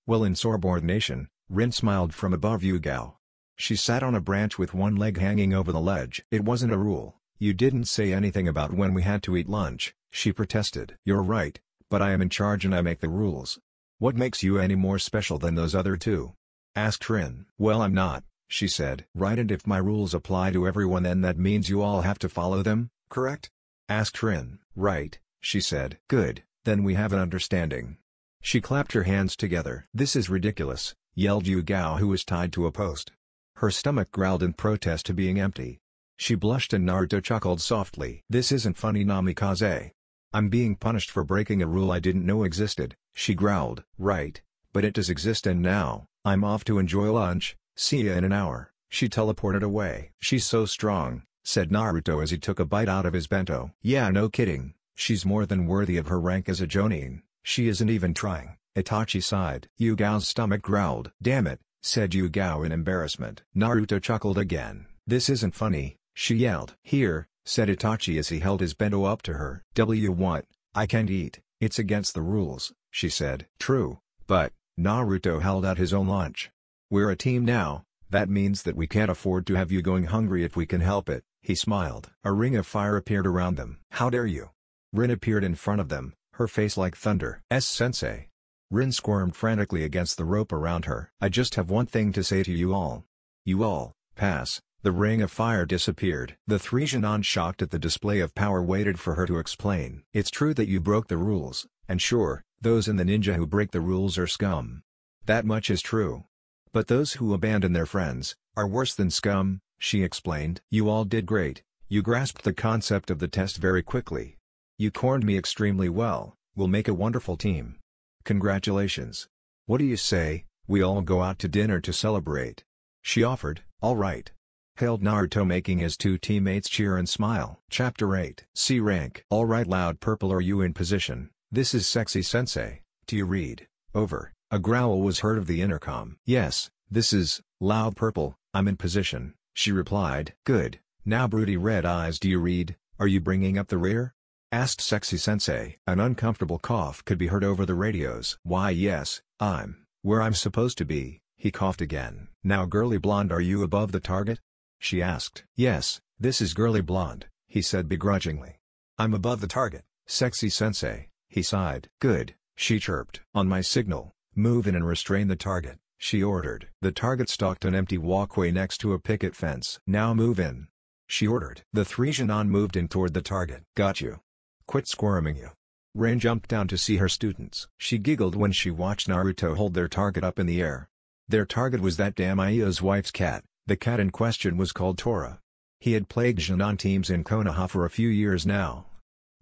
insubordination, Rin smiled from above Yugao. She sat on a branch with one leg hanging over the ledge. It wasn't a rule, you didn't say anything about when we had to eat lunch, she protested. You're right, but I am in charge and I make the rules. What makes you any more special than those other two? Asked Rin. Well, I'm not, she said. Right, and if my rules apply to everyone then that means you all have to follow them, correct? Asked Rin. Right, she said. Good, then we have an understanding. She clapped her hands together. This is ridiculous, yelled Yugao, who was tied to a post. Her stomach growled in protest to being empty. She blushed and Naruto chuckled softly. This isn't funny, Namikaze. I'm being punished for breaking a rule I didn't know existed, she growled. Right, but it does exist and now, I'm off to enjoy lunch, see ya in an hour. She teleported away. She's so strong, said Naruto as he took a bite out of his bento. Yeah, no kidding, she's more than worthy of her rank as a Jonin, she isn't even trying. Itachi sighed. Yugao's stomach growled. Damn it, said Yugao in embarrassment. Naruto chuckled again. This isn't funny, she yelled. Here, said Itachi as he held his bento up to her. What? I can't eat, it's against the rules, she said. True, but, Naruto held out his own lunch. We're a team now, that means that we can't afford to have you going hungry if we can help it, he smiled. A ring of fire appeared around them. How dare you? Rin appeared in front of them, her face like thunder. Sensei. Rin squirmed frantically against the rope around her. I just have one thing to say to you all. You all, pass. The ring of fire disappeared. The three Genin, shocked at the display of power, waited for her to explain. It's true that you broke the rules, and sure, those in the ninja who break the rules are scum. That much is true. But those who abandon their friends, are worse than scum, she explained. You all did great, you grasped the concept of the test very quickly. You cornered me extremely well, we'll make a wonderful team. Congratulations. What do you say, we all go out to dinner to celebrate? She offered. All right. Hailed Naruto, making his two teammates cheer and smile. Chapter 8. C rank. All right, Loud Purple, are you in position? This is Sexy Sensei, do you read? Over. A growl was heard of the intercom. Yes, this is Loud Purple, I'm in position, she replied. Good. Now Broody Red Eyes, do you read? Are you bringing up the rear? Asked Sexy Sensei. An uncomfortable cough could be heard over the radios. Why yes, I'm where I'm supposed to be, he coughed again. Now Girly Blonde, are you above the target? She asked. Yes, this is Girly Blonde, he said begrudgingly. I'm above the target, Sexy Sensei, he sighed. Good, she chirped. On my signal, move in and restrain the target, she ordered. The target stalked an empty walkway next to a picket fence. Now move in, she ordered. The three Genin moved in toward the target. Got you. Quit squirming, you. Rin jumped down to see her students. She giggled when she watched Naruto hold their target up in the air. Their target was that damn Aiyo's wife's cat. The cat in question was called Tora. He had plagued Genin teams in Konoha for a few years now.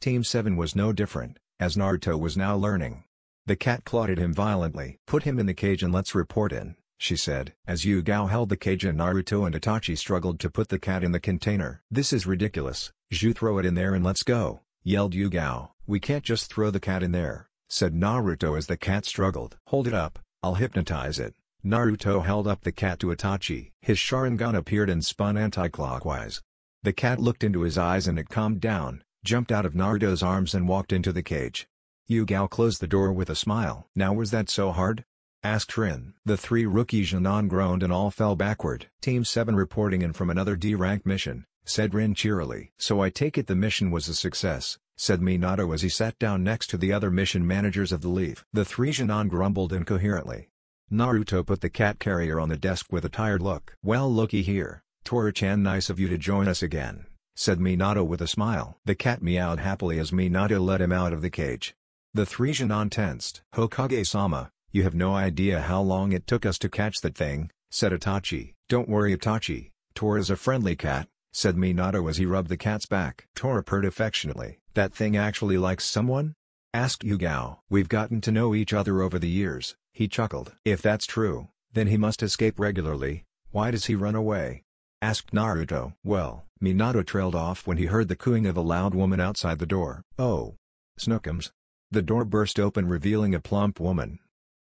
Team 7 was no different, as Naruto was now learning. The cat clawed at him violently. Put him in the cage and let's report in, she said. As Yugao held the cage and Naruto and Itachi struggled to put the cat in the container. This is ridiculous, Zhu, throw it in there and let's go, yelled Yugao. We can't just throw the cat in there, said Naruto as the cat struggled. Hold it up, I'll hypnotize it. Naruto held up the cat to Itachi. His Sharingan appeared and spun anti-clockwise. The cat looked into his eyes and it calmed down, jumped out of Naruto's arms and walked into the cage. Yugao closed the door with a smile. Now was that so hard? asked Rin. The 3 rookie Janan groaned and all fell backward. Team 7 reporting in from another D-rank mission, said Rin cheerily. So I take it the mission was a success, said Minato as he sat down next to the other mission managers of the Leaf. The 3 Janan grumbled incoherently. Naruto put the cat carrier on the desk with a tired look. Well, looky here, Tora-chan, nice of you to join us again, said Minato with a smile. The cat meowed happily as Minato let him out of the cage. The 3 Janan tensed. Hokage-sama, you have no idea how long it took us to catch that thing, said Itachi. Don't worry Itachi, Tora's a friendly cat, said Minato as he rubbed the cat's back. Tora purred affectionately. That thing actually likes someone? Asked Yugao. We've gotten to know each other over the years, he chuckled. If that's true, then he must escape regularly. Why does he run away? Asked Naruto. Well, Minato trailed off when he heard the cooing of a loud woman outside the door. Oh. Snookums. The door burst open revealing a plump woman.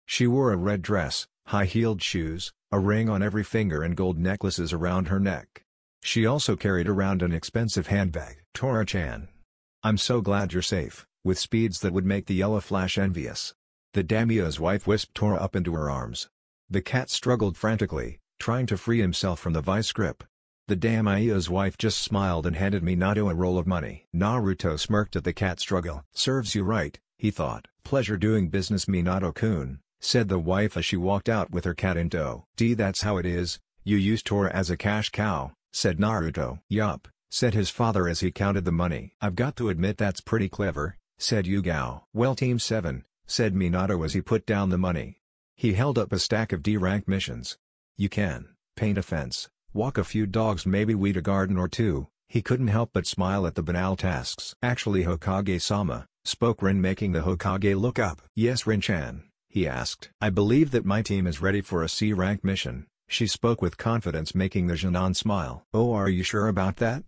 She wore a red dress, high-heeled shoes, a ring on every finger and gold necklaces around her neck. She also carried around an expensive handbag. Tora-chan. I'm so glad you're safe, with speeds that would make the Yellow Flash envious. The daimyo's wife whisked Tora up into her arms. The cat struggled frantically, trying to free himself from the vice grip. The daimyo's wife just smiled and handed Minato a roll of money. Naruto smirked at the cat's struggle. Serves you right, he thought. Pleasure doing business Minato-kun, said the wife as she walked out with her cat in tow. That's how it is, you use Tora as a cash cow, said Naruto. Yup, said his father as he counted the money. I've got to admit that's pretty clever, said Yugao. Well Team 7, said Minato as he put down the money. He held up a stack of D-rank missions. You can paint a fence, walk a few dogs, maybe weed a garden or two. He couldn't help but smile at the banal tasks. Actually Hokage-sama, spoke Rin making the Hokage look up. Yes Rin-chan, he asked. I believe that my team is ready for a C-rank mission. She spoke with confidence making the Janan smile. Oh, are you sure about that?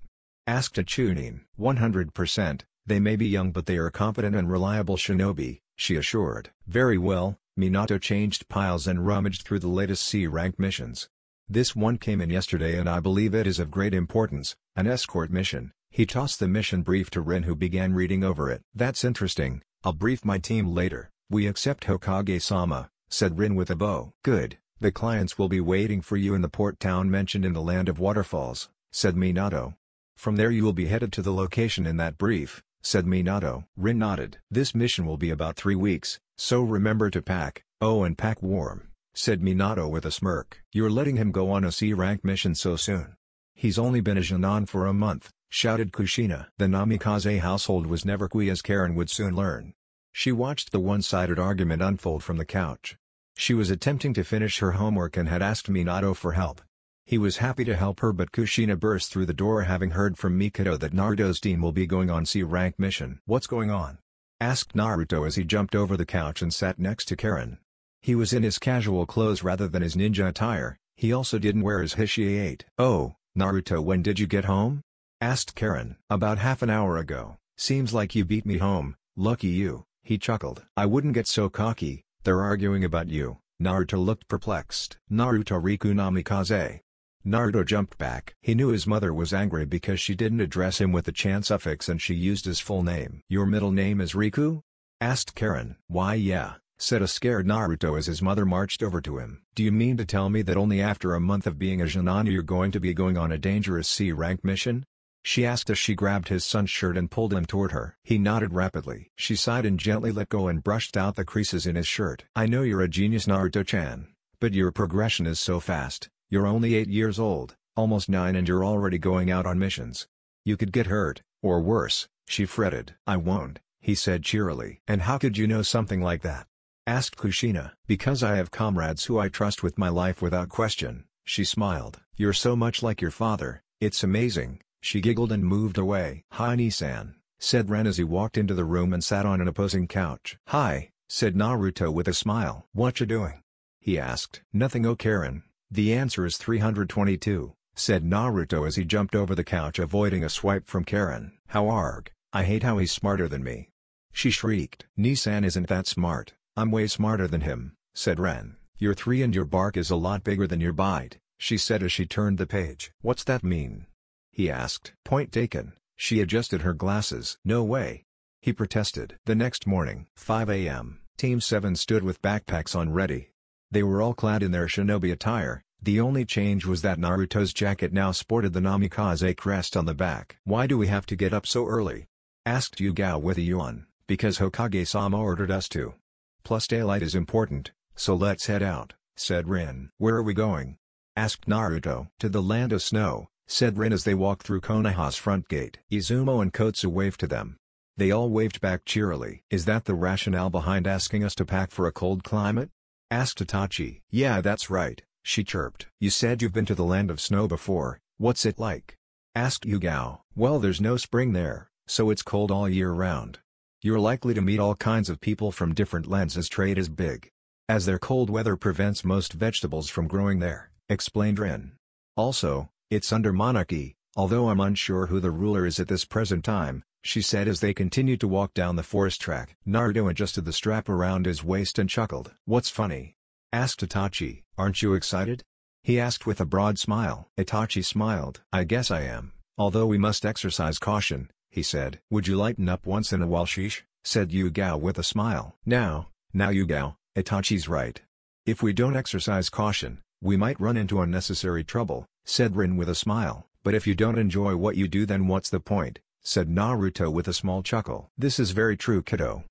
Asked Chunin. 100%, they may be young but they are competent and reliable shinobi, she assured. Very well, Minato changed piles and rummaged through the latest C-rank missions. This one came in yesterday and I believe it is of great importance, an escort mission. He tossed the mission brief to Rin who began reading over it. That's interesting, I'll brief my team later. We accept Hokage-sama, said Rin with a bow. Good, the clients will be waiting for you in the port town mentioned in the Land of Waterfalls, said Minato. From there you will be headed to the location in that brief, said Minato. Rin nodded. This mission will be about 3 weeks, so remember to pack, oh and pack warm, said Minato with a smirk. You're letting him go on a C-rank mission so soon? He's only been a Janan for a month, shouted Kushina. The Namikaze household was never quiet as Karen would soon learn. She watched the one-sided argument unfold from the couch. She was attempting to finish her homework and had asked Minato for help. He was happy to help her but Kushina burst through the door having heard from Mikado that Naruto's team will be going on C-rank mission. What's going on? Asked Naruto as he jumped over the couch and sat next to Karen. He was in his casual clothes rather than his ninja attire, he also didn't wear his Hishiate. Oh, Naruto, when did you get home? Asked Karen. About half an hour ago. Seems like you beat me home, lucky you, he chuckled. I wouldn't get so cocky, they're arguing about you. Naruto looked perplexed. Naruto Riku Namikaze. Naruto jumped back. He knew his mother was angry because she didn't address him with the chan suffix and she used his full name. Your middle name is Riku? Asked Karen. Why yeah, said a scared Naruto as his mother marched over to him. Do you mean to tell me that only after a month of being a Janan you're going to be going on a dangerous C-rank mission? She asked as she grabbed his son's shirt and pulled him toward her. He nodded rapidly. She sighed and gently let go and brushed out the creases in his shirt. I know you're a genius Naruto-chan, but your progression is so fast. You're only 8 years old, almost 9 and you're already going out on missions. You could get hurt, or worse, she fretted. I won't, he said cheerily. And how could you know something like that? Asked Kushina. Because I have comrades who I trust with my life without question, she smiled. You're so much like your father, it's amazing, she giggled and moved away. Hi Nissan, said Ren as he walked into the room and sat on an opposing couch. Hi, said Naruto with a smile. What you doing? He asked. Nothing oh Karen. The answer is 322, said Naruto as he jumped over the couch avoiding a swipe from Karen. How arg, I hate how he's smarter than me. She shrieked. Nissan isn't that smart, I'm way smarter than him, said Ren. You're 3 and your bark is a lot bigger than your bite, she said as she turned the page. What's that mean? He asked. Point taken, she adjusted her glasses. No way. He protested. The next morning, 5 a.m., Team 7 stood with backpacks on ready. They were all clad in their shinobi attire, the only change was that Naruto's jacket now sported the Namikaze crest on the back. "Why do we have to get up so early?" asked Yugao with a yawn. "Because Hokage-sama ordered us to. Plus daylight is important, so let's head out," said Rin. "Where are we going?" asked Naruto. "To the land of snow," said Rin as they walked through Konoha's front gate. Izumo and Kotsu waved to them. They all waved back cheerily. "Is that the rationale behind asking us to pack for a cold climate?" asked Itachi. "Yeah, that's right," she chirped. "You said you've been to the land of snow before, what's it like?" asked Yugao. "Well, there's no spring there, so it's cold all year round. You're likely to meet all kinds of people from different lands as trade is big. As their cold weather prevents most vegetables from growing there," explained Rin. "Also, it's under monarchy, although I'm unsure who the ruler is at this present time," she said as they continued to walk down the forest track. Naruto adjusted the strap around his waist and chuckled. "What's funny?" asked Itachi. "Aren't you excited?" he asked with a broad smile. Itachi smiled. "I guess I am, although we must exercise caution," he said. "Would you lighten up once in a while, sheesh?" said Yugao with a smile. Now Yugao, Itachi's right. If we don't exercise caution, we might run into unnecessary trouble," said Rin with a smile. "But if you don't enjoy what you do, then what's the point?" said Naruto with a small chuckle. "This is very true, kiddo.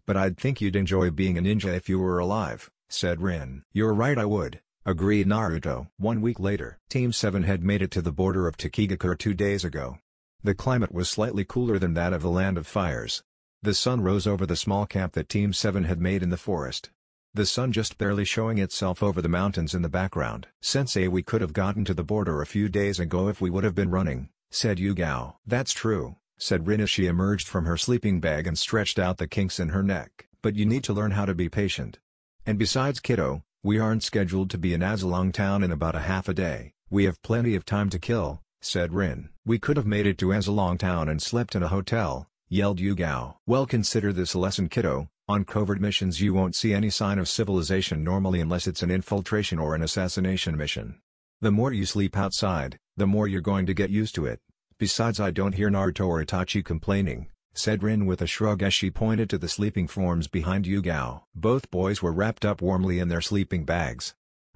But I'd think you'd enjoy being a ninja if you were alive," said Rin. "You're right, I would," agreed Naruto. 1 week later, Team 7 had made it to the border of Takigakure 2 days ago. The climate was slightly cooler than that of the Land of Fires. The sun rose over the small camp that Team 7 had made in the forest. The sun just barely showing itself over the mountains in the background. "Sensei, we could have gotten to the border a few days ago if we would have been running," said Yugao. "That's true," said Rin as she emerged from her sleeping bag and stretched out the kinks in her neck. "But you need to learn how to be patient. And besides, kiddo, we aren't scheduled to be in Azalong Town in about a half a day. We have plenty of time to kill," said Rin. "We could have made it to Azalong Town and slept in a hotel," yelled Yugao. "Well, consider this a lesson, kiddo. On covert missions you won't see any sign of civilization normally unless it's an infiltration or an assassination mission. The more you sleep outside, the more you're going to get used to it. Besides, I don't hear Naruto or Itachi complaining," said Rin with a shrug as she pointed to the sleeping forms behind Yugao. Both boys were wrapped up warmly in their sleeping bags.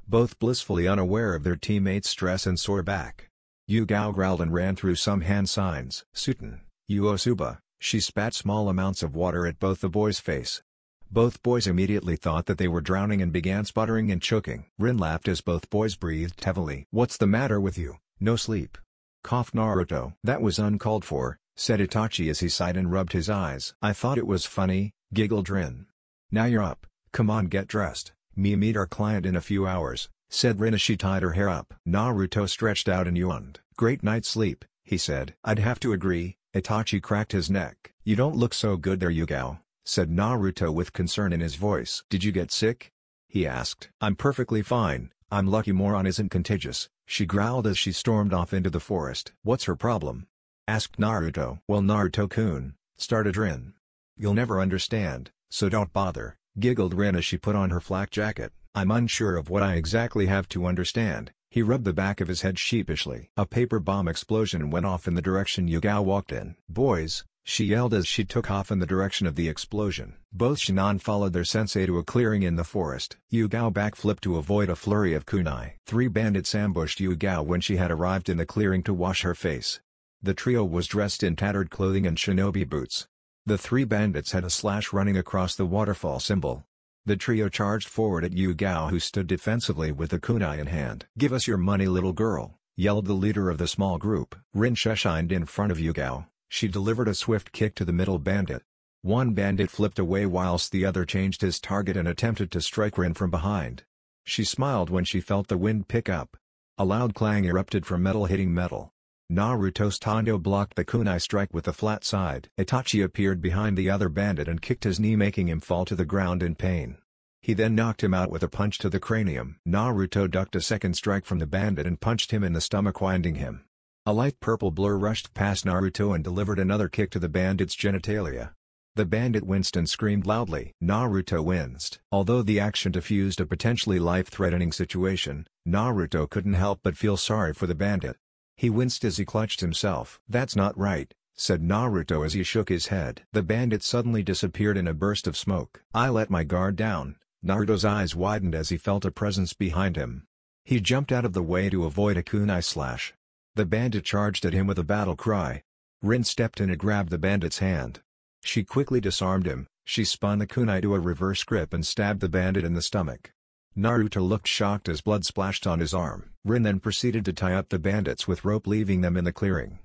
Both blissfully unaware of their teammates' stress and sore back. Yugao growled and ran through some hand signs. "Suten, Uosuba," she spat small amounts of water at both the boys' face. Both boys immediately thought that they were drowning and began sputtering and choking. Rin laughed as both boys breathed heavily. "What's the matter with you? No sleep?" coughed Naruto. "That was uncalled for," said Itachi as he sighed and rubbed his eyes. "I thought it was funny," giggled Rin. "Now you're up, come on, get dressed. Meet our client in a few hours," said Rin as she tied her hair up. Naruto stretched out and yawned. "Great night's sleep," he said. "I'd have to agree." Itachi cracked his neck. "You don't look so good there, Yugao," said Naruto with concern in his voice. "Did you get sick?" he asked. "I'm perfectly fine, I'm lucky Moron isn't contagious," she growled as she stormed off into the forest. "What's her problem?" asked Naruto. "Well, Naruto-kun," started Rin. "You'll never understand, so don't bother," giggled Rin as she put on her flak jacket. "I'm unsure of what I exactly have to understand." He rubbed the back of his head sheepishly. A paper bomb explosion went off in the direction Yugao walked in. "Boys," she yelled as she took off in the direction of the explosion. Both Shinon followed their sensei to a clearing in the forest. Yugao backflipped to avoid a flurry of kunai. 3 bandits ambushed Yugao when she had arrived in the clearing to wash her face. The trio was dressed in tattered clothing and shinobi boots. The 3 bandits had a slash running across the waterfall symbol. The trio charged forward at Yugao, who stood defensively with the kunai in hand. "Give us your money, little girl," yelled the leader of the small group. Rin shined in front of Yugao. She delivered a swift kick to the middle bandit. One bandit flipped away whilst the other changed his target and attempted to strike Rin from behind. She smiled when she felt the wind pick up. A loud clang erupted from metal hitting metal. Naruto's Tando blocked the kunai strike with the flat side. Itachi appeared behind the other bandit and kicked his knee, making him fall to the ground in pain. He then knocked him out with a punch to the cranium. Naruto ducked a second strike from the bandit and punched him in the stomach, winding him. A light purple blur rushed past Naruto and delivered another kick to the bandit's genitalia. The bandit winced and screamed loudly. Naruto winced. Although the action diffused a potentially life-threatening situation, Naruto couldn't help but feel sorry for the bandit. He winced as he clutched himself. "That's not right," said Naruto as he shook his head. The bandit suddenly disappeared in a burst of smoke. "I let my guard down," Naruto's eyes widened as he felt a presence behind him. He jumped out of the way to avoid a kunai slash. The bandit charged at him with a battle cry. Rin stepped in and grabbed the bandit's hand. She quickly disarmed him. She spun the kunai to a reverse grip and stabbed the bandit in the stomach. Naruto looked shocked as blood splashed on his arm. Rin then proceeded to tie up the bandits with rope, leaving them in the clearing.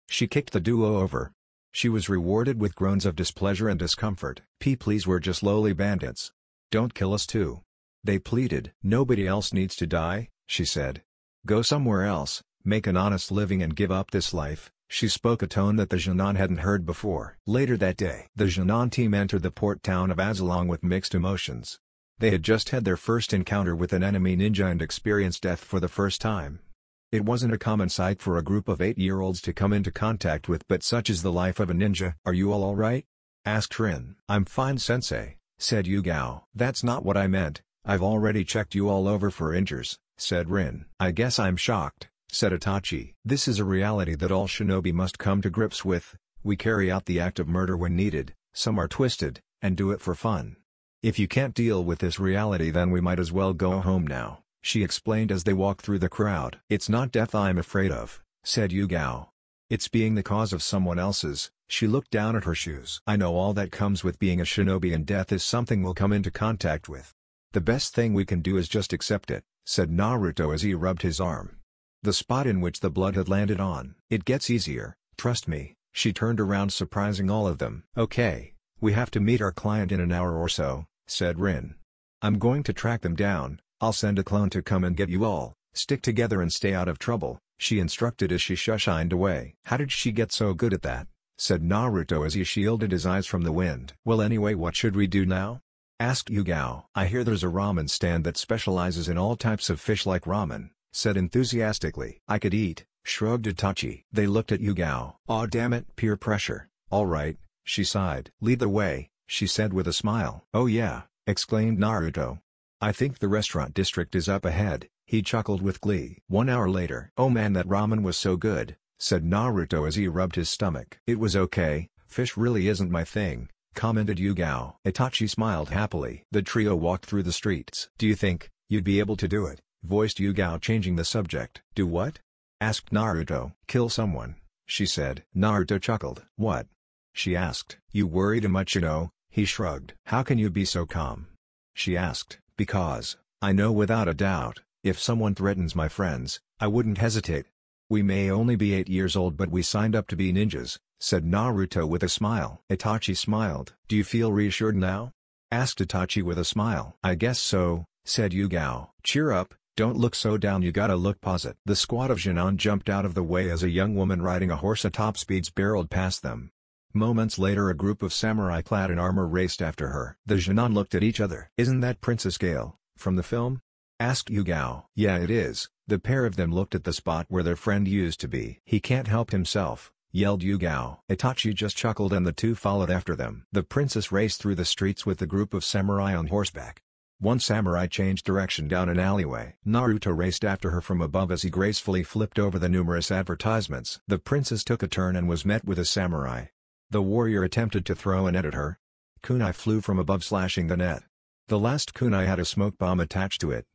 She kicked the duo over. She was rewarded with groans of displeasure and discomfort. Please, we're just lowly bandits. Don't kill us too. They pleaded. Nobody else needs to die, she said. Go somewhere else, make an honest living and give up this life. She spoke a tone that the Genin hadn't heard before. Later that day, the Genin team entered the port town of Azalong with mixed emotions. They had just had their first encounter with an enemy ninja and experienced death for the first time. It wasn't a common sight for a group of 8-year-olds to come into contact with, but such is the life of a ninja. Are you all right? Asked Rin. I'm fine, sensei, said Yugao. That's not what I meant. I've already checked you all over for injuries, said Rin. I guess I'm shocked, said Itachi. This is a reality that all shinobi must come to grips with. We carry out the act of murder when needed, some are twisted, and do it for fun. If you can't deal with this reality, then we might as well go home now, she explained as they walked through the crowd. It's not death I'm afraid of, said Yugao. It's being the cause of someone else's. She looked down at her shoes. I know all that comes with being a shinobi, and death is something we'll come into contact with. The best thing we can do is just accept it, said Naruto as he rubbed his arm. The spot in which the blood had landed on. It gets easier, trust me. She turned around, surprising all of them. Okay, we have to meet our client in an hour or so, said Rin. I'm going to track them down. I'll send a clone to come and get you all. Stick together and stay out of trouble, she instructed as she shined away. How did she get so good at that? Said Naruto as he shielded his eyes from the wind. Well, anyway, what should we do now? Asked Yugao. I hear there's a ramen stand that specializes in all types of fish like ramen, said enthusiastically. I could eat, shrugged Itachi. They looked at Yugao. Aw, damn it, peer pressure. All right, she sighed. Lead the way, she said with a smile. Oh yeah, exclaimed Naruto. I think the restaurant district is up ahead, he chuckled with glee. 1 hour later. Oh man, that ramen was so good, said Naruto as he rubbed his stomach. It was okay, fish really isn't my thing, commented Yugao. Itachi smiled happily. The trio walked through the streets. Do you think you'd be able to do it? Voiced Yugao, changing the subject. Do what? Asked Naruto. Kill someone, she said. Naruto chuckled. What? She asked. You worry too much, you know, he shrugged. How can you be so calm? She asked. Because, I know without a doubt, if someone threatens my friends, I wouldn't hesitate. We may only be 8 years old, but we signed up to be ninjas, said Naruto with a smile. Itachi smiled. Do you feel reassured now? Asked Itachi with a smile. I guess so, said Yugao. Cheer up, don't look so down, you gotta look positive. The squad of Genin jumped out of the way as a young woman riding a horse at top speeds barreled past them. Moments later, a group of samurai clad in armor raced after her. The Genin looked at each other. Isn't that Princess Gale, from the film? Asked Yugao. Yeah, it is. The pair of them looked at the spot where their friend used to be. He can't help himself, yelled Yugao. Itachi just chuckled and the two followed after them. The princess raced through the streets with the group of samurai on horseback. One samurai changed direction down an alleyway. Naruto raced after her from above as he gracefully flipped over the numerous advertisements. The princess took a turn and was met with a samurai. The warrior attempted to throw a net at her. Kunai flew from above, slashing the net. The last kunai had a smoke bomb attached to it.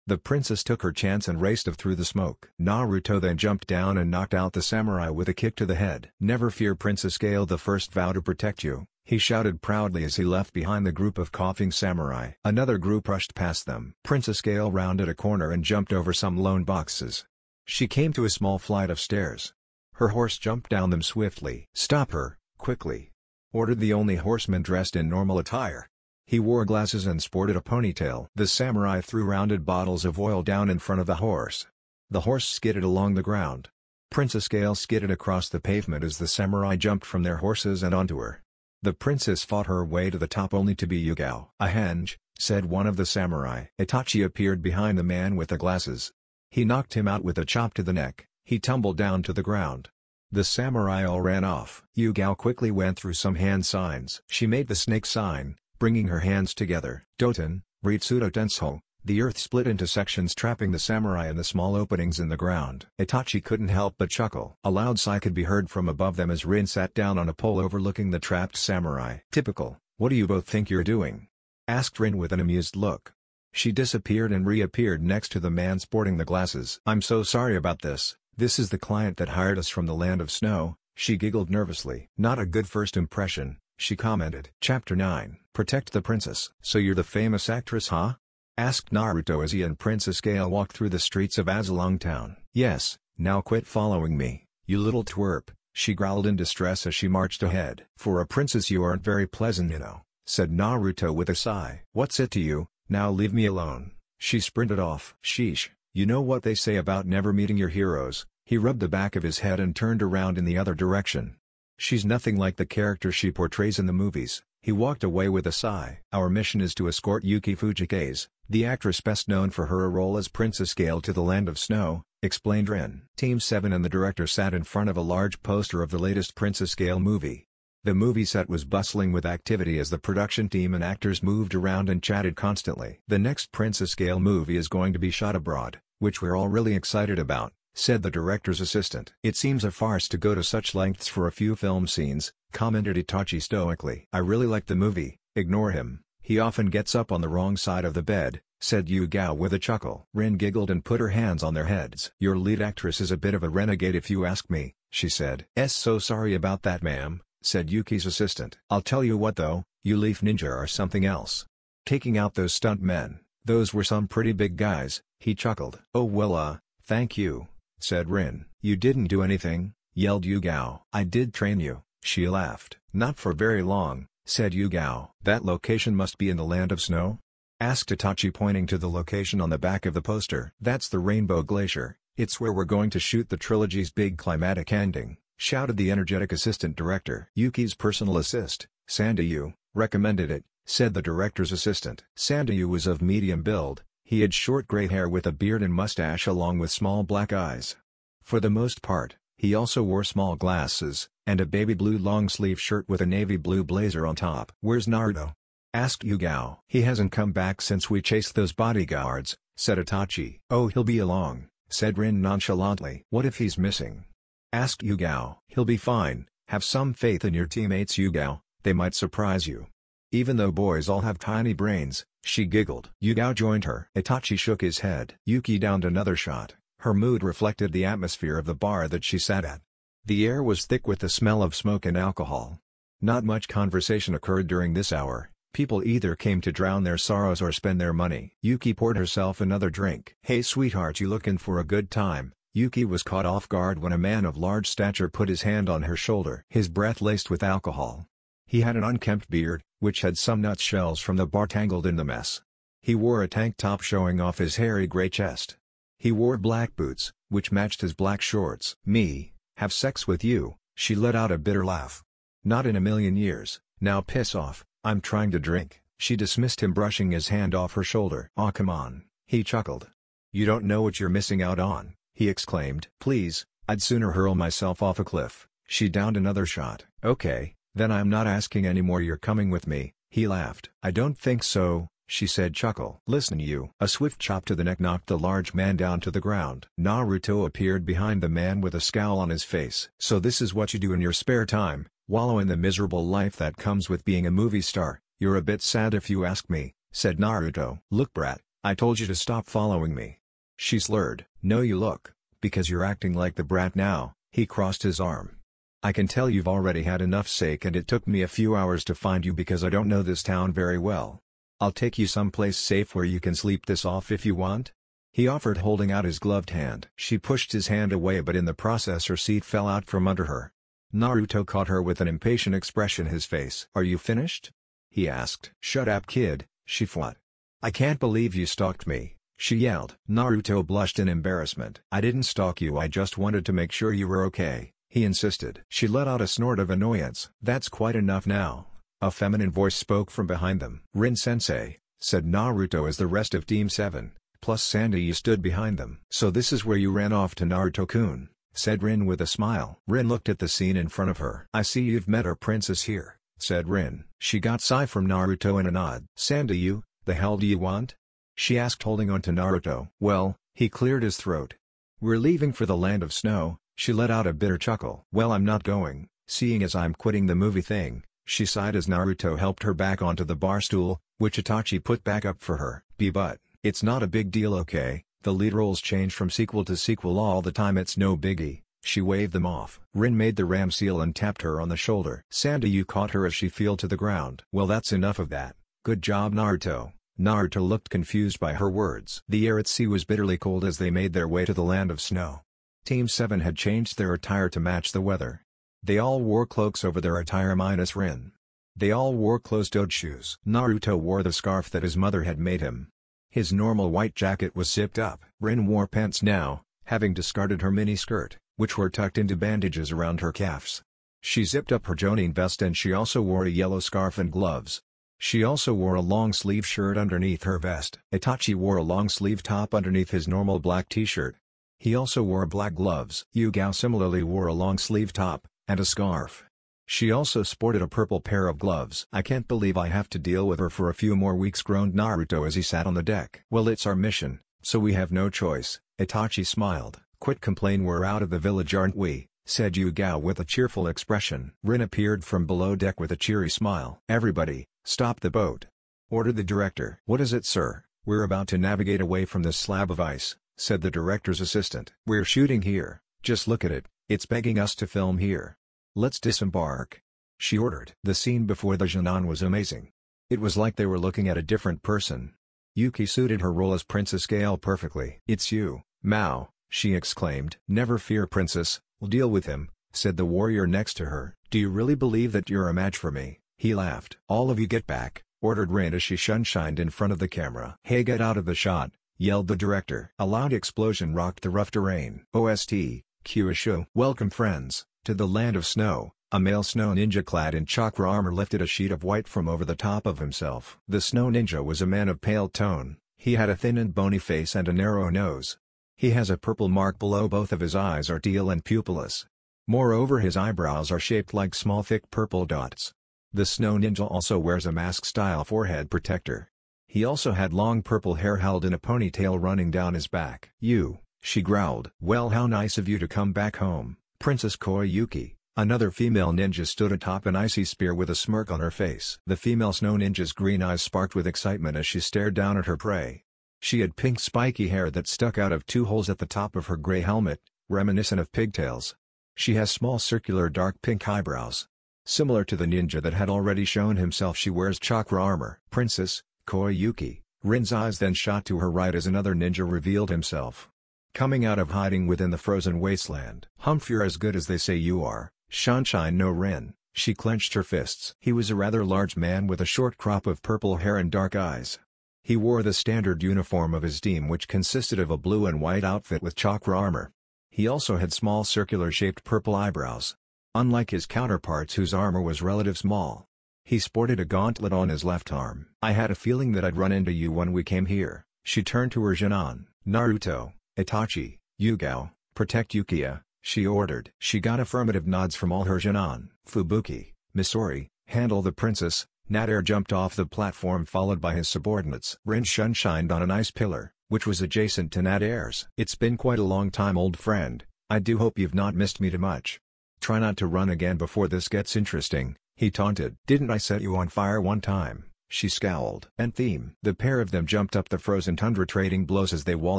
The princess took her chance and raced through the smoke. Naruto then jumped down and knocked out the samurai with a kick to the head. Never fear, Princess Gale, the first vow to protect you, he shouted proudly as he left behind the group of coughing samurai. Another group rushed past them. Princess Gale rounded a corner and jumped over some lone boxes. She came to a small flight of stairs. Her horse jumped down them swiftly. Stop her, quickly, ordered the only horseman dressed in normal attire. He wore glasses and sported a ponytail. The samurai threw rounded bottles of oil down in front of the horse. The horse skidded along the ground. Princess Gale skidded across the pavement as the samurai jumped from their horses and onto her. The princess fought her way to the top only to be Yugao. A henge, said one of the samurai. Itachi appeared behind the man with the glasses. He knocked him out with a chop to the neck. He tumbled down to the ground. The samurai all ran off. Yugao quickly went through some hand signs. She made the snake sign, bringing her hands together. Doten, Ritsudo Tensho. The earth split into sections, trapping the samurai in the small openings in the ground. Itachi couldn't help but chuckle. A loud sigh could be heard from above them as Rin sat down on a pole overlooking the trapped samurai. Typical. What do you both think you're doing? asked Rin with an amused look. She disappeared and reappeared next to the man sporting the glasses. "I'm so sorry about this. This is the client that hired us from the Land of Snow," she giggled nervously. "Not a good first impression," she commented. Chapter 9. Protect the Princess. "So you're the famous actress, huh?" asked Naruto as he and Princess Gale walked through the streets of Azalong Town. "Yes, now quit following me, you little twerp," she growled in distress as she marched ahead. "For a princess you aren't very pleasant, you know," said Naruto with a sigh. "What's it to you? Now leave me alone." She sprinted off. "Sheesh, you know what they say about never meeting your heroes." He rubbed the back of his head and turned around in the other direction. "She's nothing like the character she portrays in the movies." He walked away with a sigh. "Our mission is to escort Yuki Fujikaze, the actress best known for her role as Princess Gale, to the Land of Snow," explained Rin. Team 7 and the director sat in front of a large poster of the latest Princess Gale movie. The movie set was bustling with activity as the production team and actors moved around and chatted constantly. "The next Princess Gale movie is going to be shot abroad, which we're all really excited about," said the director's assistant. "It seems a farce to go to such lengths for a few film scenes," commented Itachi stoically. "I really like the movie, ignore him, he often gets up on the wrong side of the bed," said Yugao with a chuckle. Rin giggled and put her hands on their heads. "Your lead actress is a bit of a renegade if you ask me," she said. "So sorry about that, ma'am," said Yuki's assistant. "I'll tell you what though, you Leaf Ninja are something else. Taking out those stunt men, those were some pretty big guys," he chuckled. "Oh well thank you," said Rin. "You didn't do anything," yelled Yugao. "I did train you," she laughed. "Not for very long," said Yugao. "That location must be in the Land of Snow?" asked Itachi, pointing to the location on the back of the poster. "That's the Rainbow Glacier, it's where we're going to shoot the trilogy's big climatic ending," shouted the energetic assistant director. "Yuki's personal assist, Sandayu, recommended it," said the director's assistant. Sandayu was of medium build. He had short gray hair with a beard and mustache along with small black eyes. For the most part, he also wore small glasses, and a baby blue long-sleeve shirt with a navy blue blazer on top. "Where's Naruto?" asked Yugao. "He hasn't come back since we chased those bodyguards," said Itachi. "Oh, he'll be along," said Rin nonchalantly. "What if he's missing?" asked Yugao. "He'll be fine, have some faith in your teammates, Yugao, they might surprise you." "Even though boys all have tiny brains," she giggled. Yugao joined her. Itachi shook his head. Yuki downed another shot. Her mood reflected the atmosphere of the bar that she sat at. The air was thick with the smell of smoke and alcohol. Not much conversation occurred during this hour. People either came to drown their sorrows or spend their money. Yuki poured herself another drink. "Hey sweetheart, you looking for a good time?" Yuki was caught off guard when a man of large stature put his hand on her shoulder. His breath laced with alcohol. He had an unkempt beard, which had some nut shells from the bar tangled in the mess. He wore a tank top showing off his hairy gray chest. He wore black boots, which matched his black shorts. "Me, have sex with you?" she let out a bitter laugh. "Not in a million years, now piss off, I'm trying to drink." She dismissed him, brushing his hand off her shoulder. "Aw come on," he chuckled. "You don't know what you're missing out on," he exclaimed. "Please, I'd sooner hurl myself off a cliff." She downed another shot. "Okay, then I'm not asking anymore, you're coming with me," he laughed. "I don't think so," she said. "Chuckle." "Listen you." A swift chop to the neck knocked the large man down to the ground. Naruto appeared behind the man with a scowl on his face. "So this is what you do in your spare time, wallow in the miserable life that comes with being a movie star? You're a bit sad if you ask me," said Naruto. "Look brat, I told you to stop following me." She slurred. "No you look, because you're acting like the brat now." He crossed his arm. "I can tell you've already had enough sake, and it took me a few hours to find you because I don't know this town very well. I'll take you someplace safe where you can sleep this off if you want," he offered, holding out his gloved hand. She pushed his hand away, but in the process her seat fell out from under her. Naruto caught her with an impatient expression his face. "Are you finished?" he asked. "Shut up kid," she fought. "I can't believe you stalked me," she yelled. Naruto blushed in embarrassment. "I didn't stalk you, I just wanted to make sure you were okay," he insisted. She let out a snort of annoyance. "That's quite enough now," a feminine voice spoke from behind them. "Rin-sensei," said Naruto as the rest of Team 7, plus Sandayu, stood behind them. "So this is where you ran off to, Naruto-kun," said Rin with a smile. Rin looked at the scene in front of her. "I see you've met our princess here," said Rin. She got sigh from Naruto and a nod. "Sandayu, the hell do you want?" she asked, holding on to Naruto. "Well," he cleared his throat. "We're leaving for the Land of Snow." She let out a bitter chuckle. "Well, I'm not going, seeing as I'm quitting the movie thing," she sighed as Naruto helped her back onto the bar stool. which Itachi put back up for her. But it's not a big deal, okay? The lead roles change from sequel to sequel all the time, it's no biggie. She waved them off. Rin made the ram seal and tapped her on the shoulder. Sandayu caught her as she fell to the ground. Well, that's enough of that. Good job, Naruto. Naruto looked confused by her words. The air at sea was bitterly cold as they made their way to the land of snow. Team 7 had changed their attire to match the weather. They all wore cloaks over their attire minus Rin. They all wore closed-toed shoes. Naruto wore the scarf that his mother had made him. His normal white jacket was zipped up. Rin wore pants now, having discarded her mini-skirt, which were tucked into bandages around her calves. She zipped up her Jonin vest and she also wore a yellow scarf and gloves. She also wore a long-sleeve shirt underneath her vest. Itachi wore a long-sleeve top underneath his normal black t-shirt. He also wore black gloves. Yugao similarly wore a long-sleeve top, and a scarf. She also sported a purple pair of gloves. I can't believe I have to deal with her for a few more weeks, groaned Naruto as he sat on the deck. Well, it's our mission, so we have no choice. Itachi smiled. Quit complain, we're out of the village, aren't we? Said Yugao with a cheerful expression. Rin appeared from below deck with a cheery smile. Everybody, stop the boat, ordered the director. What is it, sir? We're about to navigate away from this slab of ice, said the director's assistant. We're shooting here, just look at it, it's begging us to film here. Let's disembark, she ordered. The scene before the Jinan was amazing. It was like they were looking at a different person. Yuki suited her role as Princess Gale perfectly. It's you, Mao, she exclaimed. Never fear, princess, we'll deal with him, said the warrior next to her. Do you really believe that you're a match for me? He laughed. All of you get back, ordered Rin as she sunshined in front of the camera. Hey, get out of the shot, yelled the director. A loud explosion rocked the rough terrain. OST, Kyushu. Welcome, friends, to the land of snow. A male snow ninja clad in chakra armor lifted a sheet of white from over the top of himself. The snow ninja was a man of pale tone. He had a thin and bony face and a narrow nose. He has a purple mark below both of his eyes are teal and pupilless. Moreover, his eyebrows are shaped like small thick purple dots. The snow ninja also wears a mask-style forehead protector. He also had long purple hair held in a ponytail running down his back. You, she growled. Well, how nice of you to come back home, Princess Koyuki. Another female ninja stood atop an icy spear with a smirk on her face. The female snow ninja's green eyes sparked with excitement as she stared down at her prey. She had pink spiky hair that stuck out of two holes at the top of her gray helmet, reminiscent of pigtails. She has small circular dark pink eyebrows. Similar to the ninja that had already shown himself, she wears chakra armor. Princess Koyuki. Rin's eyes then shot to her right as another ninja revealed himself. Coming out of hiding within the frozen wasteland. Humph, you're as good as they say you are, Sunshine no Rin. She clenched her fists. He was a rather large man with a short crop of purple hair and dark eyes. He wore the standard uniform of his team, which consisted of a blue and white outfit with chakra armor. He also had small circular-shaped purple eyebrows. Unlike his counterparts whose armor was relatively small. He sported a gauntlet on his left arm. I had a feeling that I'd run into you when we came here. She turned to her Jinan. Naruto, Itachi, Yugao, protect Yukiya, she ordered. She got affirmative nods from all her Jinan. Fubuki, Misori, handle the princess. Nader jumped off the platform followed by his subordinates. Rin sunshined on an ice pillar, which was adjacent to Nader's. It's been quite a long time, old friend. I do hope you've not missed me too much. Try not to run again before this gets interesting, he taunted. Didn't I set you on fire one time? She scowled. And theme. The pair of them jumped up the frozen tundra, trading blows as they wall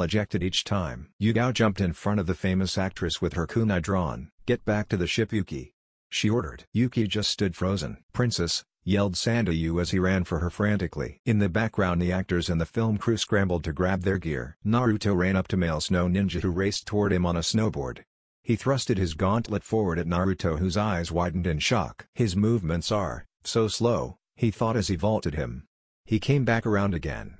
ejected each time. Yugao jumped in front of the famous actress with her kunai drawn. Get back to the ship, Yuki, she ordered. Yuki just stood frozen. Princess, yelled Sandayu as he ran for her frantically. In the background, the actors and the film crew scrambled to grab their gear. Naruto ran up to male snow ninja who raced toward him on a snowboard. He thrusted his gauntlet forward at Naruto, whose eyes widened in shock. His movements are so slow, he thought as he vaulted him. He came back around again.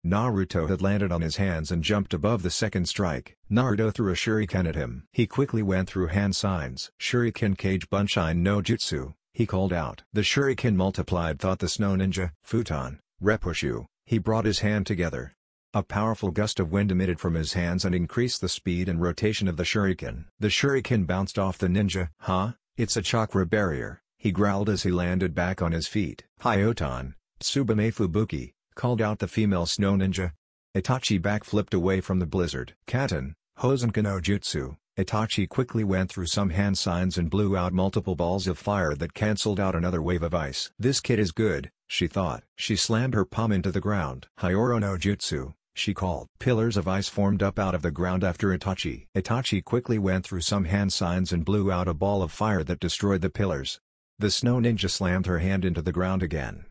Naruto had landed on his hands and jumped above the second strike. Naruto threw a shuriken at him. He quickly went through hand signs. Shuriken Kage Bunshin no Jutsu, he called out. The shuriken multiplied, thought the snow ninja. Futon, Repushu, he brought his hand together. A powerful gust of wind emitted from his hands and increased the speed and rotation of the shuriken. The shuriken bounced off the ninja. Huh? It's a chakra barrier, he growled as he landed back on his feet. Hyoton, Tsubame Fubuki, called out the female snow ninja. Itachi backflipped away from the blizzard. Katen, Hosenka no Jutsu, Itachi quickly went through some hand signs and blew out multiple balls of fire that cancelled out another wave of ice. This kid is good, she thought. She slammed her palm into the ground. Hyouro no Jutsu, she called. Pillars of ice formed up out of the ground after Itachi. Itachi quickly went through some hand signs and blew out a ball of fire that destroyed the pillars. The snow ninja slammed her hand into the ground again.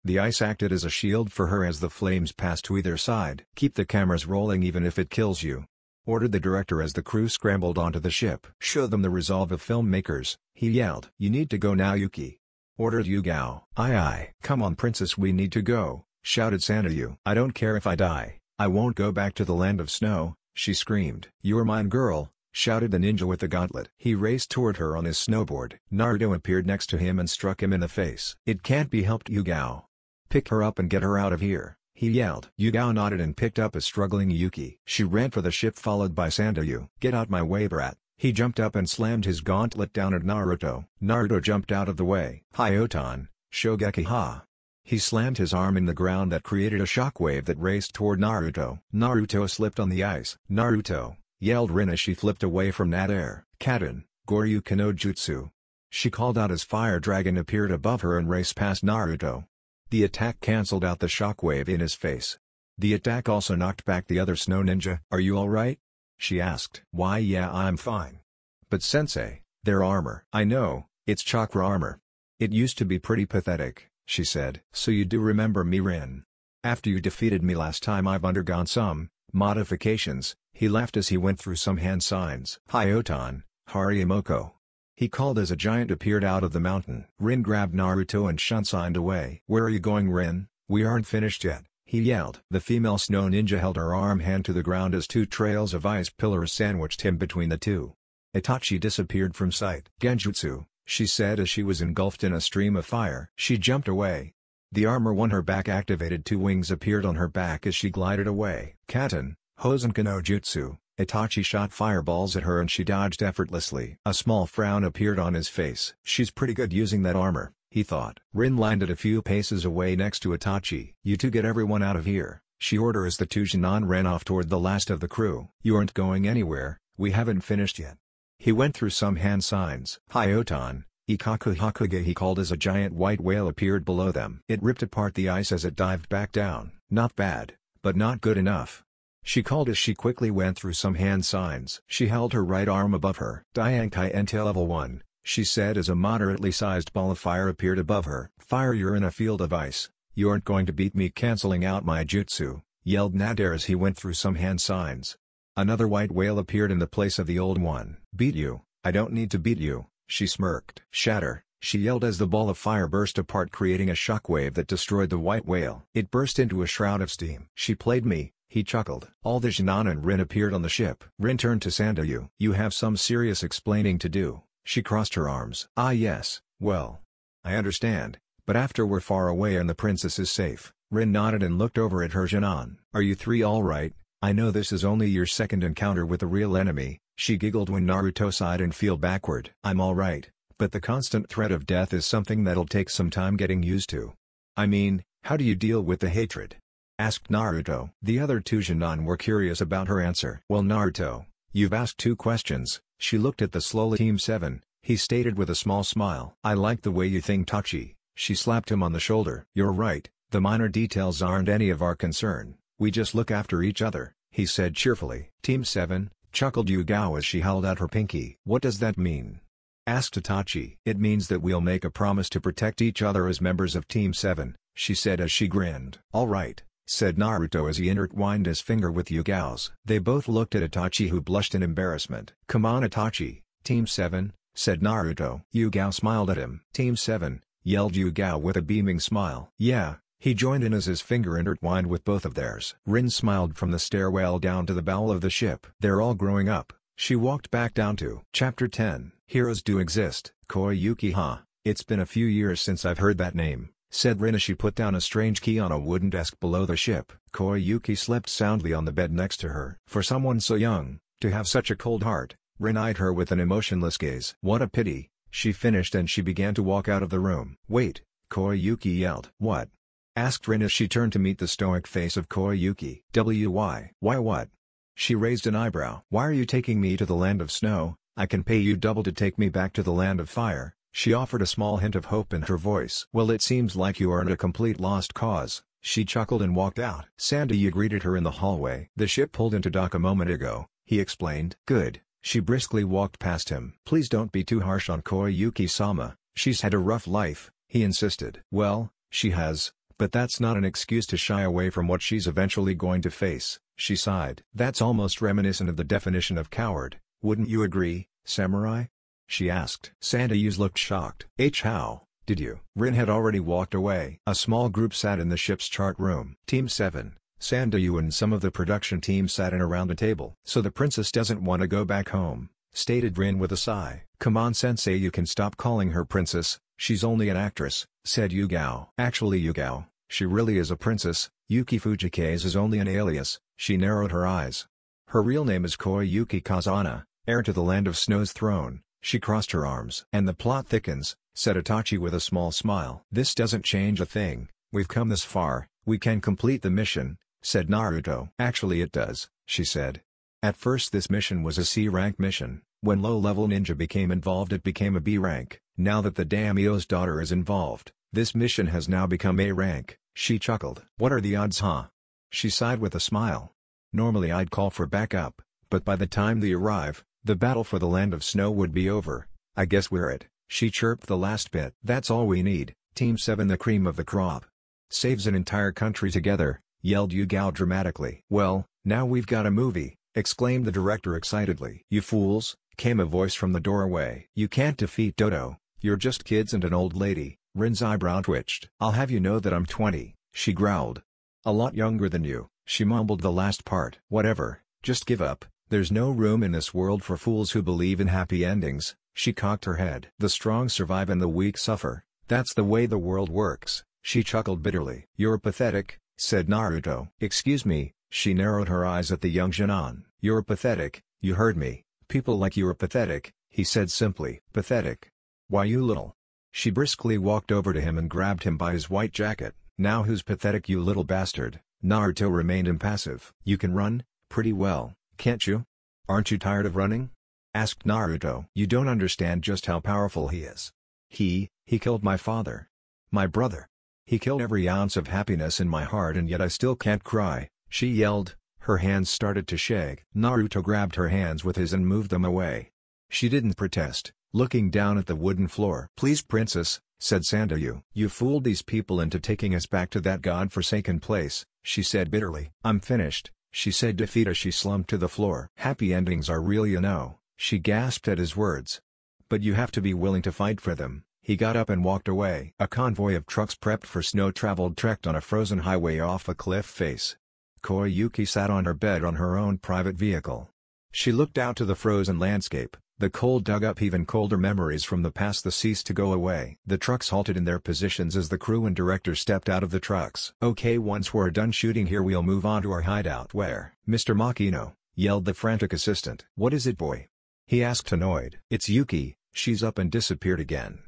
The ice acted as a shield for her as the flames passed to either side. "Keep the cameras rolling even if it kills you," ordered the director as the crew scrambled onto the ship. "Show them the resolve of filmmakers," he yelled. "You need to go now, Yuki," ordered Yugao. "Aye aye. Come on princess, we need to go," shouted Sandayu. "I don't care if I die, I won't go back to the land of snow," she screamed. "You're mine girl," shouted the ninja with the gauntlet. He raced toward her on his snowboard. Naruto appeared next to him and struck him in the face. "It can't be helped, Yugao. Pick her up and get her out of here," he yelled. Yugao nodded and picked up a struggling Yuki. She ran for the ship followed by Sandayu. "Get out my way, brat." He jumped up and slammed his gauntlet down at Naruto. Naruto jumped out of the way. "Hyoton, Shogeki ha!" He slammed his arm in the ground that created a shockwave that raced toward Naruto. Naruto slipped on the ice. "Naruto!" yelled Rin as she flipped away from that air. "Kaden, Goryuken no Jutsu!" She called out as Fire Dragon appeared above her and raced past Naruto. The attack cancelled out the shockwave in his face. The attack also knocked back the other snow ninja. "Are you alright?" she asked. "Why yeah, I'm fine. But sensei, their armor." "I know, it's chakra armor. It used to be pretty pathetic," she said. "So you do remember me, Rin? After you defeated me last time I've undergone some modifications." He laughed as he went through some hand signs. "Hyoton, Harimoko," he called as a giant appeared out of the mountain. Rin grabbed Naruto and shun-signed away. "Where are you going, Rin? We aren't finished yet," he yelled. The female snow ninja held her arm hand to the ground as two trails of ice pillars sandwiched him between the two. Itachi disappeared from sight. "Genjutsu," she said as she was engulfed in a stream of fire. She jumped away. The armor on her back activated. Two wings appeared on her back as she glided away. "Katen, Hosenka no Jutsu." Itachi shot fireballs at her and she dodged effortlessly. A small frown appeared on his face. "She's pretty good using that armor," he thought. Rin landed a few paces away next to Itachi. "You two get everyone out of here," she ordered as the two Genin ran off toward the last of the crew. "You aren't going anywhere, we haven't finished yet." He went through some hand signs. "Hyoton, Ikaku Hakuge," he called as a giant white whale appeared below them. It ripped apart the ice as it dived back down. "Not bad, but not good enough," she called as she quickly went through some hand signs. She held her right arm above her. "Diankai Ente level 1, she said as a moderately sized ball of fire appeared above her. "Fire, you're in a field of ice, you aren't going to beat me cancelling out my jutsu," yelled Nader as he went through some hand signs. Another white whale appeared in the place of the old one. "Beat you? I don't need to beat you," she smirked. "Shatter," she yelled as the ball of fire burst apart creating a shockwave that destroyed the white whale. It burst into a shroud of steam. "She played me," he chuckled. All the Genin and Rin appeared on the ship. Rin turned to Sandayu. "You have some serious explaining to do." She crossed her arms. "Ah yes, well. I understand, but after we're far away and the princess is safe." Rin nodded and looked over at her Genin. "Are you three alright? I know this is only your second encounter with a real enemy," she giggled when Naruto sighed and fell backward. "I'm alright, but the constant threat of death is something that'll take some time getting used to." "I mean, how do you deal with the hatred?" asked Naruto. The other two Genin were curious about her answer. "Well Naruto, you've asked two questions." She looked at the slowly Team 7, he stated with a small smile. "I like the way you think, Tachi." She slapped him on the shoulder. "You're right, the minor details aren't any of our concern, we just look after each other," he said cheerfully. "Team 7, chuckled Yugao as she held out her pinky. "What does that mean?" asked Itachi. "It means that we'll make a promise to protect each other as members of Team 7, she said as she grinned. "Alright," said Naruto as he intertwined his finger with Yugao's. They both looked at Itachi who blushed in embarrassment. "Come on Itachi, Team 7, said Naruto. Yugao smiled at him. "Team 7, yelled Yugao with a beaming smile. "Yeah." He joined in as his finger intertwined with both of theirs. Rin smiled from the stairwell down to the bow of the ship. "They're all growing up," she walked back down to. Chapter 10. Heroes do exist. Koyuki ha, it's been a few years since I've heard that name, said Rin as she put down a strange key on a wooden desk below the ship. Koyuki slept soundly on the bed next to her. For someone so young, to have such a cold heart, Rin eyed her with an emotionless gaze. "What a pity," she finished and she began to walk out of the room. "Wait," Koyuki yelled. "What?" asked Rin as she turned to meet the stoic face of Koyuki. "Why? Why what?" She raised an eyebrow. "Why are you taking me to the land of snow? I can pay you double to take me back to the land of fire," She offered a small hint of hope in her voice. "Well, it seems like you aren't a complete lost cause." She chuckled and walked out. Sandayu greeted her in the hallway. "The ship pulled into dock a moment ago," he explained. "Good." She briskly walked past him. "Please don't be too harsh on Koyuki-sama. She's had a rough life," he insisted. "Well, she has, but that's not an excuse to shy away from what she's eventually going to face," she sighed. "That's almost reminiscent of the definition of coward, wouldn't you agree, samurai?" she asked. Sandayu's looked shocked. "How did you?" Rin had already walked away. A small group sat in the ship's chart room. Team 7, Sandayu and some of the production team sat in around a table. "So the princess doesn't want to go back home," stated Rin with a sigh. "Come on sensei, you can stop calling her princess, she's only an actress," said Yugao. "Actually Yugao, she really is a princess, Yuki Fujikaze is only an alias." She narrowed her eyes. "Her real name is Koyuki Kazana, heir to the Land of Snow's throne." She crossed her arms. "And the plot thickens," said Itachi with a small smile. "This doesn't change a thing, we've come this far, we can complete the mission," said Naruto. "Actually it does," she said. "At first this mission was a C-rank mission, when low-level ninja became involved it became a B rank. Now that the daimyo's daughter is involved, this mission has now become A rank." She chuckled. "What are the odds, huh?" She sighed with a smile. "Normally I'd call for backup, but by the time they arrive, the battle for the Land of Snow would be over. I guess we're it." She chirped the last bit. "That's all we need, Team 7 the cream of the crop. Saves an entire country together," yelled Yugao dramatically. "Well, now we've got a movie," exclaimed the director excitedly. "You fools," came a voice from the doorway. "You can't defeat Dodo, you're just kids and an old lady." Rin's eyebrow twitched. "I'll have you know that I'm 20, she growled. "A lot younger than you," she mumbled the last part. "Whatever, just give up, there's no room in this world for fools who believe in happy endings." She cocked her head. "The strong survive and the weak suffer, that's the way the world works." She chuckled bitterly. "You're pathetic," said Naruto. "Excuse me," she narrowed her eyes at the young Jinan. "You're pathetic, you heard me, people like you are pathetic," he said simply. "Pathetic? Why you little..." She briskly walked over to him and grabbed him by his white jacket. "Now who's pathetic, you little bastard?" Naruto remained impassive. "You can run, pretty well, can't you? Aren't you tired of running?" asked Naruto. "You don't understand just how powerful he is. He killed my father. My brother. He killed every ounce of happiness in my heart and yet I still can't cry," she yelled. Her hands started to shake. Naruto grabbed her hands with his and moved them away. She didn't protest, looking down at the wooden floor. "Please princess," said Sandayu. "You fooled these people into taking us back to that god-forsaken place," she said bitterly. "I'm finished," she said defeated as she slumped to the floor. "Happy endings are real, you know," she gasped at his words. "But you have to be willing to fight for them." He got up and walked away. A convoy of trucks prepped for snow-traveled trekked on a frozen highway off a cliff face. Koyuki sat on her bed on her own private vehicle. She looked out to the frozen landscape. The cold dug up even colder memories from the past that ceased to go away. The trucks halted in their positions as the crew and director stepped out of the trucks. "Okay, once we're done shooting here we'll move on to our hideout." "Where?" "Mr. Makino," yelled the frantic assistant. "What is it, boy?" he asked annoyed. "It's Yuki, she's up and disappeared again."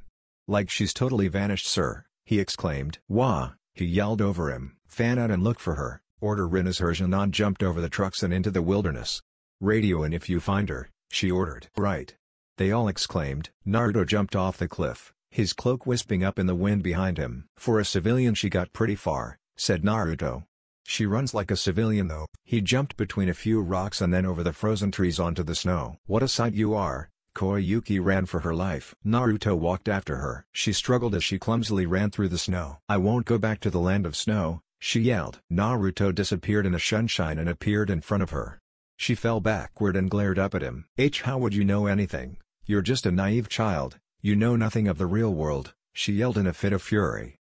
"Like she's totally vanished, sir," he exclaimed. "Wah!" he yelled over him. "Fan out and look for her, order Rin as her Jinan jumped over the trucks and into the wilderness. Radio in if you find her," she ordered. "Right." they all exclaimed. Naruto jumped off the cliff, his cloak wisping up in the wind behind him. "For a civilian she got pretty far," said Naruto. "She runs like a civilian though." He jumped between a few rocks and then over the frozen trees onto the snow. "What a sight you are." Koyuki ran for her life. Naruto walked after her. She struggled as she clumsily ran through the snow. "I won't go back to the Land of Snow," she yelled. Naruto disappeared in the sunshine and appeared in front of her. She fell backward and glared up at him. How would you know anything? You're just a naive child, you know nothing of the real world," she yelled in a fit of fury.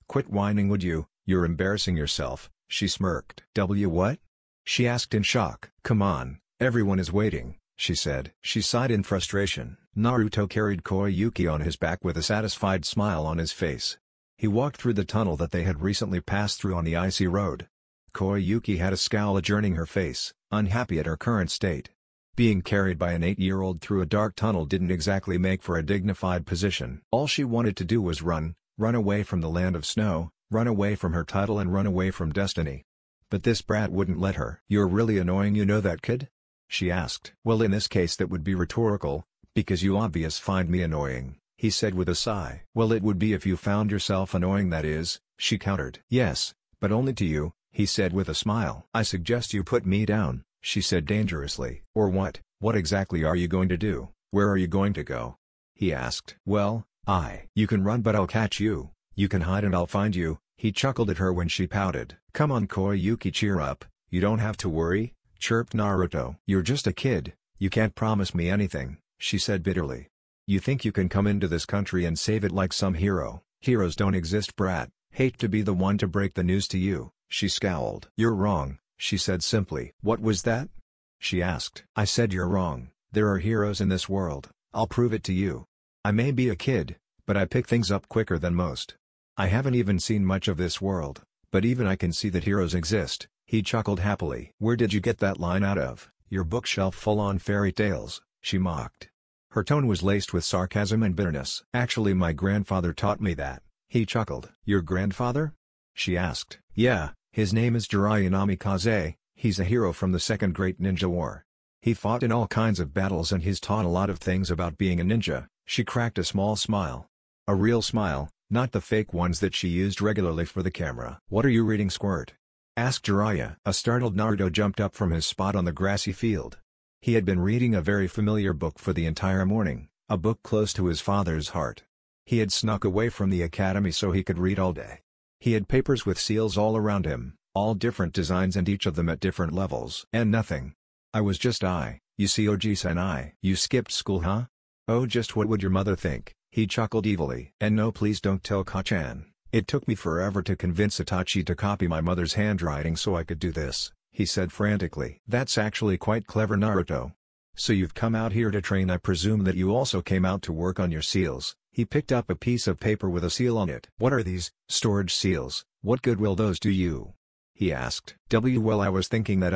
Quit whining would you, you're embarrassing yourself," she smirked. What?" she asked in shock. "Come on, everyone is waiting," she said. She sighed in frustration. Naruto carried Koyuki on his back with a satisfied smile on his face. He walked through the tunnel that they had recently passed through on the icy road. Koyuki had a scowl adorning her face, unhappy at her current state. Being carried by an 8-year-old through a dark tunnel didn't exactly make for a dignified position. All she wanted to do was run away from the Land of Snow, run away from her title and run away from destiny. But this brat wouldn't let her. "You're really annoying, you know that, kid?" she asked. "Well, in this case that would be rhetorical, because you obvious find me annoying," he said with a sigh. Well, it would be if you found yourself annoying, that is, she countered. Yes, but only to you, he said with a smile. I suggest you put me down, she said dangerously. Or what? What exactly are you going to do? Where are you going to go? He asked. Well, you can run but I'll catch you, you can hide and I'll find you, he chuckled at her when she pouted. Come on Koyuki, cheer up, you don't have to worry, chirped Naruto. You're just a kid, you can't promise me anything, she said bitterly. You think you can come into this country and save it like some hero? Heroes don't exist, brat. Hate to be the one to break the news to you, she scowled. You're wrong, she said simply. What was that? She asked. I said you're wrong, there are heroes in this world, I'll prove it to you. I may be a kid, but I pick things up quicker than most. I haven't even seen much of this world, but even I can see that heroes exist, he chuckled happily. Where did you get that line out of? Your bookshelf full on fairy tales, she mocked. Her tone was laced with sarcasm and bitterness. Actually, my grandfather taught me that, he chuckled. Your grandfather? She asked. Yeah, his name is Jiraiya Namikaze, he's a hero from the Second Great Ninja War. He fought in all kinds of battles and he's taught a lot of things about being a ninja. She cracked a small smile. A real smile, not the fake ones that she used regularly for the camera. What are you reading, Squirt? Asked Jiraiya. A startled Naruto jumped up from his spot on the grassy field. He had been reading a very familiar book for the entire morning, a book close to his father's heart. He had snuck away from the academy so he could read all day. He had papers with seals all around him, all different designs and each of them at different levels. And nothing. I was just you see Oji-san. You skipped school, huh? Oh, just what would your mother think? He chuckled evilly. And no, please don't tell Ka-chan. It took me forever to convince Itachi to copy my mother's handwriting so I could do this, he said frantically. That's actually quite clever, Naruto. So you've come out here to train. I presume that you also came out to work on your seals. He picked up a piece of paper with a seal on it. What are these? Storage seals. What good will those do you? He asked. Well, I was thinking that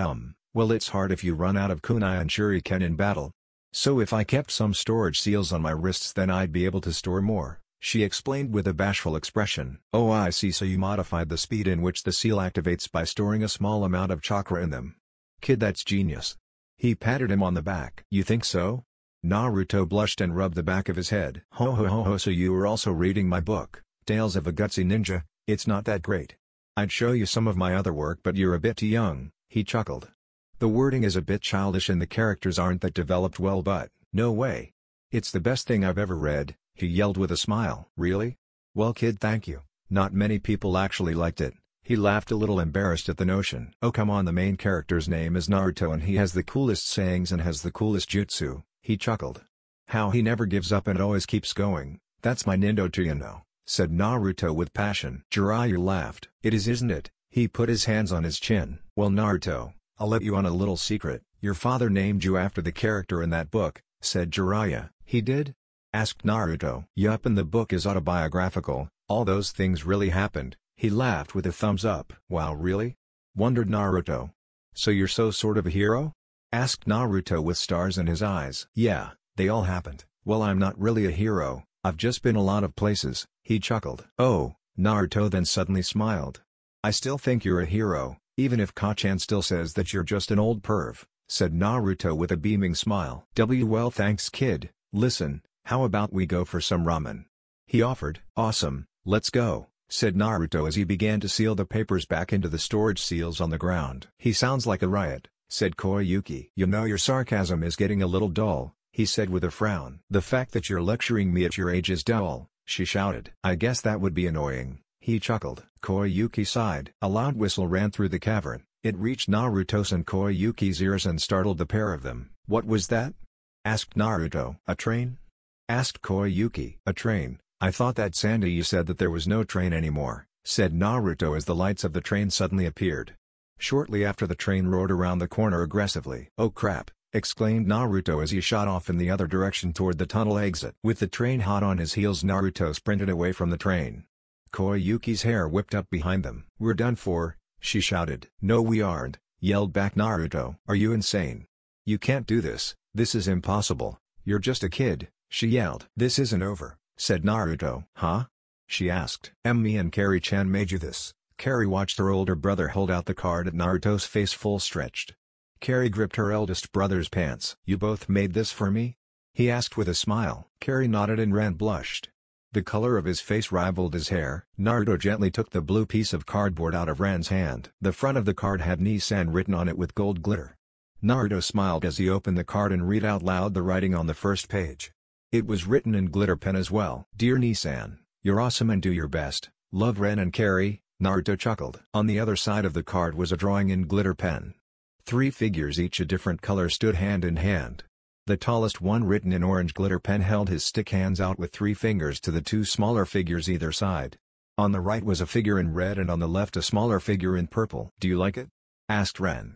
well, it's hard if you run out of kunai and shuriken in battle. So if I kept some storage seals on my wrists, then I'd be able to store more, she explained with a bashful expression. Oh, I see, so you modified the speed in which the seal activates by storing a small amount of chakra in them. Kid, that's genius. He patted him on the back. You think so? Naruto blushed and rubbed the back of his head. Ho ho ho ho, so you were also reading my book, Tales of a Gutsy Ninja. It's not that great. I'd show you some of my other work, but you're a bit too young, he chuckled. The wording is a bit childish and the characters aren't that developed well, but no way. It's the best thing I've ever read, he yelled with a smile. Really? Well, kid, thank you. Not many people actually liked it. He laughed a little embarrassed at the notion. Oh come on, the main character's name is Naruto and he has the coolest sayings and has the coolest jutsu, he chuckled. How he never gives up and always keeps going. That's my Nindo to you know, said Naruto with passion. Jiraiya laughed. It is, isn't it? He put his hands on his chin. Well, Naruto, I'll let you on a little secret. Your father named you after the character in that book, said Jiraiya. He did? Asked Naruto. Yup, and the book is autobiographical, all those things really happened, he laughed with a thumbs up. Wow, really? Wondered Naruto. So you're sort of a hero? Asked Naruto with stars in his eyes. Yeah, they all happened. Well, I'm not really a hero, I've just been a lot of places, he chuckled. Oh, Naruto then suddenly smiled. I still think you're a hero, even if Ka-chan still says that you're just an old perv, said Naruto with a beaming smile. Well, thanks kid. Listen, how about we go for some ramen? He offered. Awesome, let's go, said Naruto as he began to seal the papers back into the storage seals on the ground. He sounds like a riot, said Koyuki. You know, your sarcasm is getting a little dull, he said with a frown. The fact that you're lecturing me at your age is dull, she shouted. I guess that would be annoying, he chuckled. Koyuki sighed. A loud whistle ran through the cavern. It reached Naruto's and Koyuki's ears and startled the pair of them. What was that? Asked Naruto. A train? Asked Koyuki. A train? I thought that Sandy you said that there was no train anymore, said Naruto as the lights of the train suddenly appeared. Shortly after, the train roared around the corner aggressively. Oh crap, exclaimed Naruto as he shot off in the other direction toward the tunnel exit. With the train hot on his heels, Naruto sprinted away from the train. Koyuki's hair whipped up behind them. We're done for, she shouted. No we aren't, yelled back Naruto. Are you insane? You can't do this, this is impossible, you're just a kid, she yelled. This isn't over, said Naruto. Huh? She asked. Me and Kari-chan made you this. Kari watched her older brother hold out the card at Naruto's face full stretched. Kari gripped her eldest brother's pants. You both made this for me? he asked with a smile. Carrie nodded and Ren blushed. The color of his face rivaled his hair. Naruto gently took the blue piece of cardboard out of Ren's hand. The front of the card had Nissan written on it with gold glitter. Naruto smiled as he opened the card and read out loud the writing on the first page. It was written in glitter pen as well. Dear Nissan, you're awesome and do your best. Love, Ren and Carrie. Naruto chuckled. On the other side of the card was a drawing in glitter pen. 3 figures, each a different color, stood hand in hand. The tallest one, written in orange glitter pen, held his stick hands out with 3 fingers to the 2 smaller figures either side. On the right was a figure in red and on the left a smaller figure in purple. Do you like it? Asked Ren.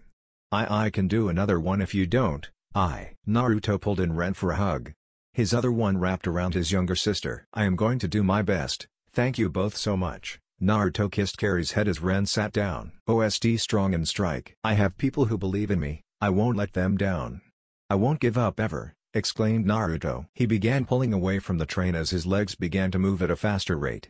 I can do another one if you don't. Naruto pulled in Ren for a hug. His other one wrapped around his younger sister. I am going to do my best, thank you both so much. Naruto kissed Carrie's head as Ren sat down. OST Strong and Strike. I have people who believe in me, I won't let them down. I won't give up ever, exclaimed Naruto. He began pulling away from the train as his legs began to move at a faster rate.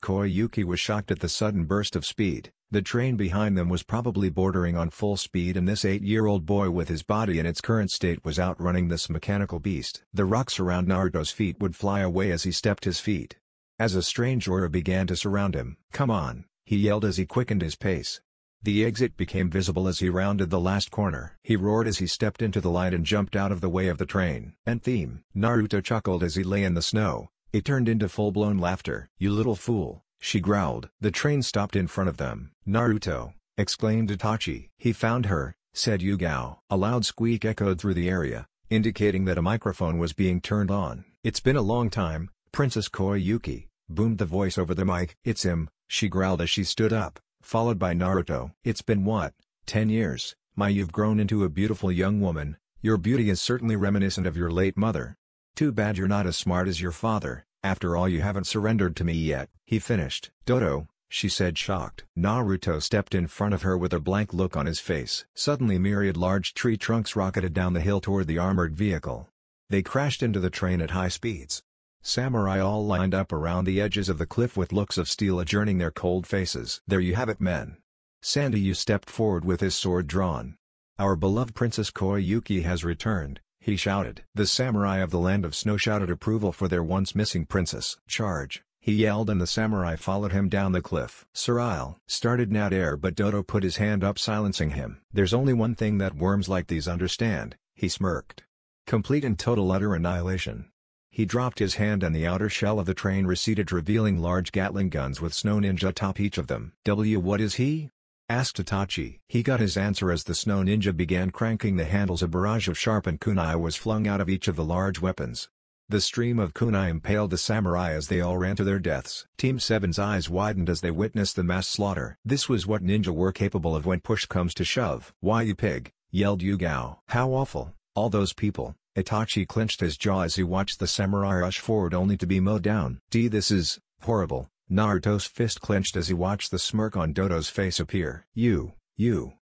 Koyuki was shocked at the sudden burst of speed. The train behind them was probably bordering on full speed, and this 8-year-old boy with his body in its current state was outrunning this mechanical beast. The rocks around Naruto's feet would fly away as he stepped his feet. As a strange aura began to surround him. Come on, he yelled as he quickened his pace. The exit became visible as he rounded the last corner. He roared as he stepped into the light and jumped out of the way of the train. End theme. Naruto chuckled as he lay in the snow. It turned into full-blown laughter. You little fool, she growled. The train stopped in front of them. Naruto, exclaimed Itachi. He found her, said Yugao. A loud squeak echoed through the area, indicating that a microphone was being turned on. It's been a long time, Princess Koyuki, boomed the voice over the mic. It's him, she growled as she stood up, followed by Naruto. It's been what, 10 years, you've grown into a beautiful young woman. Your beauty is certainly reminiscent of your late mother. Too bad you're not as smart as your father, after all you haven't surrendered to me yet. He finished. Dodo, she said, shocked. Naruto stepped in front of her with a blank look on his face. Suddenly myriad large tree trunks rocketed down the hill toward the armored vehicle. They crashed into the train at high speeds. Samurai all lined up around the edges of the cliff with looks of steel adjourning their cold faces. There you have it, men. Sandayu stepped forward with his sword drawn. Our beloved Princess Koyuki has returned, he shouted. The samurai of the Land of Snow shouted approval for their once missing princess. Charge, he yelled, and the samurai followed him down the cliff. Surile started Nader, but Dodo put his hand up, silencing him. There's only one thing that worms like these understand, he smirked. Complete and total utter annihilation. He dropped his hand and the outer shell of the train receded, revealing large Gatling guns with Snow Ninja atop each of them. What is he? Asked Itachi. He got his answer as the Snow Ninja began cranking the handles. A barrage of sharpened kunai was flung out of each of the large weapons. The stream of kunai impaled the samurai as they all ran to their deaths. Team 7's eyes widened as they witnessed the mass slaughter. This was what ninja were capable of when push comes to shove. Why, you pig, yelled Yugao. How awful, all those people. Itachi clenched his jaw as he watched the samurai rush forward only to be mowed down. This is horrible. Naruto's fist clenched as he watched the smirk on Dodo's face appear. You.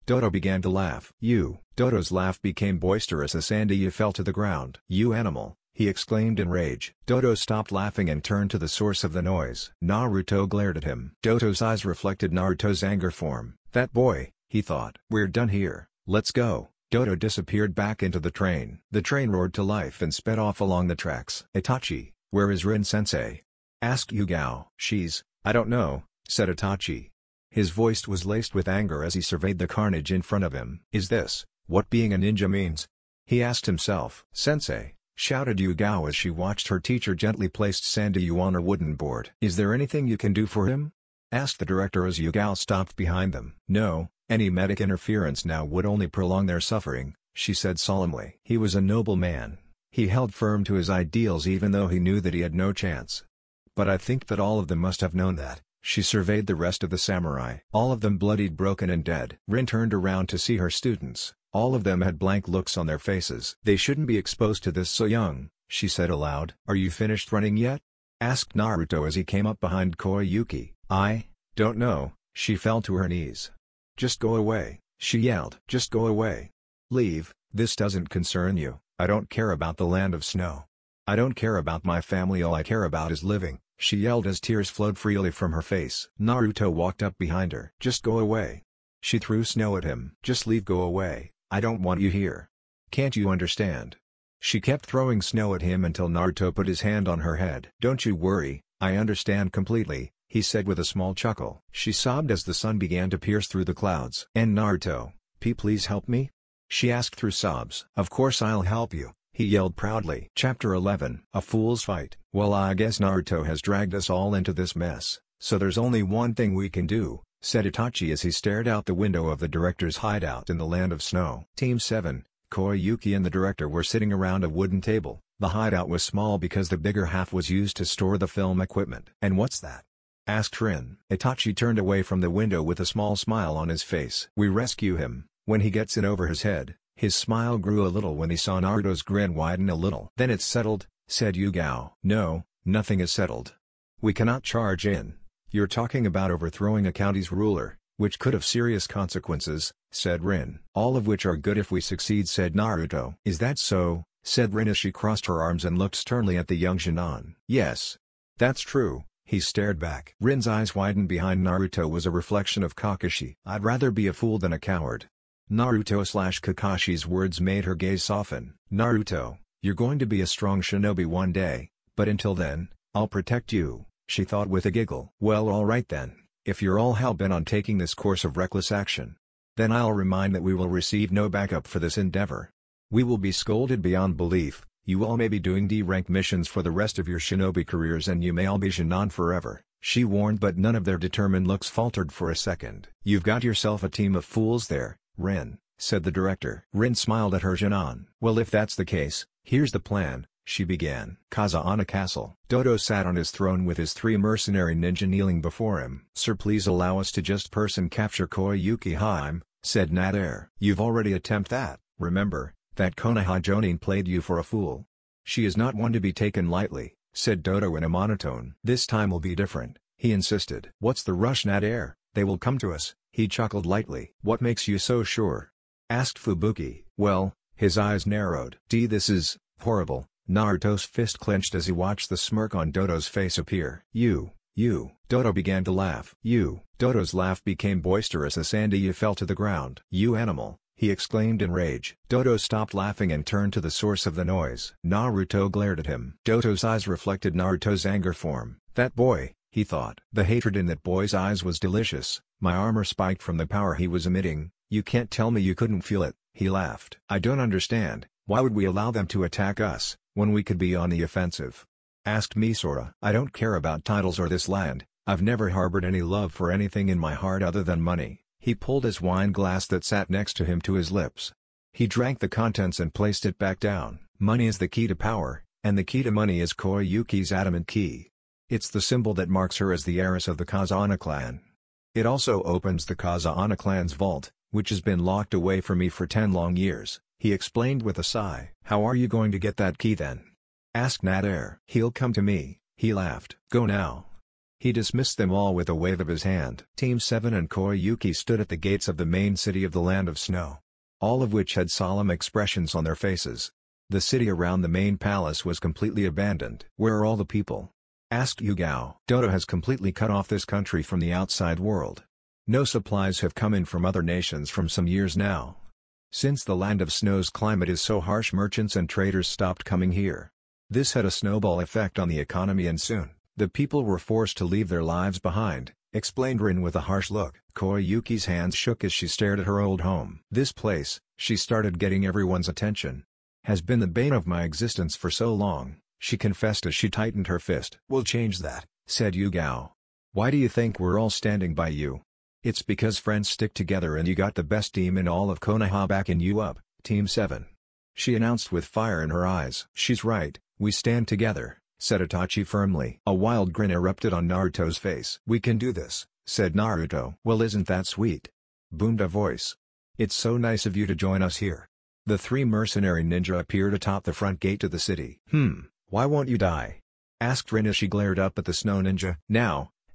Dodo began to laugh. Dodo's laugh became boisterous as Sandayu fell to the ground. You animal, he exclaimed in rage. Dodo stopped laughing and turned to the source of the noise. Naruto glared at him. Dodo's eyes reflected Naruto's anger form. That boy, he thought. We're done here, let's go. Dodo disappeared back into the train. The train roared to life and sped off along the tracks. Itachi, where is Rin-sensei? Asked Yugao. I don't know, said Itachi. His voice was laced with anger as he surveyed the carnage in front of him. Is this what being a ninja means? He asked himself. Sensei, shouted Yugao as she watched her teacher gently place Sandayu on a wooden board. Is there anything you can do for him? Asked the director as Yugao stopped behind them. No. Any medic interference now would only prolong their suffering, she said solemnly. He was a noble man. He held firm to his ideals even though he knew that he had no chance. But I think that all of them must have known that. She surveyed the rest of the samurai. All of them bloodied, broken and dead. Rin turned around to see her students. All of them had blank looks on their faces. They shouldn't be exposed to this so young, she said aloud. Are you finished running yet? Asked Naruto as he came up behind Koyuki. I don't know. She fell to her knees. Just go away, she yelled. Just go away. Leave, this doesn't concern you. I don't care about the Land of Snow. I don't care about my family, all I care about is living, she yelled as tears flowed freely from her face. Naruto walked up behind her. Just go away. She threw snow at him. Just leave, go away, I don't want you here. Can't you understand? She kept throwing snow at him until Naruto put his hand on her head. "Don't you worry, I understand completely," he said with a small chuckle. She sobbed as the sun began to pierce through the clouds. "And Naruto, please help me?" she asked through sobs. "Of course I'll help you," he yelled proudly. Chapter 11. A Fool's Fight. "Well, I guess Naruto has dragged us all into this mess, so there's only one thing we can do," said Itachi as he stared out the window of the director's hideout in the Land of Snow. Team 7, Koyuki and the director were sitting around a wooden table. The hideout was small because the bigger half was used to store the film equipment. "And what's that?" asked Rin. Itachi turned away from the window with a small smile on his face. "We rescue him, when he gets in over his head." His smile grew a little when he saw Naruto's grin widen a little. "Then it's settled," said Yugao. "No, nothing is settled. We cannot charge in. You're talking about overthrowing a county's ruler, which could have serious consequences," said Rin. "All of which are good if we succeed," said Naruto. "Is that so?" said Rin as she crossed her arms and looked sternly at the young Shinon. "Yes. That's true," he stared back. Rin's eyes widened. Behind Naruto was a reflection of Kakashi. "I'd rather be a fool than a coward." Naruto/Kakashi's words made her gaze soften. "Naruto, you're going to be a strong shinobi one day, but until then, I'll protect you," she thought with a giggle. "Well, alright then, if you're all hell-bent on taking this course of reckless action. Then I'll remind that we will receive no backup for this endeavor. We will be scolded beyond belief, you all may be doing D-rank missions for the rest of your shinobi careers and you may all be Shinon forever," she warned, but none of their determined looks faltered for a second. "You've got yourself a team of fools there, Rin," said the director. Rin smiled at her Shinon. "Well, if that's the case, here's the plan," she began. Kazahana Castle. Dodo sat on his throne with his 3 mercenary ninja kneeling before him. "Sir, please allow us to just person capture Koyuki Haim," said Nader. "You've already attempted that, remember, that Konoha Jonin played you for a fool. She is not one to be taken lightly," said Dodo in a monotone. "This time will be different," he insisted. "What's the rush, Nader? They will come to us," he chuckled lightly. "What makes you so sure?" asked Fubuki. "Well," his eyes narrowed. This is horrible." Naruto's fist clenched as he watched the smirk on Dodo's face appear. You. Dodo began to laugh. Dodo's laugh became boisterous as Sandy fell to the ground. "You animal," he exclaimed in rage. Dodo stopped laughing and turned to the source of the noise. Naruto glared at him. Dodo's eyes reflected Naruto's anger form. "That boy," he thought. The hatred in that boy's eyes was delicious. My armor spiked from the power he was emitting. "You can't tell me you couldn't feel it," he laughed. "I don't understand, why would we allow them to attack us, when we could be on the offensive?" asked Misora. "I don't care about titles or this land, I've never harbored any love for anything in my heart other than money." He pulled his wine glass that sat next to him to his lips. He drank the contents and placed it back down. "Money is the key to power, and the key to money is Koyuki's adamant key. It's the symbol that marks her as the heiress of the Kazahana clan. It also opens the Kazahana clan's vault, which has been locked away from me for 10 long years, he explained with a sigh. "How are you going to get that key then?" asked Nader. "He'll come to me," he laughed. "Go now." He dismissed them all with a wave of his hand. Team 7 and Koyuki stood at the gates of the main city of the Land of Snow, all of which had solemn expressions on their faces. The city around the main palace was completely abandoned. "Where are all the people?" asked Yugao. "Dodo has completely cut off this country from the outside world. No supplies have come in from other nations from some years now. Since the Land of Snow's climate is so harsh, merchants and traders stopped coming here. This had a snowball effect on the economy and soon, the people were forced to leave their lives behind," explained Rin with a harsh look. Koyuki's hands shook as she stared at her old home. "This place," she started getting everyone's attention, "has been the bane of my existence for so long," she confessed as she tightened her fist. "We'll change that," said Yugao. "Why do you think we're all standing by you?" "It's because friends stick together and you got the best team in all of Konoha backing you up, Team 7. She announced with fire in her eyes. "She's right, we stand together," said Itachi firmly. A wild grin erupted on Naruto's face. "We can do this," said Naruto. "Well, isn't that sweet?" boomed a voice. "It's so nice of you to join us here." The 3 mercenary ninja appeared atop the front gate to the city. Why won't you die?" asked Rin as she glared up at the snow ninja.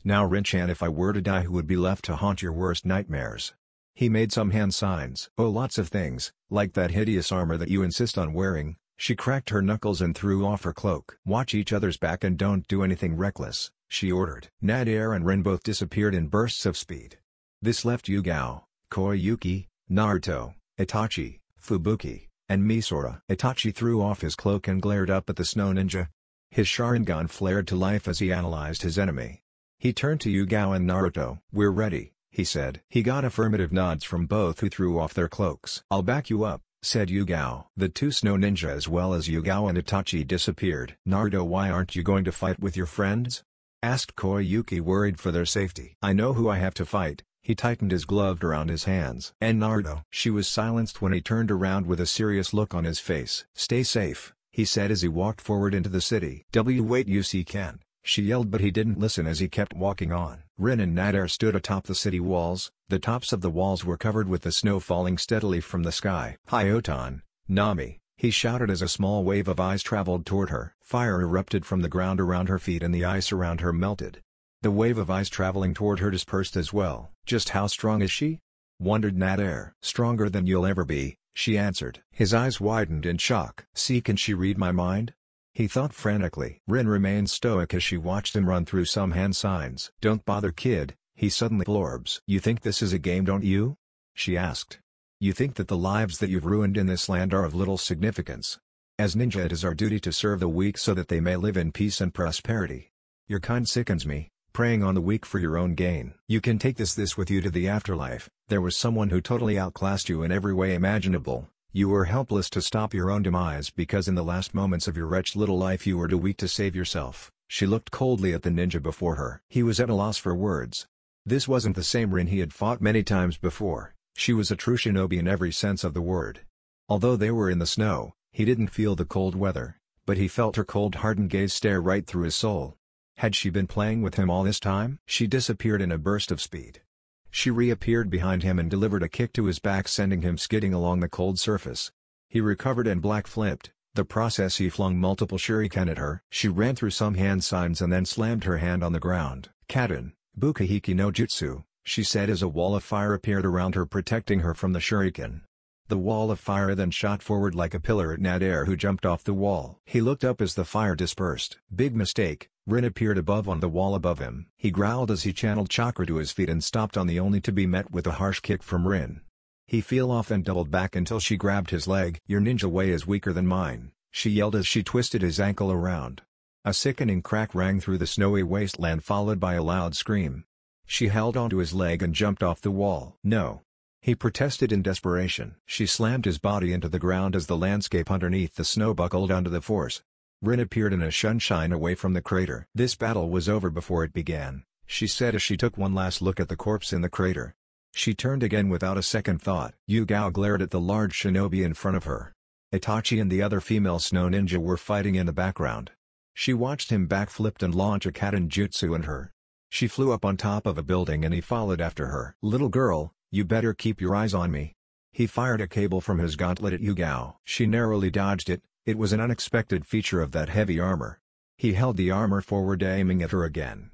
Now Rin-chan, if I were to die, who would be left to haunt your worst nightmares?" He made some hand signs. "Oh, lots of things, like that hideous armor that you insist on wearing." She cracked her knuckles and threw off her cloak. "Watch each other's back and don't do anything reckless," she ordered. Nader and Rin both disappeared in bursts of speed. This left Yugao, Koyuki, Naruto, Itachi, Fubuki, And me Sora. Itachi threw off his cloak and glared up at the snow ninja. His Sharingan flared to life as he analyzed his enemy. He turned to Yugao and Naruto. "We're ready," he said. He got affirmative nods from both, who threw off their cloaks. "I'll back you up," said Yugao. The two snow ninja as well as Yugao and Itachi disappeared. "Naruto, why aren't you going to fight with your friends?" asked Koyuki, worried for their safety. "I know who I have to fight." He tightened his glove around his hands. "And Naruto?" She was silenced when he turned around with a serious look on his face. "Stay safe," he said as he walked forward into the city. Wait, you see Ken," she yelled, but he didn't listen as he kept walking on. Rin and Nader stood atop the city walls. The tops of the walls were covered with the snow falling steadily from the sky. "Hyotan, Nami," he shouted as a small wave of ice traveled toward her. Fire erupted from the ground around her feet and the ice around her melted. The wave of ice traveling toward her dispersed as well. "Just how strong is she?" wondered Nader. "Stronger than you'll ever be," she answered. His eyes widened in shock. "See, can she read my mind?" he thought frantically. Rin remained stoic as she watched him run through some hand signs. "Don't bother, kid," he suddenly blorbs. "You think this is a game, don't you?" she asked. "You think that the lives that you've ruined in this land are of little significance? As ninja, it is our duty to serve the weak so that they may live in peace and prosperity. Your kind sickens me, preying on the weak for your own gain. You can take this with you to the afterlife. There was someone who totally outclassed you in every way imaginable. You were helpless to stop your own demise because in the last moments of your wretched little life you were too weak to save yourself." She looked coldly at the ninja before her. He was at a loss for words. This wasn't the same Rin he had fought many times before. She was a true shinobi in every sense of the word. Although they were in the snow, he didn't feel the cold weather, but he felt her cold, hardened gaze stare right through his soul. Had she been playing with him all this time? She disappeared in a burst of speed. She reappeared behind him and delivered a kick to his back, sending him skidding along the cold surface. He recovered and black flipped. The process, he flung multiple shuriken at her. She ran through some hand signs and then slammed her hand on the ground. "Kaden, Bukahiki no Jutsu," she said as a wall of fire appeared around her, protecting her from the shuriken. The wall of fire then shot forward like a pillar at Nader, who jumped off the wall. He looked up as the fire dispersed. Big mistake. Rin appeared above on the wall above him. He growled as he channeled chakra to his feet and stopped on the only to be met with a harsh kick from Rin. He fell off and doubled back until she grabbed his leg. "Your ninja way is weaker than mine," she yelled as she twisted his ankle around. A sickening crack rang through the snowy wasteland, followed by a loud scream. She held onto his leg and jumped off the wall. "No!" he protested in desperation. She slammed his body into the ground as the landscape underneath the snow buckled under the force. Rin appeared in a sunshine away from the crater. "This battle was over before it began," she said as she took one last look at the corpse in the crater. She turned again without a second thought. Yugao glared at the large shinobi in front of her. Itachi and the other female snow ninja were fighting in the background. She watched him backflip and launch a Kaden jutsu at her. She flew up on top of a building and he followed after her. "Little girl, you better keep your eyes on me." He fired a cable from his gauntlet at Yugao. She narrowly dodged it. It was an unexpected feature of that heavy armor. He held the armor forward, aiming at her again.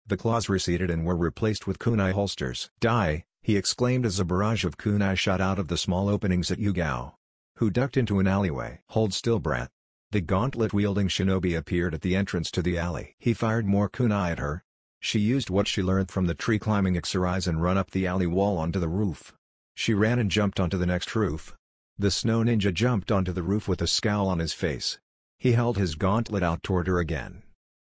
The claws receded and were replaced with kunai holsters. "Die!" he exclaimed as a barrage of kunai shot out of the small openings at Yugao, who ducked into an alleyway. "Hold still, brat." The gauntlet-wielding shinobi appeared at the entrance to the alley. He fired more kunai at her. She used what she learned from the tree-climbing exercise and run up the alley wall onto the roof. She ran and jumped onto the next roof. The snow ninja jumped onto the roof with a scowl on his face. He held his gauntlet out toward her again.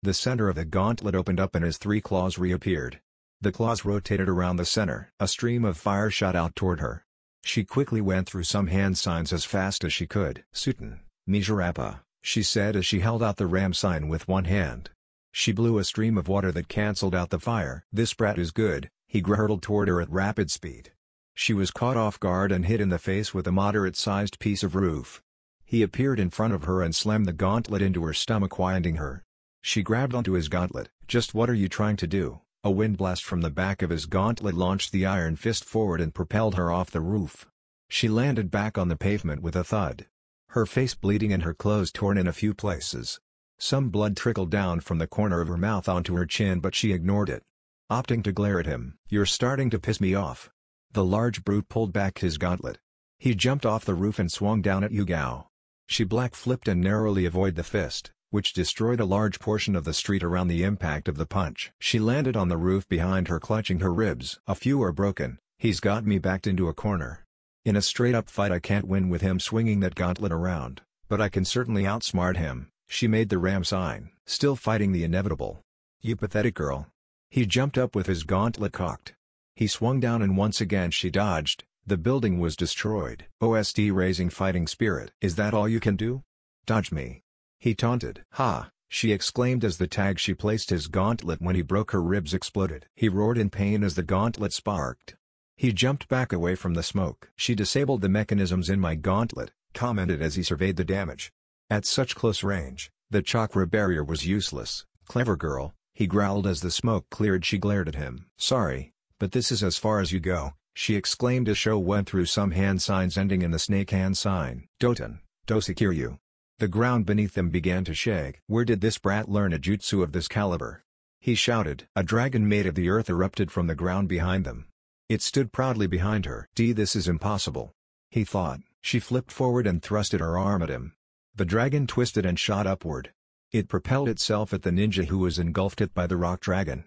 The center of the gauntlet opened up and his three claws reappeared. The claws rotated around the center. A stream of fire shot out toward her. She quickly went through some hand signs as fast as she could. "Suten, Mijarappa," she said as she held out the ram sign with one hand. She blew a stream of water that canceled out the fire. "This brat is good," he hurtled toward her at rapid speed. She was caught off guard and hit in the face with a moderate-sized piece of roof. He appeared in front of her and slammed the gauntlet into her stomach, winding her. She grabbed onto his gauntlet. "Just what are you trying to do?" A wind blast from the back of his gauntlet launched the iron fist forward and propelled her off the roof. She landed back on the pavement with a thud. Her face bleeding and her clothes torn in a few places. Some blood trickled down from the corner of her mouth onto her chin, but she ignored it, opting to glare at him. "You're starting to piss me off." The large brute pulled back his gauntlet. He jumped off the roof and swung down at Yugao. She black-flipped and narrowly avoided the fist, which destroyed a large portion of the street around the impact of the punch. She landed on the roof behind her, clutching her ribs. "A few are broken." "He's got me backed into a corner." In a straight-up fight I can't win with him swinging that gauntlet around, but I can certainly outsmart him." She made the ram sign, still fighting the inevitable. "You pathetic girl." He jumped up with his gauntlet cocked. He swung down and once again she dodged. The building was destroyed. OSD raising fighting spirit. "Is that all you can do? Dodge me," he taunted. "Ha!" she exclaimed as the tag she placed his gauntlet when he broke her ribs exploded. He roared in pain as the gauntlet sparked. He jumped back away from the smoke. "She disabled the mechanisms in my gauntlet," commented as he surveyed the damage. At such close range, the chakra barrier was useless. "Clever girl," he growled as the smoke cleared. She glared at him. "Sorry, but this is as far as you go," she exclaimed as Sho went through some hand signs ending in the snake hand sign. "Doton, Dosekiryu." The ground beneath them began to shake. "Where did this brat learn a jutsu of this caliber?" he shouted. A dragon made of the earth erupted from the ground behind them. It stood proudly behind her. "This is impossible," he thought. She flipped forward and thrusted her arm at him. The dragon twisted and shot upward. It propelled itself at the ninja who was engulfed it by the rock dragon.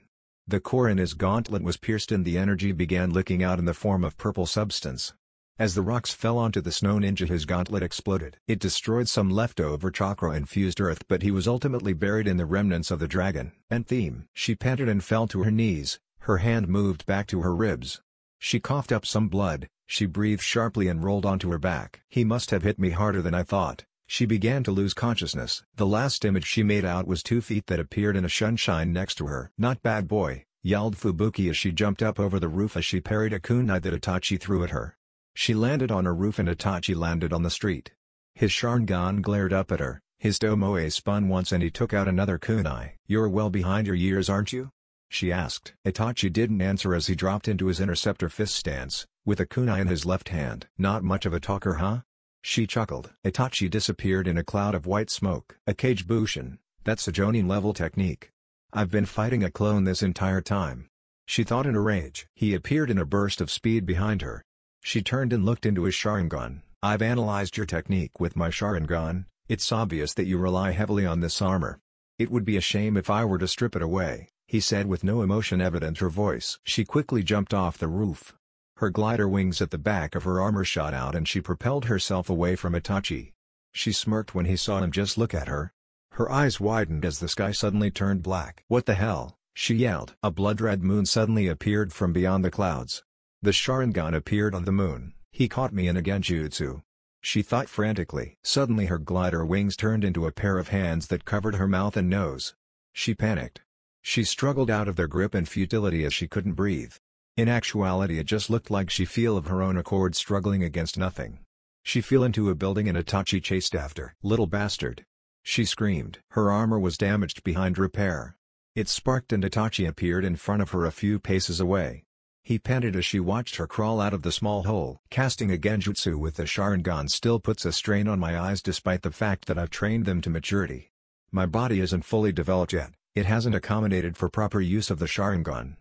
The core in his gauntlet was pierced and the energy began licking out in the form of purple substance. As the rocks fell onto the snow ninja his gauntlet exploded. It destroyed some leftover chakra-infused earth but he was ultimately buried in the remnants of the dragon. End theme. She panted and fell to her knees, her hand moved back to her ribs. She coughed up some blood, she breathed sharply and rolled onto her back. "He must have hit me harder than I thought." She began to lose consciousness. The last image she made out was 2 feet that appeared in a sunshine next to her. "Not bad boy," yelled Fubuki as she jumped up over the roof as she parried a kunai that Itachi threw at her. She landed on a roof and Itachi landed on the street. His Sharingan glared up at her, his tomoe spun once and he took out another kunai. "You're well behind your years aren't you?" she asked. Itachi didn't answer as he dropped into his interceptor fist stance, with a kunai in his left hand. "Not much of a talker huh?" she chuckled. Itachi disappeared in a cloud of white smoke. "A Kage Bushin, that's a Jonin level technique. I've been fighting a clone this entire time," she thought in a rage. He appeared in a burst of speed behind her. She turned and looked into his Sharingan. "I've analyzed your technique with my Sharingan, it's obvious that you rely heavily on this armor. It would be a shame if I were to strip it away," he said with no emotion evident in her voice. She quickly jumped off the roof. Her glider wings at the back of her armor shot out and she propelled herself away from Itachi. She smirked when he saw him just look at her. Her eyes widened as the sky suddenly turned black. "What the hell?" she yelled. A blood-red moon suddenly appeared from beyond the clouds. The Sharingan appeared on the moon. "He caught me in a genjutsu," she thought frantically. Suddenly her glider wings turned into a pair of hands that covered her mouth and nose. She panicked. She struggled out of their grip in futility as she couldn't breathe. In actuality it just looked like she fell of her own accord struggling against nothing. She fell into a building and Itachi chased after. "Little bastard!" she screamed. Her armor was damaged behind repair. It sparked and Itachi appeared in front of her a few paces away. He panted as she watched her crawl out of the small hole. "Casting a genjutsu with the Sharingan still puts a strain on my eyes despite the fact that I've trained them to maturity. My body isn't fully developed yet, it hasn't accommodated for proper use of the Sharingan.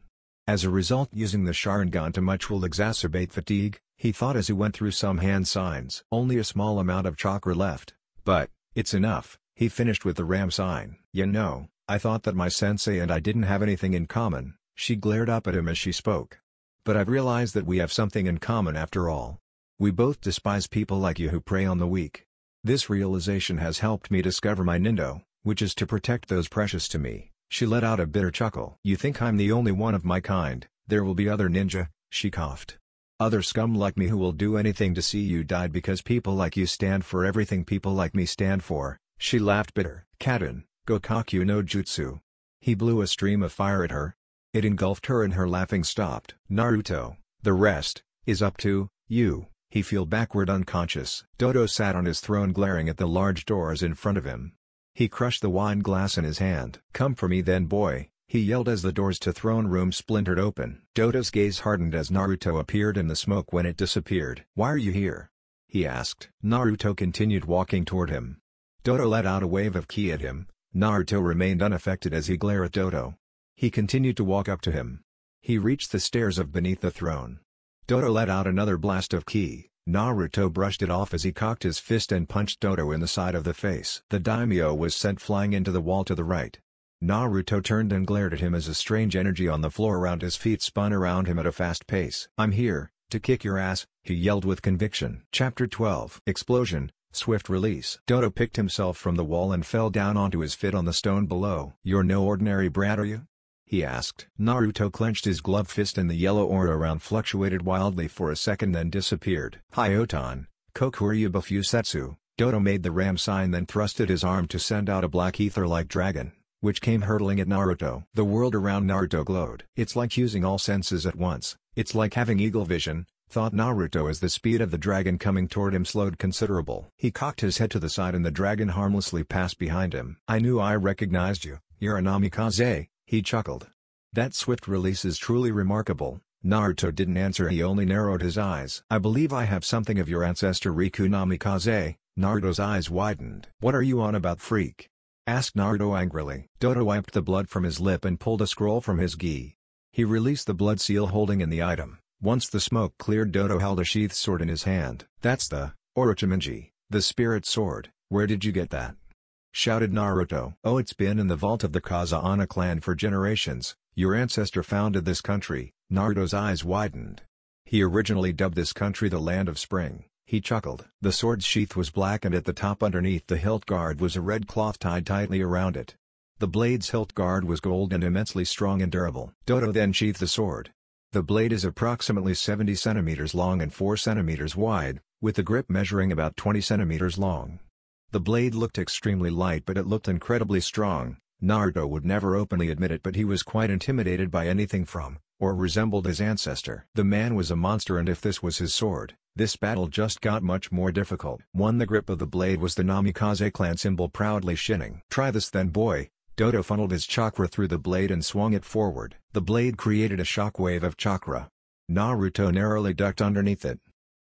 As a result using the Sharingan too much will exacerbate fatigue," he thought as he went through some hand signs. "Only a small amount of chakra left, but it's enough," he finished with the ram sign. "You know, I thought that my sensei and I didn't have anything in common," she glared up at him as she spoke. "But I've realized that we have something in common after all. We both despise people like you who prey on the weak. This realization has helped me discover my nindo, which is to protect those precious to me." She let out a bitter chuckle. "You think I'm the only one of my kind, there will be other ninja," she coughed. "Other scum like me who will do anything to see you die because people like you stand for everything people like me stand for," she laughed bitter. "Kaden, Gokakyu no Jutsu." He blew a stream of fire at her. It engulfed her and her laughing stopped. "Naruto, the rest is up to you." He fell backward unconscious. Dodo sat on his throne glaring at the large doors in front of him. He crushed the wine glass in his hand. "Come for me then boy," he yelled as the doors to throne room splintered open. Dodo's gaze hardened as Naruto appeared in the smoke when it disappeared. "Why are you here?" he asked. Naruto continued walking toward him. Dodo let out a wave of ki at him. Naruto remained unaffected as he glared at Dodo. He continued to walk up to him. He reached the stairs of beneath the throne. Dodo let out another blast of ki. Naruto brushed it off as he cocked his fist and punched Dodo in the side of the face. The daimyo was sent flying into the wall to the right. Naruto turned and glared at him as a strange energy on the floor around his feet spun around him at a fast pace. "I'm here, To kick your ass, he yelled with conviction. Chapter 12. Explosion, Swift Release. Dodo picked himself from the wall and fell down onto his feet on the stone below. "You're no ordinary brat, are you?" he asked. Naruto clenched his gloved fist and the yellow aura around fluctuated wildly for a second then disappeared. "Hyoton, Kokuryu Bufusetsu." Dodo made the ram sign then thrusted his arm to send out a black ether-like dragon, which came hurtling at Naruto. The world around Naruto glowed. "It's like using all senses at once. It's like having eagle vision," thought Naruto as the speed of the dragon coming toward him slowed considerable. He cocked his head to the side and the dragon harmlessly passed behind him. "I knew I recognized you, you're a Namikaze," he chuckled. "That swift release is truly remarkable." Naruto didn't answer, he only narrowed his eyes. "I believe I have something of your ancestor Riku Namikaze." Naruto's eyes widened. "What are you on about, freak?" asked Naruto angrily. Dodo wiped the blood from his lip and pulled a scroll from his gi. He released the blood seal holding in the item. Once the smoke cleared, Dodo held a sheathed sword in his hand. "That's the Orochimaru, the spirit sword. Where did you get that?" shouted Naruto. "Oh, it's been in the vault of the Kazahana clan for generations. Your ancestor founded this country." Naruto's eyes widened. "He originally dubbed this country the Land of Spring," he chuckled. The sword's sheath was black and at the top underneath the hilt guard was a red cloth tied tightly around it. The blade's hilt guard was gold and immensely strong and durable. Dodo then sheathed the sword. The blade is approximately 70 centimeters long and 4 centimeters wide, with the grip measuring about 20 centimeters long. The blade looked extremely light, but it looked incredibly strong. Naruto would never openly admit it, but he was quite intimidated by anything from, or resembled his ancestor. The man was a monster, and if this was his sword, this battle just got much more difficult. The grip of the blade was the Namikaze clan symbol proudly shining. "Try this then, boy." Dodo funneled his chakra through the blade and swung it forward. The blade created a shockwave of chakra. Naruto narrowly ducked underneath it.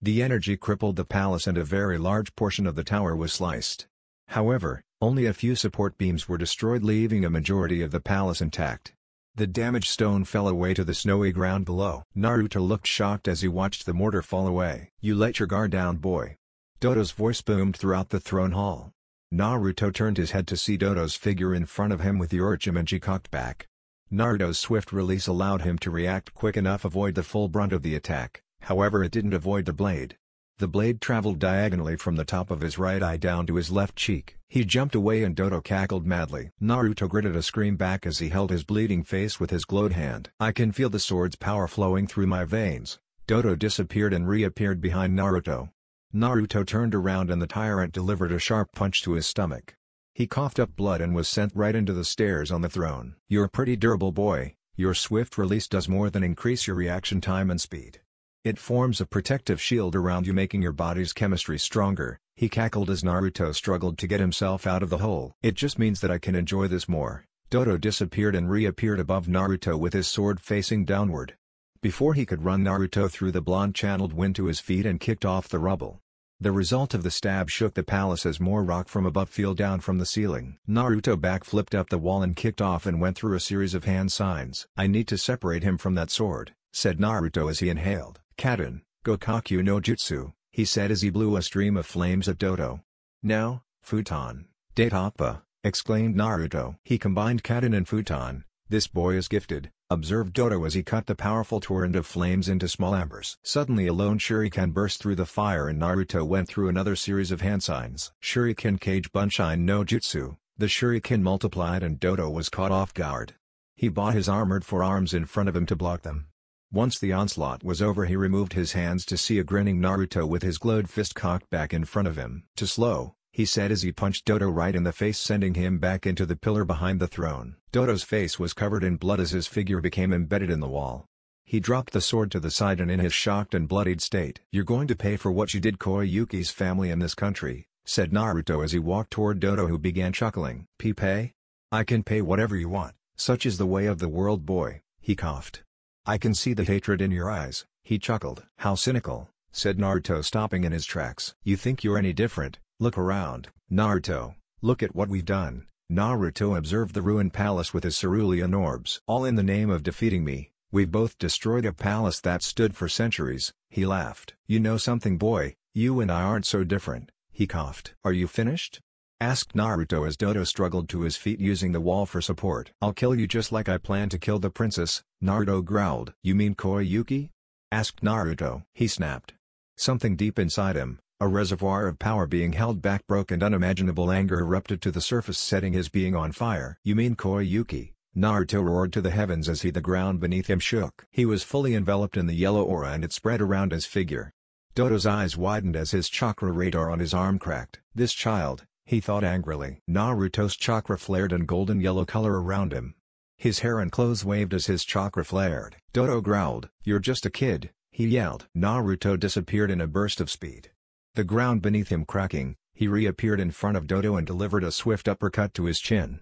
The energy crippled the palace and a very large portion of the tower was sliced. However, only a few support beams were destroyed, leaving a majority of the palace intact. The damaged stone fell away to the snowy ground below. Naruto looked shocked as he watched the mortar fall away. "You let your guard down, boy." Dodo's voice boomed throughout the throne hall. Naruto turned his head to see Dodo's figure in front of him with the Orochimaru cocked back. Naruto's swift release allowed him to react quick enough to avoid the full brunt of the attack, however it didn't avoid the blade. The blade traveled diagonally from the top of his right eye down to his left cheek. He jumped away and Dodo cackled madly. Naruto gritted a scream back as he held his bleeding face with his gloved hand. "I can feel the sword's power flowing through my veins." Dodo disappeared and reappeared behind Naruto. Naruto turned around and the tyrant delivered a sharp punch to his stomach. He coughed up blood and was sent right into the stairs on the throne. "You're pretty durable, boy. Your swift release does more than increase your reaction time and speed. It forms a protective shield around you, making your body's chemistry stronger," he cackled as Naruto struggled to get himself out of the hole. "It just means that I can enjoy this more." Dodo disappeared and reappeared above Naruto with his sword facing downward. Before he could run, Naruto threw the blonde channeled wind to his feet and kicked off the rubble. The result of the stab shook the palace as more rock from above fell down from the ceiling. Naruto backflipped up the wall and kicked off and went through a series of hand signs. "I need to separate him from that sword," said Naruto as he inhaled. "Kaden, Gokaku no Jutsu," he said as he blew a stream of flames at Dodo. "Now, Futon, Datappa," exclaimed Naruto. He combined Kaden and Futon. "This boy is gifted," observed Dodo as he cut the powerful torrent of flames into small embers. Suddenly a lone shuriken burst through the fire and Naruto went through another series of hand signs. "Shuriken Kage Bunshin no Jutsu." The shuriken multiplied and Dodo was caught off guard. He brought his armored forearms in front of him to block them. Once the onslaught was over, he removed his hands to see a grinning Naruto with his gloved fist cocked back in front of him. "Too slow," he said as he punched Dodo right in the face, sending him back into the pillar behind the throne. Dodo's face was covered in blood as his figure became embedded in the wall. He dropped the sword to the side and in his shocked and bloodied state. "You're going to pay for what you did Koyuki's family in this country," said Naruto as he walked toward Dodo, who began chuckling. "Pay? I can pay whatever you want, such is the way of the world, boy," he coughed. "I can see the hatred in your eyes," he chuckled. "How cynical," said Naruto, stopping in his tracks. "You think you're any different? Look around, Naruto, look at what we've done." Naruto observed the ruined palace with his cerulean orbs. "All in the name of defeating me. We've both destroyed a palace that stood for centuries," he laughed. "You know something, boy, you and I aren't so different," he coughed. "Are you finished?" asked Naruto as Dodo struggled to his feet using the wall for support. "I'll kill you just like I planned to kill the princess," Naruto growled. "You mean Koyuki?" asked Naruto. He snapped. Something deep inside him, a reservoir of power being held back, broke, and unimaginable anger erupted to the surface, setting his being on fire. "You mean Koyuki?" Naruto roared to the heavens as the ground beneath him shook. He was fully enveloped in the yellow aura and it spread around his figure. Dodo's eyes widened as his chakra radar on his arm cracked. This child, he thought angrily. Naruto's chakra flared in golden yellow color around him. His hair and clothes waved as his chakra flared. Dodo growled. "You're just a kid," he yelled. Naruto disappeared in a burst of speed. The ground beneath him cracking, he reappeared in front of Dodo and delivered a swift uppercut to his chin.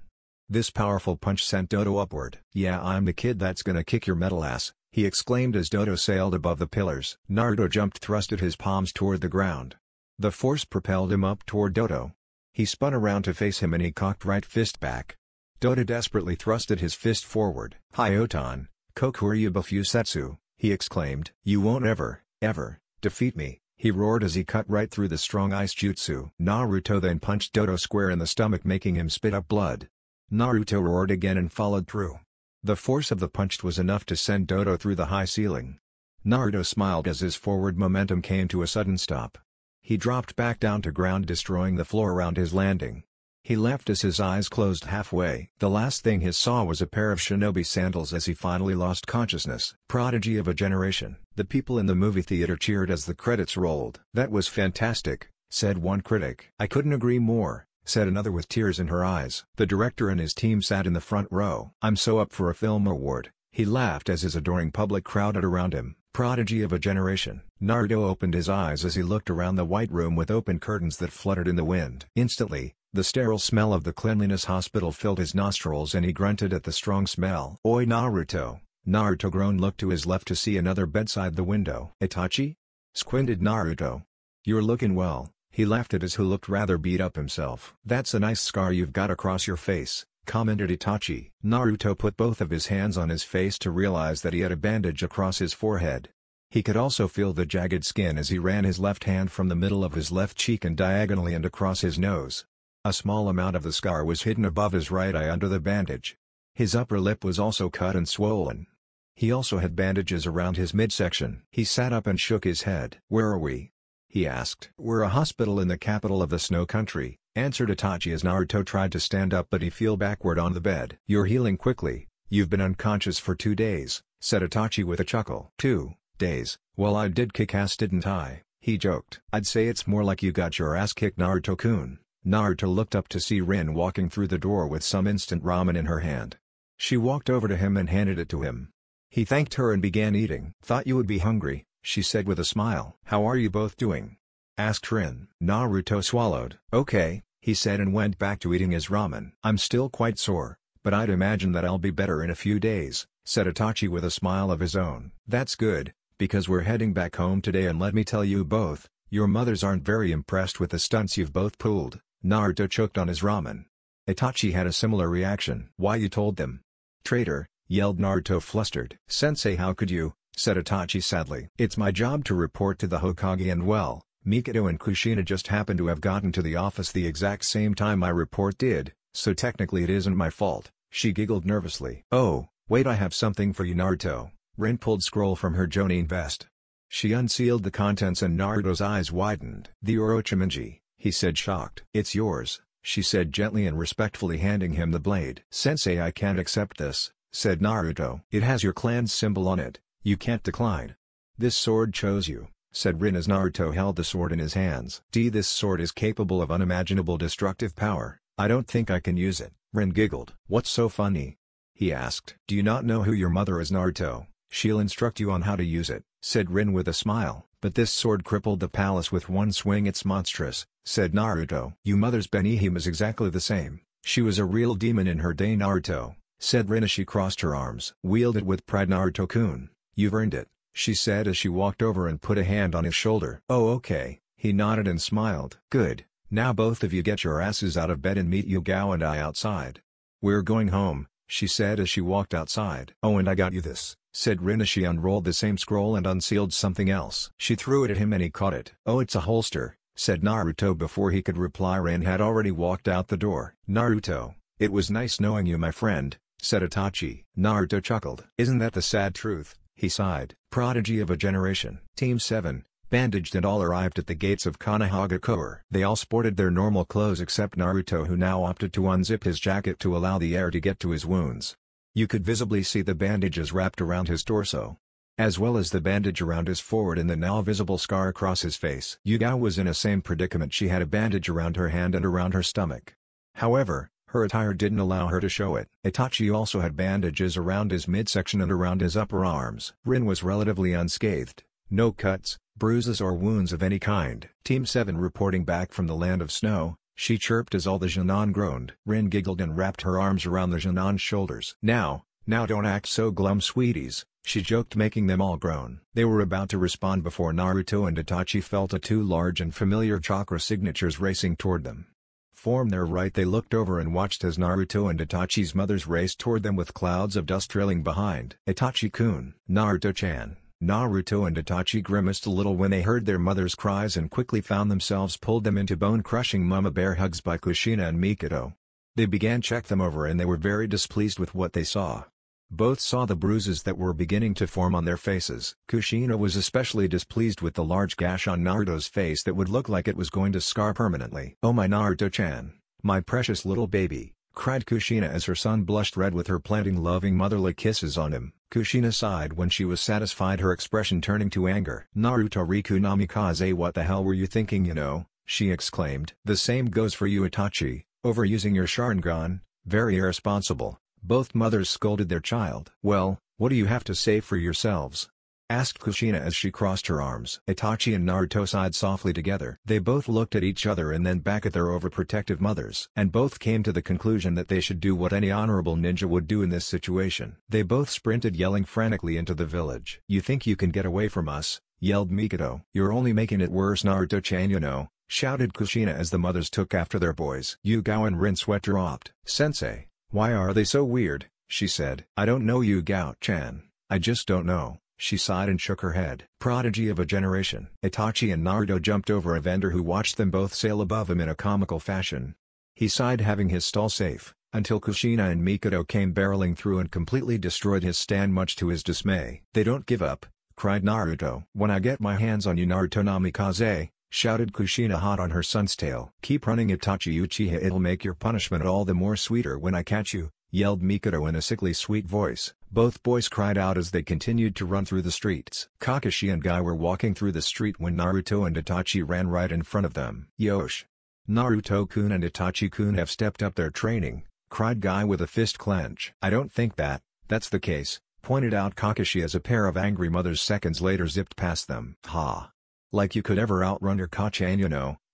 This powerful punch sent Dodo upward. "Yeah, I'm the kid that's gonna kick your metal ass," he exclaimed as Dodo sailed above the pillars. Naruto jumped, thrusted his palms toward the ground. The force propelled him up toward Dodo. He spun around to face him and he cocked right fist back. Dodo desperately thrusted his fist forward. "Hyotan, Kokuryu Bufusetsu," he exclaimed. "You won't ever, defeat me," he roared as he cut right through the strong ice jutsu. Naruto then punched Dodo square in the stomach, making him spit up blood. Naruto roared again and followed through. The force of the punch was enough to send Dodo through the high ceiling. Naruto smiled as his forward momentum came to a sudden stop. He dropped back down to ground, destroying the floor around his landing. He left as his eyes closed halfway. The last thing he saw was a pair of shinobi sandals as he finally lost consciousness. Prodigy of a generation. The people in the movie theater cheered as the credits rolled. "That was fantastic," said one critic. "I couldn't agree more," said another with tears in her eyes. The director and his team sat in the front row. "I'm so up for a film award," he laughed as his adoring public crowded around him. Prodigy of a generation. Naruto opened his eyes as he looked around the white room with open curtains that fluttered in the wind. Instantly, the sterile smell of the cleanliness hospital filled his nostrils and he grunted at the strong smell. "Oi Naruto!" Naruto groaned, looked to his left to see another bedside the window. "Itachi?" squinted Naruto. "You're looking well," he laughed at as who looked rather beat up himself. "That's a nice scar you've got across your face," commented Itachi. Naruto put both of his hands on his face to realize that he had a bandage across his forehead. He could also feel the jagged skin as he ran his left hand from the middle of his left cheek and diagonally and across his nose. A small amount of the scar was hidden above his right eye under the bandage. His upper lip was also cut and swollen. He also had bandages around his midsection. He sat up and shook his head. "Where are we?" he asked. "We're a hospital in the capital of the Snow Country," answered Itachi as Naruto tried to stand up but he fell backward on the bed. "You're healing quickly, you've been unconscious for 2 days, said Itachi with a chuckle. 2 days, well I did kick ass didn't I, he joked. "I'd say it's more like you got your ass kicked Naruto-kun." Naruto looked up to see Rin walking through the door with some instant ramen in her hand. She walked over to him and handed it to him. He thanked her and began eating. "Thought you would be hungry," she said with a smile. "How are you both doing?" asked Rin. Naruto swallowed. "Okay," he said and went back to eating his ramen. "I'm still quite sore, but I'd imagine that I'll be better in a few days," said Itachi with a smile of his own. "That's good, because we're heading back home today and let me tell you both, your mothers aren't very impressed with the stunts you've both pulled." Naruto choked on his ramen. Itachi had a similar reaction. "Why you told them?" "Traitor," yelled Naruto flustered. "Sensei, how could you?" said Itachi sadly. "It's my job to report to the Hokage and well, Mikado and Kushina just happened to have gotten to the office the exact same time my report did, so technically it isn't my fault," she giggled nervously. "Oh, wait, I have something for you Naruto." Rin pulled scroll from her Jonin vest. She unsealed the contents and Naruto's eyes widened. "The Orochimaru," he said shocked. "It's yours," she said gently and respectfully handing him the blade. "Sensei, I can't accept this," said Naruto. "It has your clan's symbol on it, you can't decline." "This sword chose you," said Rin as Naruto held the sword in his hands. This sword is capable of unimaginable destructive power, I don't think I can use it." Rin giggled. "What's so funny?" he asked. "Do you not know who your mother is Naruto? She'll instruct you on how to use it," said Rin with a smile. "But this sword crippled the palace with one swing, it's monstrous," said Naruto. "Your mother's Benihime is exactly the same, she was a real demon in her day Naruto," said Rin as she crossed her arms. "Wield it with pride Naruto-kun, you've earned it," she said as she walked over and put a hand on his shoulder. "Oh okay," he nodded and smiled. "Good, now both of you get your asses out of bed and meet Yugao and I outside." "We're going home," she said as she walked outside. "Oh, and I got you this," said Rin as she unrolled the same scroll and unsealed something else. She threw it at him and he caught it. "Oh, it's a holster," said Naruto before he could reply. Rin had already walked out the door. "Naruto, it was nice knowing you my friend," said Itachi. Naruto chuckled. "Isn't that the sad truth?" he sighed. Prodigy of a generation. Team 7, bandaged and all arrived at the gates of Konohagakure. They all sported their normal clothes except Naruto, who now opted to unzip his jacket to allow the air to get to his wounds. You could visibly see the bandages wrapped around his torso, as well as the bandage around his forehead and the now visible scar across his face. Yugao was in a same predicament. She had a bandage around her hand and around her stomach. However, her attire didn't allow her to show it. Itachi also had bandages around his midsection and around his upper arms. Rin was relatively unscathed, no cuts, bruises or wounds of any kind. Team 7 reporting back from the land of snow, she chirped as all the Genin groaned. Rin giggled and wrapped her arms around the Genin's shoulders. Now don't act so glum, sweeties, she joked, making them all groan. They were about to respond before Naruto and Itachi felt the two large and familiar chakra signatures racing toward them. From their right they looked over and watched as Naruto and Itachi's mothers raced toward them with clouds of dust trailing behind. Itachi-kun, Naruto-chan. Naruto and Itachi grimaced a little when they heard their mother's cries and quickly found themselves pulled them into bone-crushing mama bear hugs by Kushina and Mikado. They began check them over and they were very displeased with what they saw. Both saw the bruises that were beginning to form on their faces. Kushina was especially displeased with the large gash on Naruto's face that would look like it was going to scar permanently. "Oh my Naruto-chan, my precious little baby," cried Kushina as her son blushed red with her planting loving motherly kisses on him. Kushina sighed when she was satisfied, her expression turning to anger. "Naruto Riku Namikaze, what the hell were you thinking, she exclaimed. "The same goes for you, Itachi, overusing your Sharingan, very irresponsible." Both mothers scolded their child. "Well, what do you have to say for yourselves?" asked Kushina as she crossed her arms. Itachi and Naruto sighed softly together. They both looked at each other and then back at their overprotective mothers. And both came to the conclusion that they should do what any honorable ninja would do in this situation. They both sprinted yelling frantically into the village. "You think you can get away from us?" yelled Mikado. "You're only making it worse, Naruto-chan, shouted Kushina as the mothers took after their boys. Yugao and Rin sweat dropped. "Sensei, why are they so weird?" she said. "I don't know, Yugao-chan, I just don't know." She sighed and shook her head. Prodigy of a generation. Itachi and Naruto jumped over a vendor who watched them both sail above him in a comical fashion. He sighed, having his stall safe, until Kushina and Mikado came barreling through and completely destroyed his stand, much to his dismay. "They don't give up," cried Naruto. "When I get my hands on you, Naruto Namikaze," shouted Kushina, hot on her son's tail. "Keep running, Itachi Uchiha, it'll make your punishment all the more sweeter when I catch you," yelled Mikado in a sickly sweet voice. Both boys cried out as they continued to run through the streets. Kakashi and Guy were walking through the street when Naruto and Itachi ran right in front of them. "Yosh! Naruto-kun and Itachi-kun have stepped up their training," cried Guy with a fist clench. "I don't think that's the case," pointed out Kakashi as a pair of angry mothers seconds later zipped past them. "Ha! Like you could ever outrun your Ka-chan,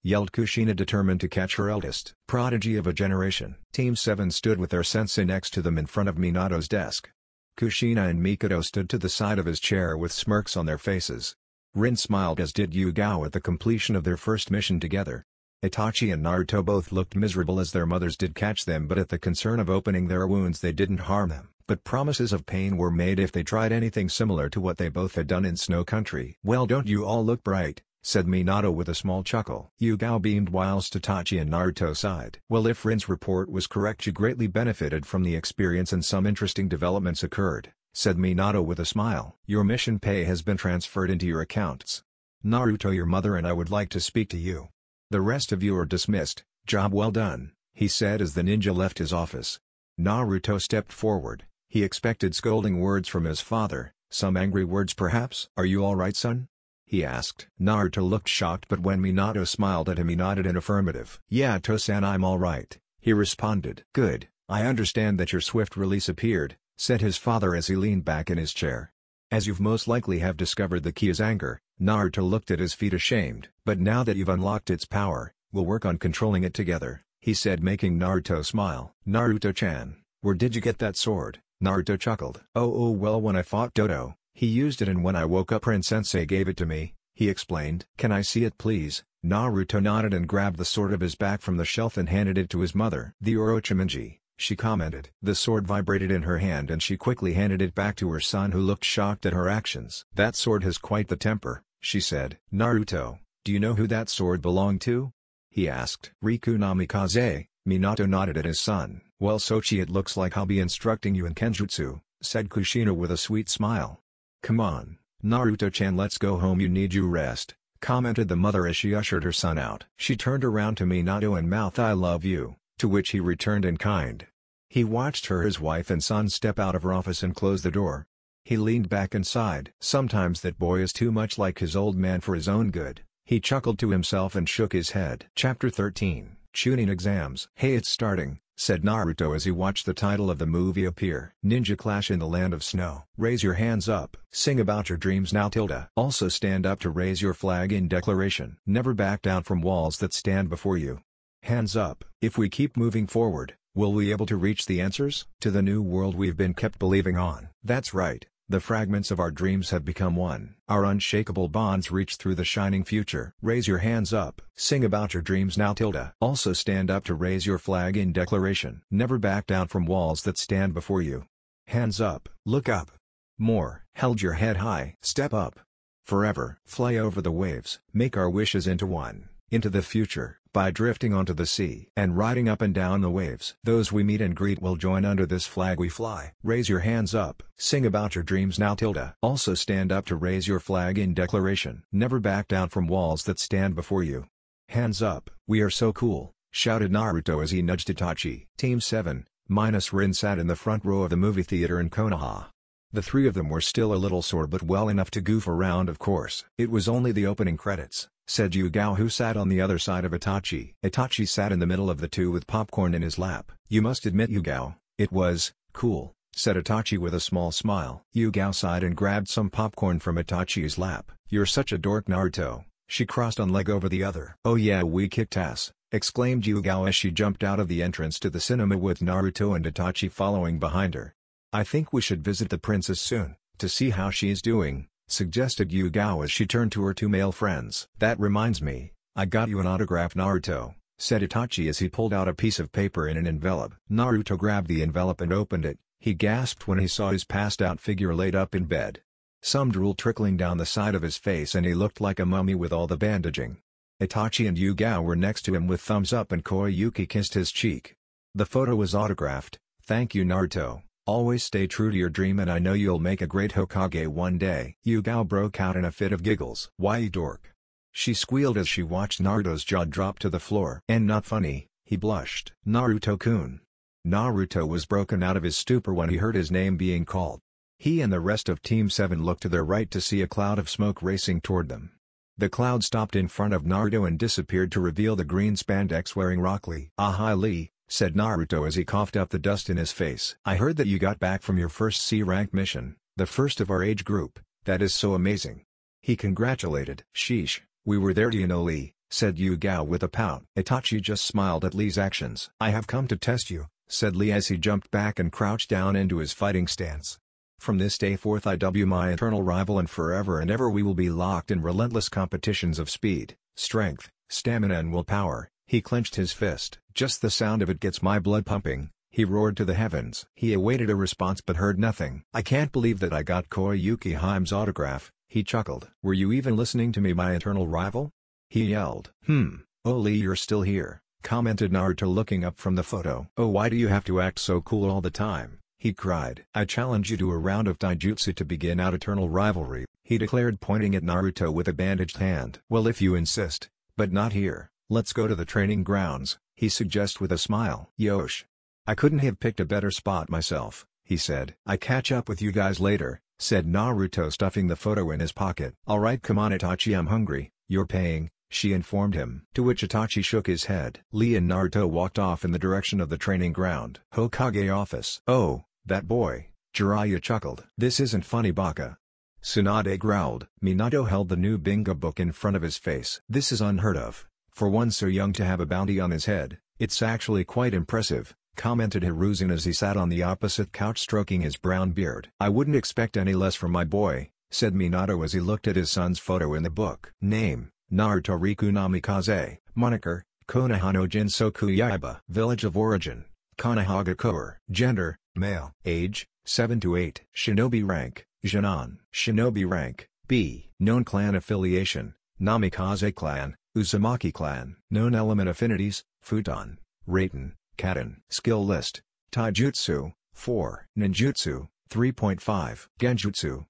yelled Kushina, determined to catch her eldest. Prodigy of a generation. Team 7 stood with their sensei next to them in front of Minato's desk. Kushina and Mikado stood to the side of his chair with smirks on their faces. Rin smiled, as did Yugao at the completion of their first mission together. Itachi and Naruto both looked miserable as their mothers did catch them, but at the concern of opening their wounds they didn't harm them. But promises of pain were made if they tried anything similar to what they both had done in Snow Country. "Well, don't you all look bright?" said Minato with a small chuckle. Yugao beamed whilst Itachi and Naruto sighed. "Well, if Rin's report was correct, you greatly benefited from the experience and some interesting developments occurred," said Minato with a smile. "Your mission pay has been transferred into your accounts. Naruto, your mother and I would like to speak to you. The rest of you are dismissed. Job well done," he said as the ninja left his office. Naruto stepped forward. He expected scolding words from his father, some angry words perhaps. "Are you all right, son?" he asked. Naruto looked shocked, but when Minato smiled at him he nodded in affirmative. "Yeah, Tosan, I'm all right," he responded. "Good, I understand that your swift release appeared," said his father as he leaned back in his chair. "As you've most likely have discovered, the key is anger." Naruto looked at his feet ashamed. "But now that you've unlocked its power, we'll work on controlling it together," he said, making Naruto smile. "Naruto-chan, where did you get that sword?" Naruto chuckled. Oh well, when I fought Dodo, he used it, and when I woke up Prince Sensei gave it to me," he explained. "Can I see it, please?" Naruto nodded and grabbed the sword of his back from the shelf and handed it to his mother. "The Orochimaru," she commented. The sword vibrated in her hand and she quickly handed it back to her son, who looked shocked at her actions. "That sword has quite the temper," she said. "Naruto, do you know who that sword belonged to?" he asked. "Riku Namikaze," Minato nodded at his son. "Well, Sochi, it looks like I'll be instructing you in Kenjutsu," said Kushina with a sweet smile. "Come on, Naruto-chan, let's go home, you need your rest," commented the mother as she ushered her son out. She turned around to Minato and mouthed, "I love you," to which he returned in kind. He watched his wife and son step out of her office and close the door. He leaned back and sighed. Sometimes that boy is too much like his old man for his own good. He chuckled to himself and shook his head. Chapter 13, Chunin Exams. "Hey, it's starting," said Naruto as he watched the title of the movie appear. "Ninja Clash in the Land of Snow. Raise your hands up. Sing about your dreams now, tilde. Also stand up to raise your flag in declaration. Never back down from walls that stand before you. Hands up. If we keep moving forward, will we able to reach the answers to the new world we've been kept believing on?" That's right. The fragments of our dreams have become one. Our unshakable bonds reach through the shining future. Raise your hands up. Sing about your dreams now, tilde. Also stand up to raise your flag in declaration. Never back down from walls that stand before you. Hands up. Look up. More. Held your head high. Step up. Forever. Fly over the waves. Make our wishes into one. Into the future, by drifting onto the sea and riding up and down the waves. Those we meet and greet will join under this flag we fly. Raise your hands up. Sing about your dreams now, tilde. Also stand up to raise your flag in declaration. Never back down from walls that stand before you. Hands up. We are so cool, shouted Naruto as he nudged Itachi. Team 7, minus Rin, sat in the front row of the movie theater in Konoha. The three of them were still a little sore but well enough to goof around, of course. It was only the opening credits, said Yugao, who sat on the other side of Itachi. Itachi sat in the middle of the two with popcorn in his lap. "You must admit, Yugao, it was cool," said Itachi with a small smile. Yugao sighed and grabbed some popcorn from Itachi's lap. "You're such a dork, Naruto." She crossed one leg over the other. "Oh yeah, we kicked ass," exclaimed Yugao as she jumped out of the entrance to the cinema with Naruto and Itachi following behind her. "I think we should visit the princess soon, to see how she's doing," suggested Yugao as she turned to her two male friends. "That reminds me, I got you an autograph, Naruto," said Itachi as he pulled out a piece of paper in an envelope. Naruto grabbed the envelope and opened it. He gasped when he saw his passed-out figure laid up in bed. Some drool trickling down the side of his face and he looked like a mummy with all the bandaging. Itachi and Yugao were next to him with thumbs up and Koyuki kissed his cheek. The photo was autographed. "Thank you, Naruto. Always stay true to your dream and I know you'll make a great Hokage one day." Yugao broke out in a fit of giggles. "Why, you dork?" she squealed as she watched Naruto's jaw drop to the floor. "And not funny," he blushed. "Naruto-kun." Naruto was broken out of his stupor when he heard his name being called. He and the rest of Team 7 looked to their right to see a cloud of smoke racing toward them. The cloud stopped in front of Naruto and disappeared to reveal the green spandex-wearing Rock Lee. "Ah, hi Lee," said Naruto as he coughed up the dust in his face. "I heard that you got back from your first C-rank mission, the first of our age group. That is so amazing." He congratulated. "Sheesh, we were there, do you know, Lee," said Yugao with a pout. Itachi just smiled at Lee's actions. "I have come to test you," said Lee as he jumped back and crouched down into his fighting stance. "From this day forth IW my eternal rival and forever and ever we will be locked in relentless competitions of speed, strength, stamina and willpower." He clenched his fist. "Just the sound of it gets my blood pumping," he roared to the heavens. He awaited a response but heard nothing. "I can't believe that I got Koyuki Haim's autograph," he chuckled. "Were you even listening to me, my eternal rival?" he yelled. Oh Lee, you're still here," commented Naruto looking up from the photo. "Oh, why do you have to act so cool all the time?" he cried. "I challenge you to a round of taijutsu to begin our eternal rivalry," he declared, pointing at Naruto with a bandaged hand. "Well, if you insist, but not here. Let's go to the training grounds," he suggested with a smile. "Yosh. I couldn't have picked a better spot myself," he said. "I catch up with you guys later," said Naruto, stuffing the photo in his pocket. "Alright, come on Itachi, I'm hungry." "You're paying," she informed him. To which Itachi shook his head. Lee and Naruto walked off in the direction of the training ground. Hokage office. "Oh, that boy," Jiraiya chuckled. "This isn't funny, Baka." Tsunade growled. Minato held the new bingo book in front of his face. "This is unheard of. For one so young to have a bounty on his head, it's actually quite impressive," commented Hiruzen as he sat on the opposite couch stroking his brown beard. "I wouldn't expect any less from my boy," said Minato as he looked at his son's photo in the book. "Name, Naruto Riku Namikaze. Moniker, Konoha no Jinsoku Yaiba. Village of origin, Konohagakure. Gender, male. Age, 7 to 8. Shinobi rank, Jinan. Shinobi rank, B. Known clan affiliation, Namikaze clan, Uzumaki clan. Known element affinities, Futon, Raiten, Katen. Skill list, Taijutsu, 4. Ninjutsu, 3.5. Genjutsu,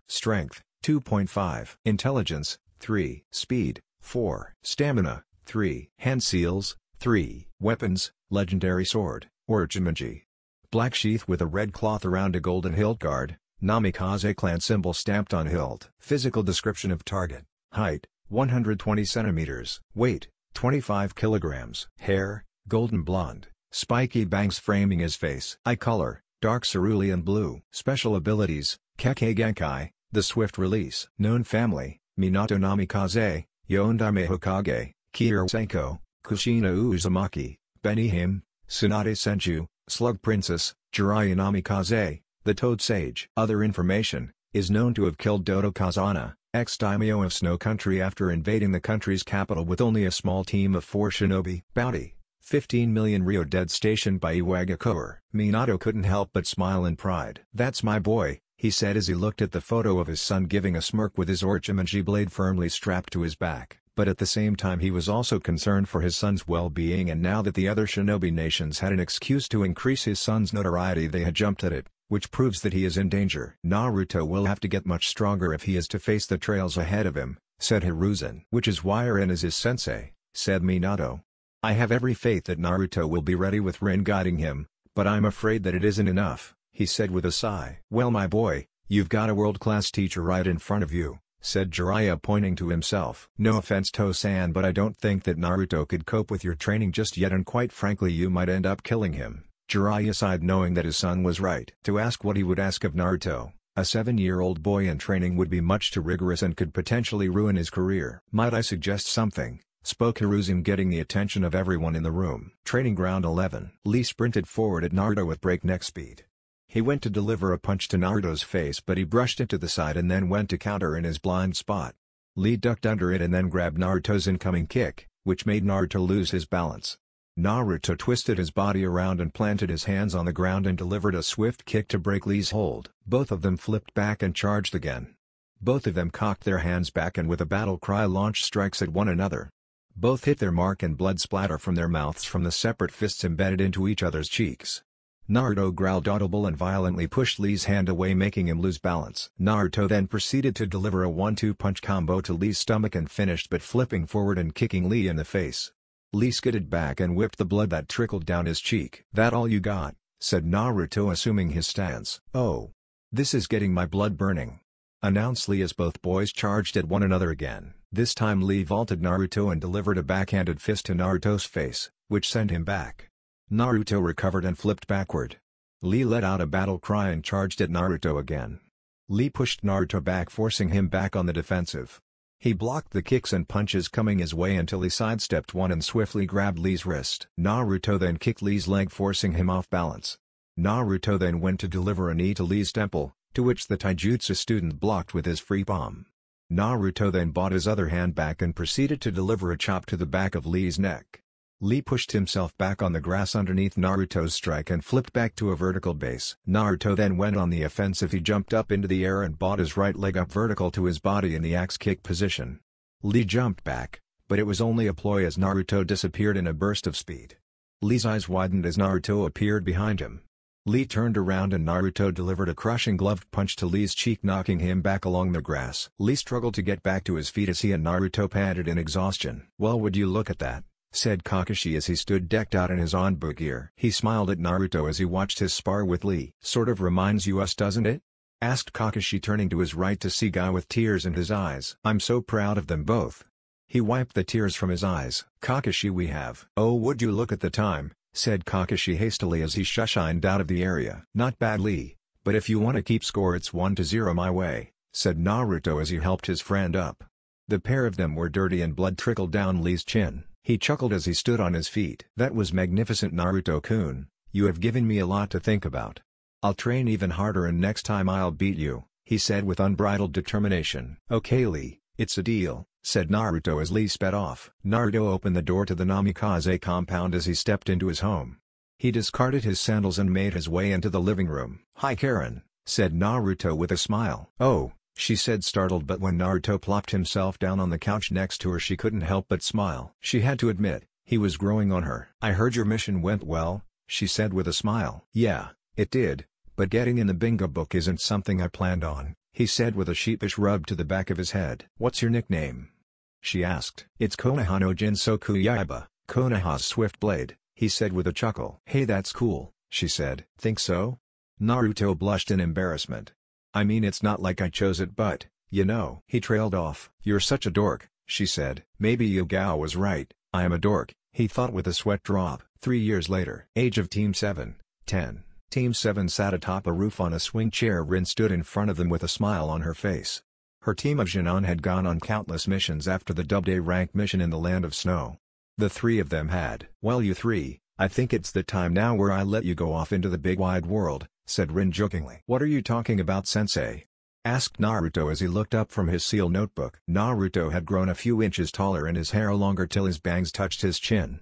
Strength, 2.5. Intelligence, 3. Speed, 4. Stamina, 3. Hand seals, 3. Weapons, legendary sword, Orochimaru. Black sheath with a red cloth around a golden hilt guard, Namikaze clan symbol stamped on hilt. Physical description of target: height, 120 centimeters, weight, 25 kilograms, hair, golden blonde, spiky bangs framing his face. Eye color, dark cerulean blue. Special abilities: Kekkei Genkai, the swift release. Known family: Minato Namikaze, Yondaime Hokage, Kira Senko, Kushina Uzumaki, Benihime, Tsunade Senju, Slug Princess, Jiraiya Namikaze, the Toad Sage. Other information: is known to have killed Dodo Kazana, ex-daimyo of Snow Country after invading the country's capital with only a small team of 4 shinobi. Bounty: 15 million Ryo dead stationed by Iwagakure. Minato couldn't help but smile in pride. "That's my boy," he said as he looked at the photo of his son giving a smirk with his Orochimaru blade firmly strapped to his back. But at the same time he was also concerned for his son's well-being, and now that the other shinobi nations had an excuse to increase his son's notoriety they had jumped at it, which proves that he is in danger. "Naruto will have to get much stronger if he is to face the trails ahead of him," said Hiruzen. "Which is why Rin is his sensei," said Minato. "I have every faith that Naruto will be ready with Rin guiding him, but I'm afraid that it isn't enough," he said with a sigh. "Well my boy, you've got a world-class teacher right in front of you," said Jiraiya pointing to himself. "No offense To-san, but I don't think that Naruto could cope with your training just yet, and quite frankly you might end up killing him." Jiraiya sighed knowing that his son was right. To ask what he would ask of Naruto, a 7-year-old boy in training, would be much too rigorous and could potentially ruin his career. "Might I suggest something?" spoke Hiruzen, getting the attention of everyone in the room. Training Ground 11. Lee sprinted forward at Naruto with breakneck speed. He went to deliver a punch to Naruto's face, but he brushed it to the side and then went to counter in his blind spot. Lee ducked under it and then grabbed Naruto's incoming kick, which made Naruto lose his balance. Naruto twisted his body around and planted his hands on the ground and delivered a swift kick to break Lee's hold. Both of them flipped back and charged again. Both of them cocked their hands back and with a battle cry launched strikes at one another. Both hit their mark and blood splatter from their mouths from the separate fists embedded into each other's cheeks. Naruto growled audible and violently pushed Lee's hand away, making him lose balance. Naruto then proceeded to deliver a 1-2 punch combo to Lee's stomach and finished but flipping forward and kicking Lee in the face. Lee skidded back and whipped the blood that trickled down his cheek. "That all you got?" said Naruto, assuming his stance. "Oh. This is getting my blood burning," announced Lee as both boys charged at one another again. This time Lee vaulted Naruto and delivered a backhanded fist to Naruto's face, which sent him back. Naruto recovered and flipped backward. Lee let out a battle cry and charged at Naruto again. Lee pushed Naruto back, forcing him back on the defensive. He blocked the kicks and punches coming his way until he sidestepped one and swiftly grabbed Lee's wrist. Naruto then kicked Lee's leg, forcing him off balance. Naruto then went to deliver a knee to Lee's temple, to which the taijutsu student blocked with his free palm. Naruto then brought his other hand back and proceeded to deliver a chop to the back of Lee's neck. Lee pushed himself back on the grass underneath Naruto's strike and flipped back to a vertical base. Naruto then went on the offensive. He jumped up into the air and brought his right leg up vertical to his body in the axe kick position. Lee jumped back, but it was only a ploy as Naruto disappeared in a burst of speed. Lee's eyes widened as Naruto appeared behind him. Lee turned around and Naruto delivered a crushing gloved punch to Lee's cheek, knocking him back along the grass. Lee struggled to get back to his feet as he and Naruto panted in exhaustion. "Well, would you look at that," said Kakashi as he stood decked out in his Anbu gear. He smiled at Naruto as he watched his spar with Lee. "Sort of reminds you us, doesn't it?" asked Kakashi, turning to his right to see Guy with tears in his eyes. "I'm so proud of them both." He wiped the tears from his eyes. "Kakashi, we have." "Oh, would you look at the time," said Kakashi hastily as he shushined out of the area. "Not bad, Lee, but if you want to keep score it's 1-0 my way," said Naruto as he helped his friend up. The pair of them were dirty and blood trickled down Lee's chin. He chuckled as he stood on his feet. "That was magnificent, Naruto-kun. You have given me a lot to think about. I'll train even harder and next time I'll beat you," he said with unbridled determination. "Okay Lee, it's a deal," said Naruto as Lee sped off. Naruto opened the door to the Namikaze compound as he stepped into his home. He discarded his sandals and made his way into the living room. "Hi Karen," said Naruto with a smile. "Oh," she said, startled, but when Naruto plopped himself down on the couch next to her she couldn't help but smile. She had to admit, he was growing on her. "I heard your mission went well," she said with a smile. "Yeah, it did, but getting in the bingo book isn't something I planned on," he said with a sheepish rub to the back of his head. "What's your nickname?" she asked. "It's Konoha no Jinsoku Yaiba, Konoha's Swift Blade," he said with a chuckle. "Hey, that's cool," she said. "Think so?" Naruto blushed in embarrassment. "I mean, it's not like I chose it, but, you know." He trailed off. "You're such a dork," she said. Maybe Yugao was right, I am a dork, he thought with a sweat drop. 3 years later. Age of Team 7, 10. Team 7 sat atop a roof on a swing chair. Rin stood in front of them with a smile on her face. Her team of Jinon had gone on countless missions after the Doubleday rank mission in the Land of Snow. The three of them had. "Well, you three, I think it's the time now where I let you go off into the big wide world," said Rin jokingly. "What are you talking about, sensei?" asked Naruto as he looked up from his seal notebook. Naruto had grown a few inches taller and his hair longer till his bangs touched his chin.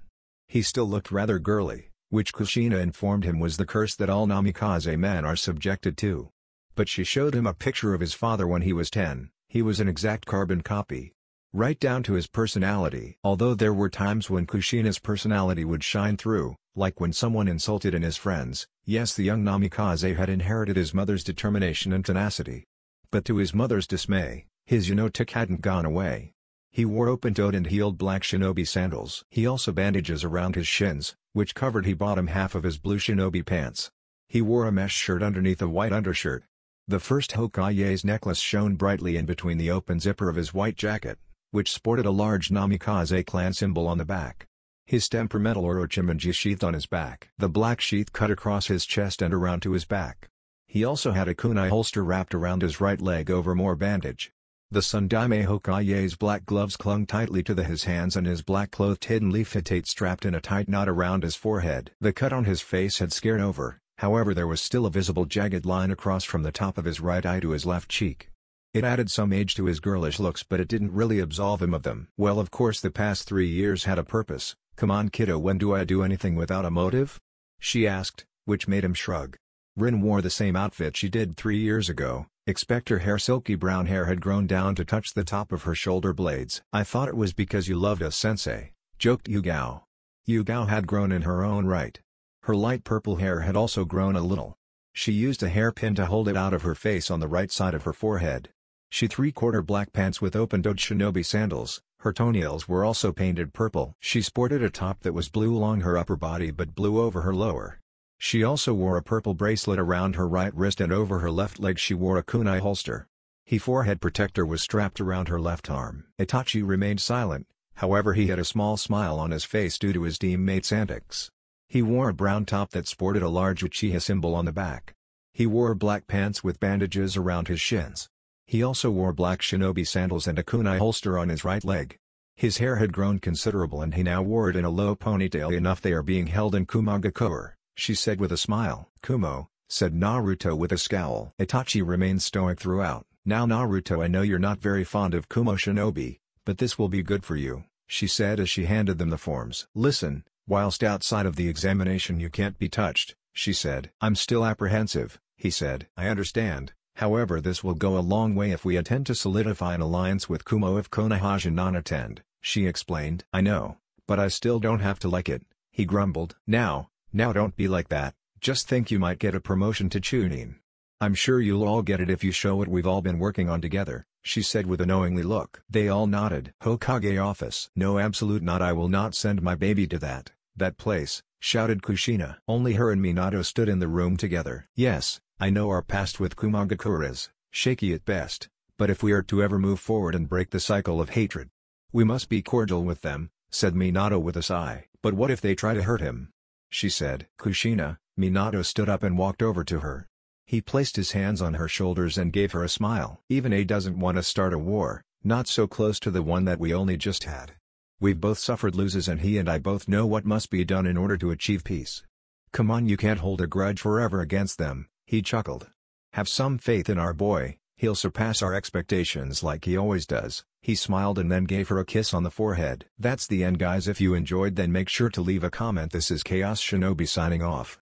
He still looked rather girly, which Kushina informed him was the curse that all Namikaze men are subjected to. But she showed him a picture of his father when he was 10, he was an exact carbon copy. Right down to his personality. Although there were times when Kushina's personality would shine through, like when someone insulted his friends, yes, the young Namikaze had inherited his mother's determination and tenacity. But to his mother's dismay, his tic hadn't gone away. He wore open-toed and heeled black shinobi sandals. He also bandages around his shins, which covered the bottom half of his blue shinobi pants. He wore a mesh shirt underneath a white undershirt. The first Hokage's necklace shone brightly in between the open zipper of his white jacket, which sported a large Namikaze clan symbol on the back. His temperamental Orochimaru sheath on his back. The black sheath cut across his chest and around to his back. He also had a kunai holster wrapped around his right leg over more bandage. The Sundaime Hokage's black gloves clung tightly to his hands and his black-clothed hidden leaf hitate strapped in a tight knot around his forehead. The cut on his face had scared over, however there was still a visible jagged line across from the top of his right eye to his left cheek. It added some age to his girlish looks, but it didn't really absolve him of them. Well, of course the past 3 years had a purpose. "Come on kiddo, when do I do anything without a motive?" she asked, which made him shrug. Rin wore the same outfit she did 3 years ago, except her silky brown hair had grown down to touch the top of her shoulder blades. "I thought it was because you loved us, sensei," joked Yugao. Yugao had grown in her own right. Her light purple hair had also grown a little. She used a hairpin to hold it out of her face on the right side of her forehead. She 3/4 black pants with open-toed shinobi sandals, her toenails were also painted purple. She sported a top that was blue along her upper body but blue over her lower. She also wore a purple bracelet around her right wrist and over her left leg she wore a kunai holster. Her forehead protector was strapped around her left arm. Itachi remained silent, however he had a small smile on his face due to his teammates' antics. He wore a brown top that sported a large Uchiha symbol on the back. He wore black pants with bandages around his shins. He also wore black shinobi sandals and a kunai holster on his right leg. His hair had grown considerable and he now wore it in a low ponytail enough they are being held in Kumogakure, she said with a smile. "Kumo," said Naruto with a scowl. Itachi remained stoic throughout. "Now Naruto, I know you're not very fond of Kumo Shinobi, but this will be good for you," she said as she handed them the forms. "Listen, whilst outside of the examination you can't be touched," she said. "I'm still apprehensive," he said. "I understand. However, this will go a long way if we intend to solidify an alliance with Kumo if Konoha Jinon attend," she explained. "I know, but I still don't have to like it," he grumbled. Now don't be like that, just think you might get a promotion to Chunin. "I'm sure you'll all get it if you show what we've all been working on together," she said with a knowingly look. They all nodded. "Hokage office." "No, absolute not, I will not send my baby to that place," shouted Kushina. Only her and Minato stood in the room together. "Yes, I know our past with Kumogakure is shaky at best, but if we are to ever move forward and break the cycle of hatred, we must be cordial with them," said Minato with a sigh. "But what if they try to hurt him?" she said. "Kushina," Minato stood up and walked over to her. He placed his hands on her shoulders and gave her a smile. "Even A doesn't want to start a war, not so close to the one that we only just had. We've both suffered losses and he and I both know what must be done in order to achieve peace. Come on, you can't hold a grudge forever against them," he chuckled. "Have some faith in our boy, he'll surpass our expectations like he always does." He smiled and then gave her a kiss on the forehead. That's the end guys, if you enjoyed then make sure to leave a comment. This is Chaos Shinobi signing off.